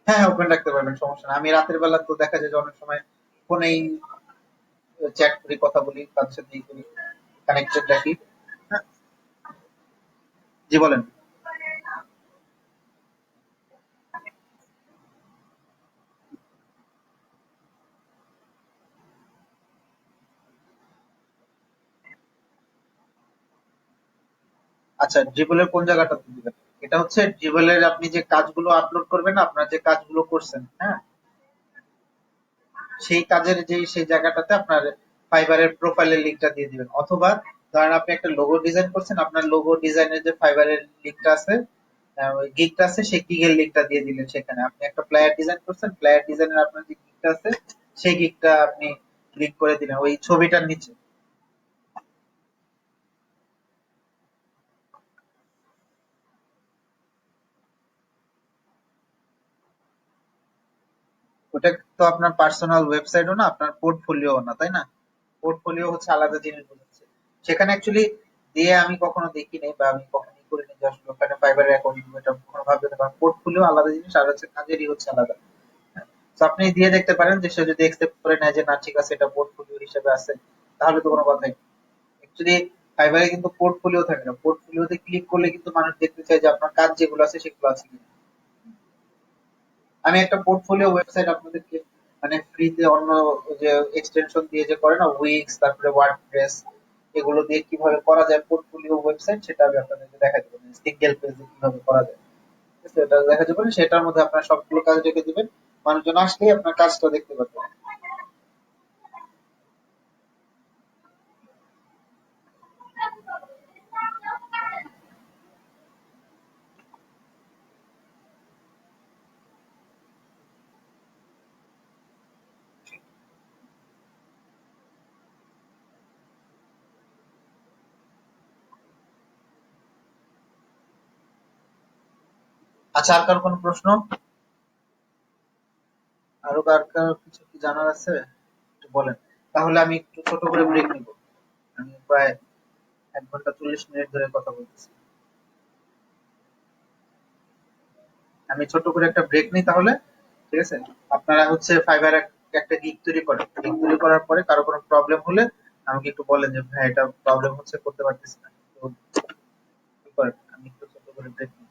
Speaker 1: হ্যাঁ, হ্যাঁ, ওপেন রাখতে পারবেন, সমস্যা না। আমি রাতের বেলা তো দেখা যায় যে অনেক সময় ফোনেই চ্যাট করি, কথা বলি, তাদের সাথে ই করি, কানেক্টেড রাখি। হ্যাঁ, জি বলেন। আচ্ছা, ড্রিবলের কোন জায়গাটা দিবেন? এটা হচ্ছে ড্রিবলের আপনি যে কাজগুলো আপলোড করবেন, আপনার যে কাজগুলো করছেন, হ্যাঁ, সেই কাজের যে সেই জায়গাটাতে আপনার ফাইবারের প্রোফাইলের লিঙ্কটা দিয়ে দিবেন। অথবা ধরেন আপনি একটা লোগো ডিজাইন করছেন, আপনার লোগো ডিজাইনের যে ফাইবারের লিঙ্কটা আছে, ওই গিগটা আছে, সেই গিগের লিঙ্কটা দিয়ে দিলেন সেখানে। আপনি একটা প্লেয়ার ডিজাইন করছেন, প্লেয়ার ডিজাইনের আপনার যে গিগটা আছে সেই গিগটা আপনি লিঙ্ক করে দিলেন ওই ছবিটার নিচে। ওটা তো আপনার পার্সোনাল ওয়েবসাইটও না, আপনার পোর্টফোলিও না, তাই না? পোর্টফোলিও হচ্ছে আলাদা জিনিস বোঝাচ্ছে। সেখানে অ্যাকচুয়ালি দিয়ে আমি কখনো দেখিনি, বা আমি কখনোই করিনি যে আসলে ওখানে ফাইবারের অ্যাকাউন্ট এটা কখনো ভাবতে না, কারণ পোর্টফোলিও আলাদা জিনিস আর হচ্ছে কাজেরই হচ্ছে আলাদা। তো আপনি দিয়ে দেখতে পারেন, যে সে যদি একসেপ্ট করে নেয় যে না ঠিক আছে এটা পোর্টফোলিও হিসেবে আছে, তাহলে তো কোনো কথাই। অ্যাকচুয়ালি ফাইবারে কিন্তু পোর্টফোলিও থাকে না, পোর্টফোলিওতে ক্লিক করলে কিন্তু মানুষ দেখতে চায় যে আপনার কাজ যেগুলো আছে সেগুলো আছে কিনা। আমি একটা পোর্টফোলিও ওয়েবসাইট আপনাদেরকে মানে ফ্রিতে অন্য যে এক্সটেনশন দিয়ে যে করে না, উইক্স, তারপরে ওয়ার্ডপ্রেস, এগুলো দিয়ে কিভাবে করা যায় পোর্টফোলিও ওয়েবসাইট, সেটা আমি আপনাদেরকে দেখা দেবো, সিঙ্গেল পেজে কিভাবে করা যায়। ঠিক আছে, এটা দেখা যাবে, সেটার মধ্যে আপনার সবগুলো কাজ রেখে দিবেন, মানুষজন আসলেই আপনার কাজটা দেখতে পারবে। আচ্ছা, আর কার কোনো প্রশ্ন? আরো কার কার কিছু কি জানার আছে একটু বলেন, তাহলে আমি একটু ছোট করে ব্রেক নিব। আমি প্রায় 1 ঘন্টা 40 মিনিট ধরে কথা বলতেছি। আমি ছোট করে একটা ব্রেক নিই তাহলে। ঠিক আছে? আপনারা হচ্ছে ফাইবার একটা গিগ তৈরি করেন। গিগ তৈরি করার পরে কারো কোনো প্রবলেম হলে আমাকে একটু বলেন যে ভাই এটা প্রবলেম হচ্ছে, করতে পারতেছি না। তো কি করেন? আমি একটু ছোট করে ব্রেক নিই।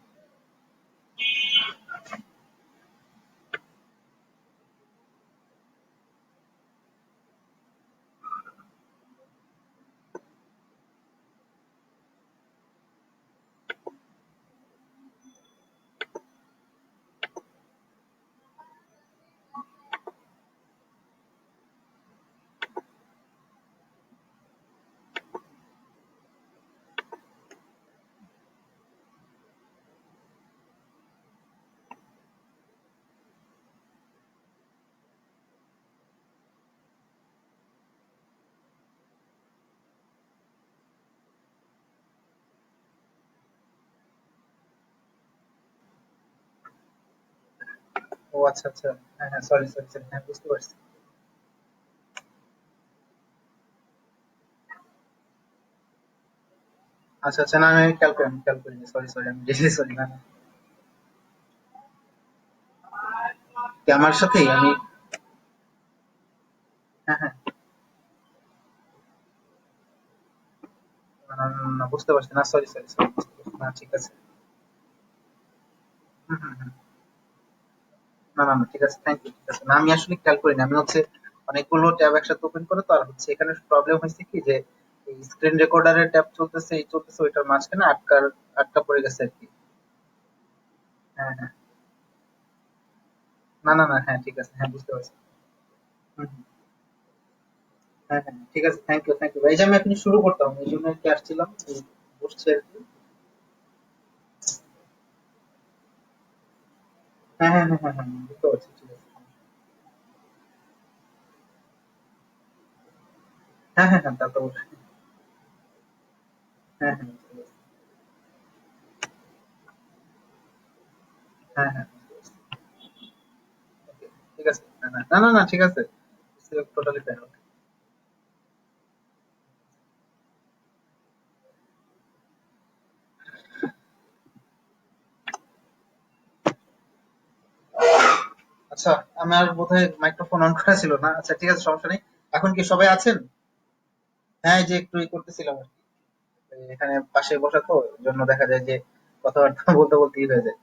Speaker 1: ও আচ্ছা, আচ্ছা। হ্যাঁ, হ্যাঁ, সরি, সরি, সরি। হ্যাঁ, বুঝতে পারছি। আচ্ছা, আচ্ছা। না, আমি খেয়াল করিনি। Sorry, sorry. আমি রিয়েলি সরি। না, না। কি আমার সাথেই? আমি হ্যাঁ, হ্যাঁ। না, না, না, না, বুঝতে পারছি। না, সরি, সরি, সরি। বুঝতে পারছি। না, ঠিক আছে। হুম, হুম, হুম। না, না, না, ঠিক আছে। Thank you. ঠিক আছে। না, আমি আসলে খেয়াল করিনি। আমি হচ্ছে অনেকগুলো ট্যাব একসাথে ওপেন করে তো, আর হচ্ছে এখানে প্রবলেম হয়েছে কি যে স্ক্রিন রেকর্ডারের ট্যাব চলতেছে, এই চলতেছে, ওইটার মাঝখানে আটকা পড়ে গেছে আর কি। হ্যাঁ, হ্যাঁ। না, না, না, হ্যাঁ, ঠিক আছে। হ্যাঁ, বুঝতে পারছি। হুম, হুম। হ্যাঁ, হ্যাঁ, ঠিক আছে। Thank you, thank you. এই যে আমি এখন শুরু করতাম, এই জন্য আর কি আসছিলাম, এই বসছি আর কি। হ্যাঁ, হ্যাঁ, হ্যাঁ, হ্যাঁ, হ্যাঁ, বুঝতে পারছি। ঠিক আছে। হ্যাঁ, হ্যাঁ, হ্যাঁ, তা তো অবশ্যই। হ্যাঁ, হ্যাঁ, বুঝতে পারছি। হ্যাঁ, হ্যাঁ, বুঝতে পারছি। ওকে, ঠিক আছে। না, না, না, না, না, ঠিক আছে। Totally fine. আচ্ছা, আমার বোধহয় মাইক্রোফোন অন করা ছিল না। আচ্ছা, ঠিক আছে, সমস্যা নেই। এখন কি সবাই আছেন? হ্যাঁ, এই যে একটু করতেছিলাম আর কি। এখানে পাশে বসা তো, এর জন্য দেখা যায় যে কথাবার্তা বলতে বলতে হয়ে যায়।